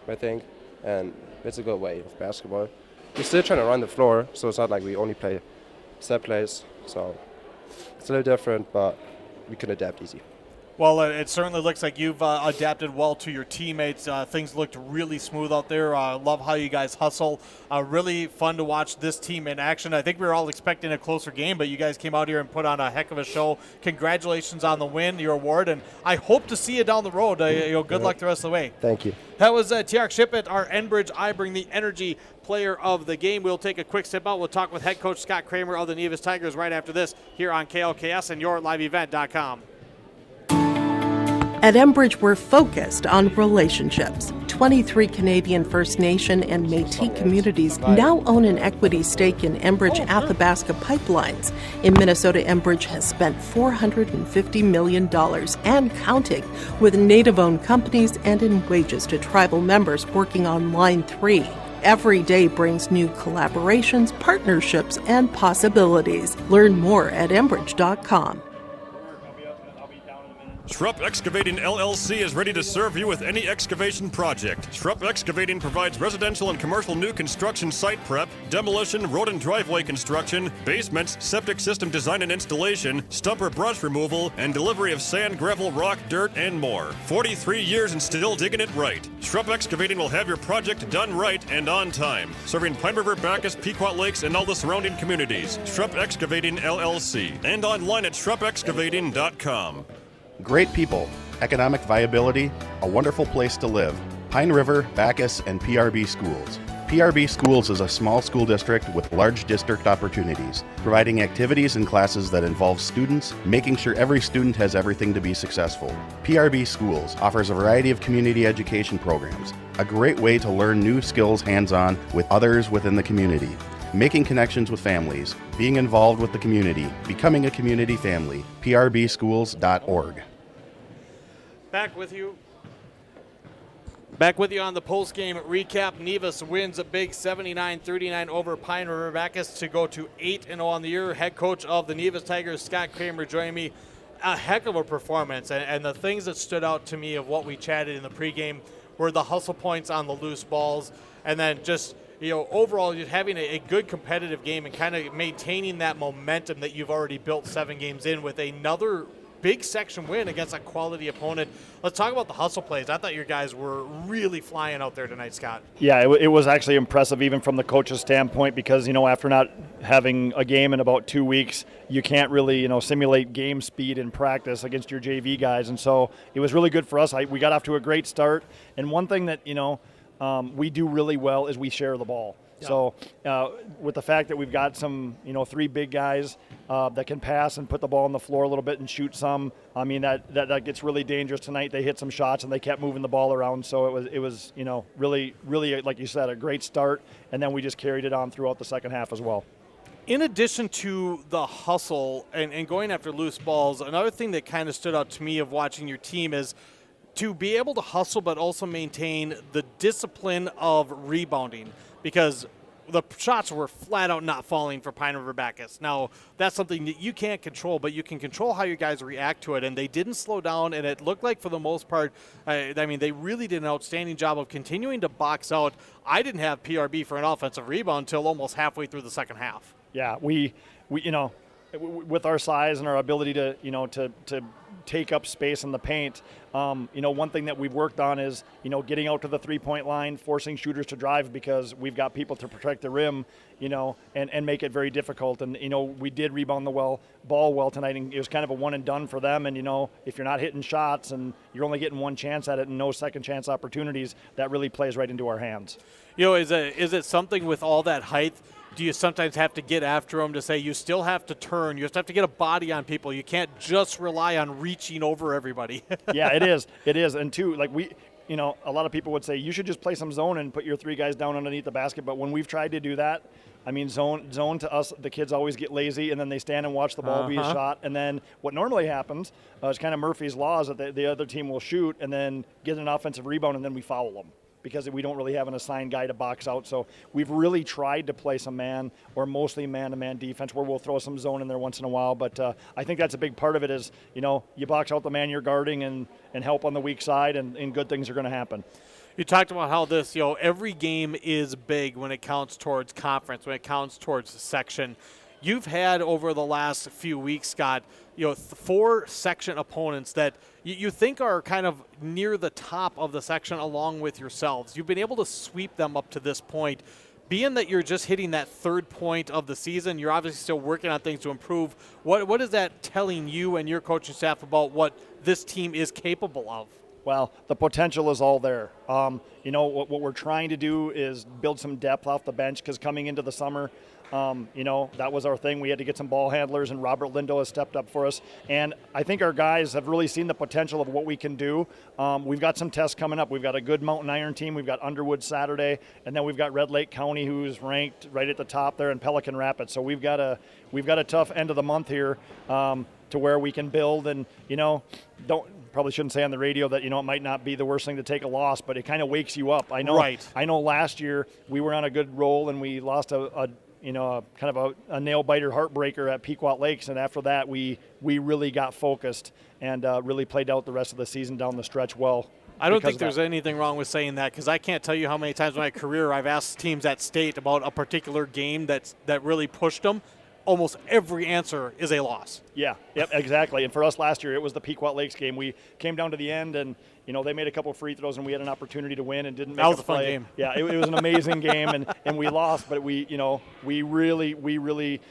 [SPEAKER 17] I think, and it's a good way of basketball. We're still trying to run the floor, so it's not like we only play set plays. So it's a little different, but we can adapt easy.
[SPEAKER 2] Well, it certainly looks like you've adapted well to your teammates. Things looked really smooth out there. Love how you guys hustle. Really fun to watch this team in action. I think we were all expecting a closer game, but you guys came out here and put on a heck of a show. Congratulations on the win, your award, and I hope to see you down the road. Good luck the rest of the way.
[SPEAKER 17] Thank you.
[SPEAKER 2] That was Tiark Shippett, our Enbridge I Bring the Energy player of the game. We'll take a quick step out. We'll talk with head coach Scott Kramer of the Nevis Tigers right after this here on KLKS and YourLiveEvent.com.
[SPEAKER 5] At Enbridge, we're focused on relationships. 23 Canadian First Nation and Métis communities now own an equity stake in Enbridge Athabasca Pipelines. In Minnesota, Enbridge has spent $450 million and counting with Native-owned companies and in wages to tribal members working on Line 3. Every day brings new collaborations, partnerships, and possibilities. Learn more at Enbridge.com.
[SPEAKER 6] Schrupp Excavating LLC is ready to serve you with any excavation project. Schrupp Excavating provides residential and commercial new construction site prep, demolition, road and driveway construction, basements, septic system design and installation, stump or brush removal, and delivery of sand, gravel, rock, dirt, and more. 43 years and still digging it right. Schrupp Excavating will have your project done right and on time. Serving Pine River-Backus, Pequot Lakes, and all the surrounding communities. Schrupp Excavating LLC. And online at schruppexcavating.com.
[SPEAKER 18] Great people, economic viability, a wonderful place to live. Pine River, Backus, and PRB Schools. PRB Schools is a small school district with large district opportunities, providing activities and classes that involve students, making sure every student has everything to be successful. PRB Schools offers a variety of community education programs, a great way to learn new skills hands-on with others within the community. Making connections with families, being involved with the community, becoming a community family. PRBschools.org.
[SPEAKER 2] Back with you on the post-game recap. Nevis wins a big 79-39 over Pine River-Backus to go to 8-0 on the year. Head coach of the Nevis Tigers, Scott Kramer, joining me. A heck of a performance, and the things that stood out to me of what we chatted in the pregame were the hustle points on the loose balls, and then just overall, just having a good competitive game and kind of maintaining that momentum that you've already built 7 games in with another big section win against a quality opponent. Let's talk about the hustle plays. I thought your guys were really flying out there tonight, Scott.
[SPEAKER 19] Yeah, it was actually impressive even from the coach's standpoint because, after not having a game in about 2 weeks, you can't really, simulate game speed in practice against your JV guys. And so it was really good for us. We got off to a great start. And one thing that, we do really well is we share the ball. Yeah. So with the fact that we've got some, 3 big guys that can pass and put the ball on the floor a little bit and shoot some, I mean, that gets really dangerous tonight. They hit some shots and they kept moving the ball around. So it was really, really, like you said, a great start. And then we just carried it on throughout the second half as well.
[SPEAKER 2] In addition to the hustle and going after loose balls, another thing that kind of stood out to me of watching your team is to be able to hustle but also maintain the discipline of rebounding, because the shots were flat out not falling for Pine River-Backus. Now, that's something that you can't control, but you can control how your guys react to it, and they didn't slow down, and it looked like for the most part, they really did an outstanding job of continuing to box out. I didn't have PRB for an offensive rebound until almost halfway through the second half.
[SPEAKER 19] Yeah, we with our size and our ability to take up space in the paint, one thing that we've worked on is getting out to the 3-point line, forcing shooters to drive because we've got people to protect the rim, and make it very difficult. And we did rebound the ball well tonight, and it was kind of a one and done for them. And if you're not hitting shots and you're only getting one chance at it and no second chance opportunities, that really plays right into our hands.
[SPEAKER 2] Is it something with all that height? Do you sometimes have to get after them to say you still have to turn, you have to get a body on people, you can't just rely on reaching over everybody?
[SPEAKER 19] Yeah, it is. And two, like a lot of people would say you should just play some zone and put your 3 guys down underneath the basket, but when we've tried to do that, I mean, zone to us, the kids always get lazy, and then they stand and watch the ball be shot. And then what normally happens is kind of Murphy's Law is that the other team will shoot and then get an offensive rebound, and then we foul them, because we don't really have an assigned guy to box out. So we've really tried to play some man or mostly man-to-man defense where we'll throw some zone in there once in a while. But I think that's a big part of it is, you box out the man you're guarding and help on the weak side, and good things are going to happen.
[SPEAKER 2] You talked about how this, every game is big when it counts towards conference, when it counts towards section. you've had over the last few weeks, Scott, 4 section opponents that you think are kind of near the top of the section along with yourselves. You've been able to sweep them up to this point. Being that you're just hitting that 3rd point of the season, you're obviously still working on things to improve. What is that telling you and your coaching staff about what this team is capable of?
[SPEAKER 19] Well, the potential is all there. What we're trying to do is build some depth off the bench, because coming into the summer, that was our thing. We had to get some ball handlers, and Robert Lindo has stepped up for us. And I think our guys have really seen the potential of what we can do. We've got some tests coming up. We've got a good Mountain Iron team. We've got Underwood Saturday, and then we've got Red Lake County, who's ranked right at the top there, in Pelican Rapids. So we've got a tough end of the month here to where we can build. And probably shouldn't say on the radio that it might not be the worst thing to take a loss, but it kind of wakes you up. I know.
[SPEAKER 2] Right.
[SPEAKER 19] I know last year we were on a good roll and we lost a nail biter heartbreaker at Pequot Lakes, and after that we really got focused and really played out the rest of the season down the stretch well.
[SPEAKER 2] I don't think there's anything wrong with saying that, because I can't tell you how many times in my career I've asked teams at state about a particular game that really pushed them. Almost every answer is a loss.
[SPEAKER 19] Yeah, yep, exactly. And for us last year, it was the Pequot Lakes game. We came down to the end, and they made a couple free throws, and we had an opportunity to win and didn't make
[SPEAKER 2] that was
[SPEAKER 19] a
[SPEAKER 2] a fun
[SPEAKER 19] play.
[SPEAKER 2] game.
[SPEAKER 19] Yeah, it was an amazing game, and we lost, but we really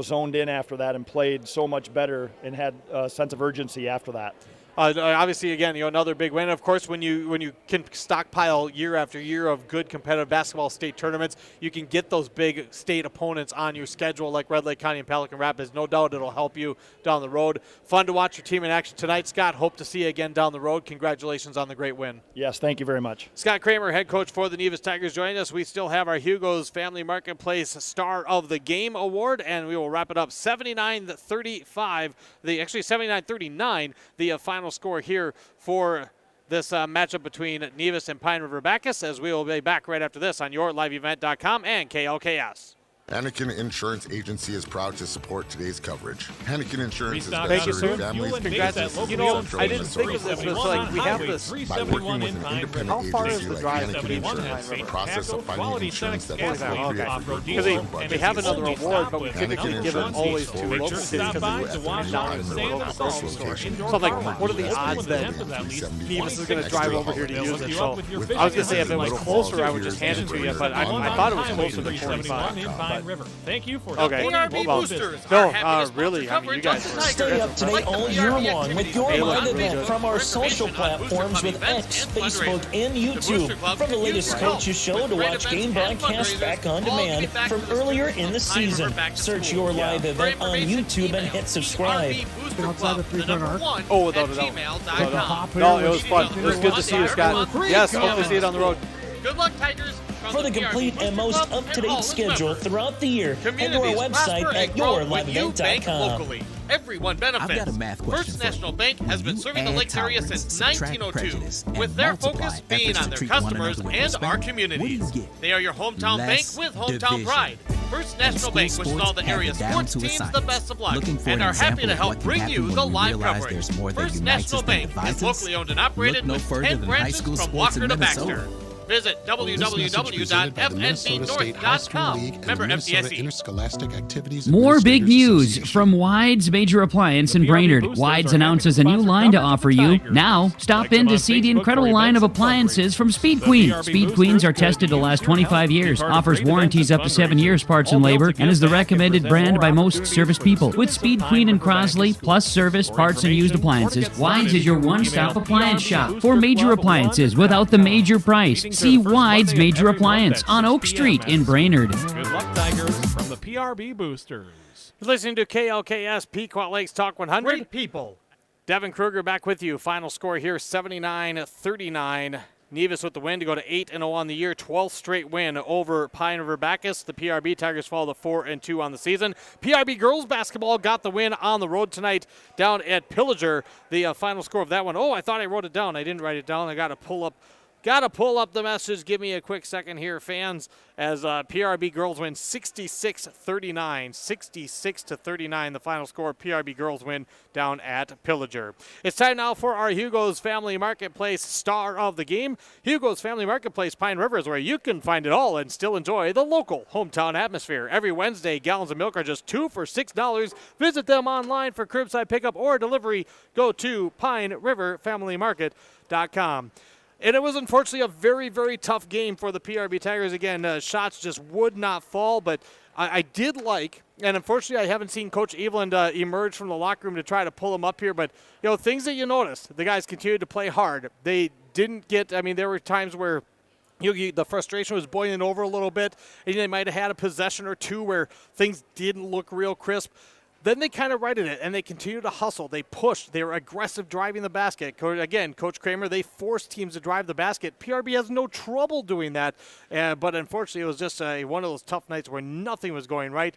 [SPEAKER 19] zoned in after that and played so much better and had a sense of urgency after that.
[SPEAKER 2] Obviously, again, another big win. Of course, when you can stockpile year after year of good competitive basketball state tournaments, you can get those big state opponents on your schedule, like Red Lake County and Pelican Rapids. No doubt it'll help you down the road. Fun to watch your team in action tonight, Scott. Hope to see you again down the road. Congratulations on the great win.
[SPEAKER 19] Yes, thank you very much.
[SPEAKER 2] Scott Kramer, head coach for the Nevis Tigers, joining us. We still have our Hugo's Family Marketplace Star of the Game Award, and we will wrap it up 79-35. 79-39, the final score here for this matchup between Nevis and Pine River-Backus, as we will be back right after this on yourliveevent.com and KLKS.
[SPEAKER 20] Hanneken Insurance Agency is proud to support today's coverage. Hanneken Insurance has
[SPEAKER 2] Thank you,
[SPEAKER 20] been
[SPEAKER 2] sir.
[SPEAKER 20] serving families and businesses
[SPEAKER 2] I didn't think of this, but it's like we have this.
[SPEAKER 20] by working with an independent
[SPEAKER 2] How far is
[SPEAKER 20] agency
[SPEAKER 2] the
[SPEAKER 20] like
[SPEAKER 2] drive
[SPEAKER 20] Hanneken
[SPEAKER 2] to
[SPEAKER 20] Insurance. The process of finding insurance that is
[SPEAKER 2] Okay.
[SPEAKER 20] appropriate for your
[SPEAKER 2] Because they have another award, but we typically
[SPEAKER 20] Hanneken
[SPEAKER 2] give it
[SPEAKER 20] Insurance
[SPEAKER 2] always
[SPEAKER 20] is
[SPEAKER 2] to
[SPEAKER 20] forward
[SPEAKER 2] local
[SPEAKER 20] to
[SPEAKER 2] cities because
[SPEAKER 20] you
[SPEAKER 2] it's
[SPEAKER 20] at
[SPEAKER 2] not in
[SPEAKER 20] the
[SPEAKER 2] the
[SPEAKER 20] local
[SPEAKER 2] local
[SPEAKER 20] location.
[SPEAKER 2] location. So I'm like, what are the odds that Nevis is going to drive over here to use it? So I was going to say if it was closer, I would just hand it to you, but I thought it was closer to 25.
[SPEAKER 12] Thank you for
[SPEAKER 2] okay.
[SPEAKER 4] PRB boosters
[SPEAKER 2] really, I mean, you guys
[SPEAKER 8] Stay up to date all year long with your live event from our social platforms with X, Facebook, and YouTube. From the latest coaches show to watch game broadcasts back on demand from earlier in the season. Search your live event on YouTube and hit subscribe.
[SPEAKER 9] Outside the three-point arc.
[SPEAKER 2] Oh, without a doubt. No, it was fun. It was good to see you, Scott. Yes, hope to see you on the road.
[SPEAKER 4] Good luck, Tigers.
[SPEAKER 8] For the complete and most up-to-date schedule throughout the year, head to our website at yourliveevent.com.
[SPEAKER 4] Everyone benefits.
[SPEAKER 10] I've got a math question
[SPEAKER 4] First
[SPEAKER 10] for you.
[SPEAKER 4] National Bank has been serving the
[SPEAKER 10] add
[SPEAKER 4] Lakes area
[SPEAKER 10] tolerance,
[SPEAKER 4] since
[SPEAKER 10] subtract
[SPEAKER 4] 1902,
[SPEAKER 10] prejudice, and
[SPEAKER 4] with their
[SPEAKER 10] multiply
[SPEAKER 4] focus being
[SPEAKER 10] efforts
[SPEAKER 4] on
[SPEAKER 10] to
[SPEAKER 4] their
[SPEAKER 10] treat one
[SPEAKER 4] customers
[SPEAKER 10] another with
[SPEAKER 4] and
[SPEAKER 10] respect,
[SPEAKER 4] our
[SPEAKER 10] what do you
[SPEAKER 4] communities.
[SPEAKER 10] get?
[SPEAKER 4] They are your hometown
[SPEAKER 10] Less
[SPEAKER 4] bank with hometown
[SPEAKER 10] division.
[SPEAKER 4] pride. First National
[SPEAKER 10] School
[SPEAKER 4] Bank wishes
[SPEAKER 10] sports
[SPEAKER 4] all the
[SPEAKER 10] have
[SPEAKER 4] area
[SPEAKER 10] it down
[SPEAKER 4] sports
[SPEAKER 10] to a
[SPEAKER 4] teams
[SPEAKER 10] science.
[SPEAKER 4] the best of luck
[SPEAKER 10] Looking for
[SPEAKER 4] and
[SPEAKER 10] an
[SPEAKER 4] are happy
[SPEAKER 10] example
[SPEAKER 4] to
[SPEAKER 10] of
[SPEAKER 4] help
[SPEAKER 10] what can
[SPEAKER 4] bring
[SPEAKER 10] happen
[SPEAKER 4] you
[SPEAKER 10] when
[SPEAKER 4] the
[SPEAKER 10] we
[SPEAKER 4] live
[SPEAKER 10] realize
[SPEAKER 4] coverage.
[SPEAKER 10] there's more that
[SPEAKER 4] First
[SPEAKER 10] unites
[SPEAKER 4] National
[SPEAKER 10] us than
[SPEAKER 4] Bank
[SPEAKER 10] divides
[SPEAKER 4] is
[SPEAKER 10] us?
[SPEAKER 4] locally owned and operated
[SPEAKER 10] Look no
[SPEAKER 4] with
[SPEAKER 10] further
[SPEAKER 4] 10
[SPEAKER 10] than high
[SPEAKER 4] branches
[SPEAKER 10] school
[SPEAKER 4] from
[SPEAKER 10] sports
[SPEAKER 4] Walker
[SPEAKER 10] in
[SPEAKER 4] to
[SPEAKER 10] Minnesota.
[SPEAKER 4] Baxter. Visit
[SPEAKER 11] This message presented by the Minnesota State High School
[SPEAKER 4] www.fnbnorth.com.
[SPEAKER 11] League and the
[SPEAKER 4] Member
[SPEAKER 11] Minnesota
[SPEAKER 4] FDIC.
[SPEAKER 11] Interscholastic Activities
[SPEAKER 15] More big
[SPEAKER 11] Administrators
[SPEAKER 15] news
[SPEAKER 11] Association.
[SPEAKER 15] from Wides Major Appliance in Brainerd. Wides announces a new line to offer you. Now, stop in to see the incredible line of appliances from Speed Queen. Speed Queens are tested to last 25 years, offers warranties up to 7 years parts and labor, and is the recommended brand by most service people. With Speed Queen and Crosley, plus service, parts, and used appliances, Wides is your one-stop appliance shop for major appliances without the major price. See Wides Major Appliance on Oak Street in Brainerd.
[SPEAKER 12] Good luck, Tigers, from the PRB Boosters.
[SPEAKER 2] You're listening to KLKS Pequot Lakes Talk 100.
[SPEAKER 4] Great people.
[SPEAKER 2] Devin Kruger back with you. Final score here, 79-39. Nevis with the win to go to 8-0 on the year, 12th straight win over Pine River-Backus. The PRB Tigers fall to 4-2 on the season. PRB girls basketball got the win on the road tonight down at Pillager. The final score of that one. Oh, I thought I wrote it down. I didn't write it down. I got to pull up Got to pull up the message. Give me a quick second here, fans, as PRB girls win 66-39. 66-39, the final score. PRB girls win down at Pillager. It's time now for our Hugo's Family Marketplace star of the game. Hugo's Family Marketplace, Pine River, is where you can find it all and still enjoy the local hometown atmosphere. Every Wednesday, gallons of milk are just $2 for $6. Visit them online for curbside pickup or delivery. Go to PineRiverFamilyMarket.com. And it was unfortunately a very, very tough game for the PRB Tigers. Again, shots just would not fall, but I did like, and unfortunately I haven't seen Coach Eveland emerge from the locker room to try to pull him up here, but things that you noticed, the guys continued to play hard. They didn't get, there were times where the frustration was boiling over a little bit, and they might have had a possession or two where things didn't look real crisp. Then they kind of righted it, and they continued to hustle. They pushed. They were aggressive driving the basket. Again, Coach Kramer, they forced teams to drive the basket. PRB has no trouble doing that, but unfortunately it was just one of those tough nights where nothing was going right.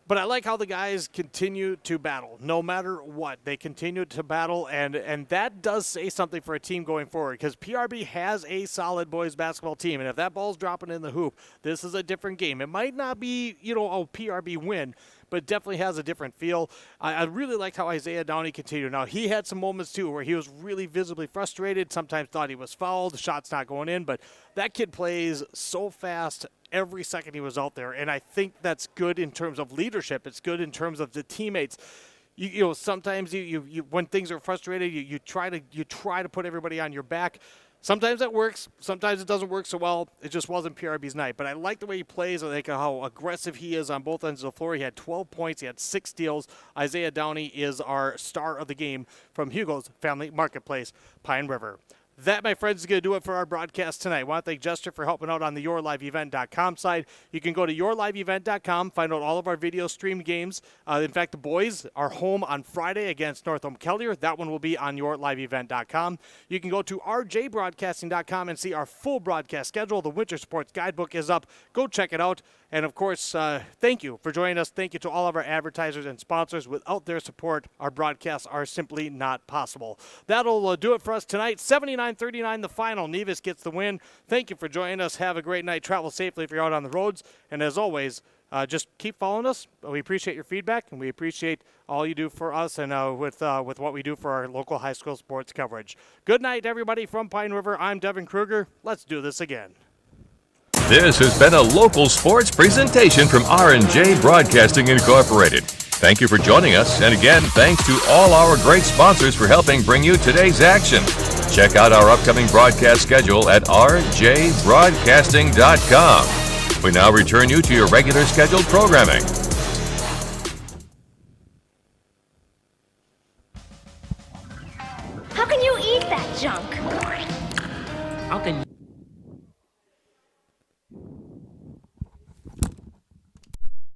[SPEAKER 2] But I like how the guys continue to battle. No matter what, they continue to battle, and that does say something for a team going forward because PRB has a solid boys basketball team, and if that ball's dropping in the hoop, this is a different game. It might not be, a PRB win, but it definitely has a different feel. I really liked how Isaiah Downey continued. Now, he had some moments, too, where he was really visibly frustrated, sometimes thought he was fouled, the shot's not going in, but that kid plays so fast every second he was out there, and I think that's good in terms of leadership. It's good in terms of the teammates. Sometimes you when things are frustrated, you try to put everybody on your back. Sometimes that works. Sometimes it doesn't work so well. It just wasn't PRB's night. But I like the way he plays. I like how aggressive he is on both ends of the floor. He had 12 points. He had 6 steals. Isaiah Downey is our star of the game from Hugo's Family Marketplace, Pine River. That, my friends, is going to do it for our broadcast tonight. I want to thank Jester for helping out on the YourLiveEvent.com side. You can go to YourLiveEvent.com, find out all of our video streamed games. In fact, the boys are home on Friday against Northam Kellier. That one will be on YourLiveEvent.com. You can go to RJBroadcasting.com and see our full broadcast schedule. The Winter Sports Guidebook is up. Go check it out. And, of course, thank you for joining us. Thank you to all of our advertisers and sponsors. Without their support, our broadcasts are simply not possible. That'll do it for us tonight. 79-39 the final. Nevis gets the win. Thank you for joining us. Have a great night. Travel safely if you're out on the roads. And, as always, just keep following us. We appreciate your feedback, and we appreciate all you do for us and with what we do for our local high school sports coverage. Good night, everybody, from Pine River. I'm Devin Kruger. Let's do this again.
[SPEAKER 21] This has been a local sports presentation from R&J Broadcasting Incorporated. Thank you for joining us, and again, thanks to all our great sponsors for helping bring you today's action. Check out our upcoming broadcast schedule at rjbroadcasting.com. We now return you to your regular scheduled programming.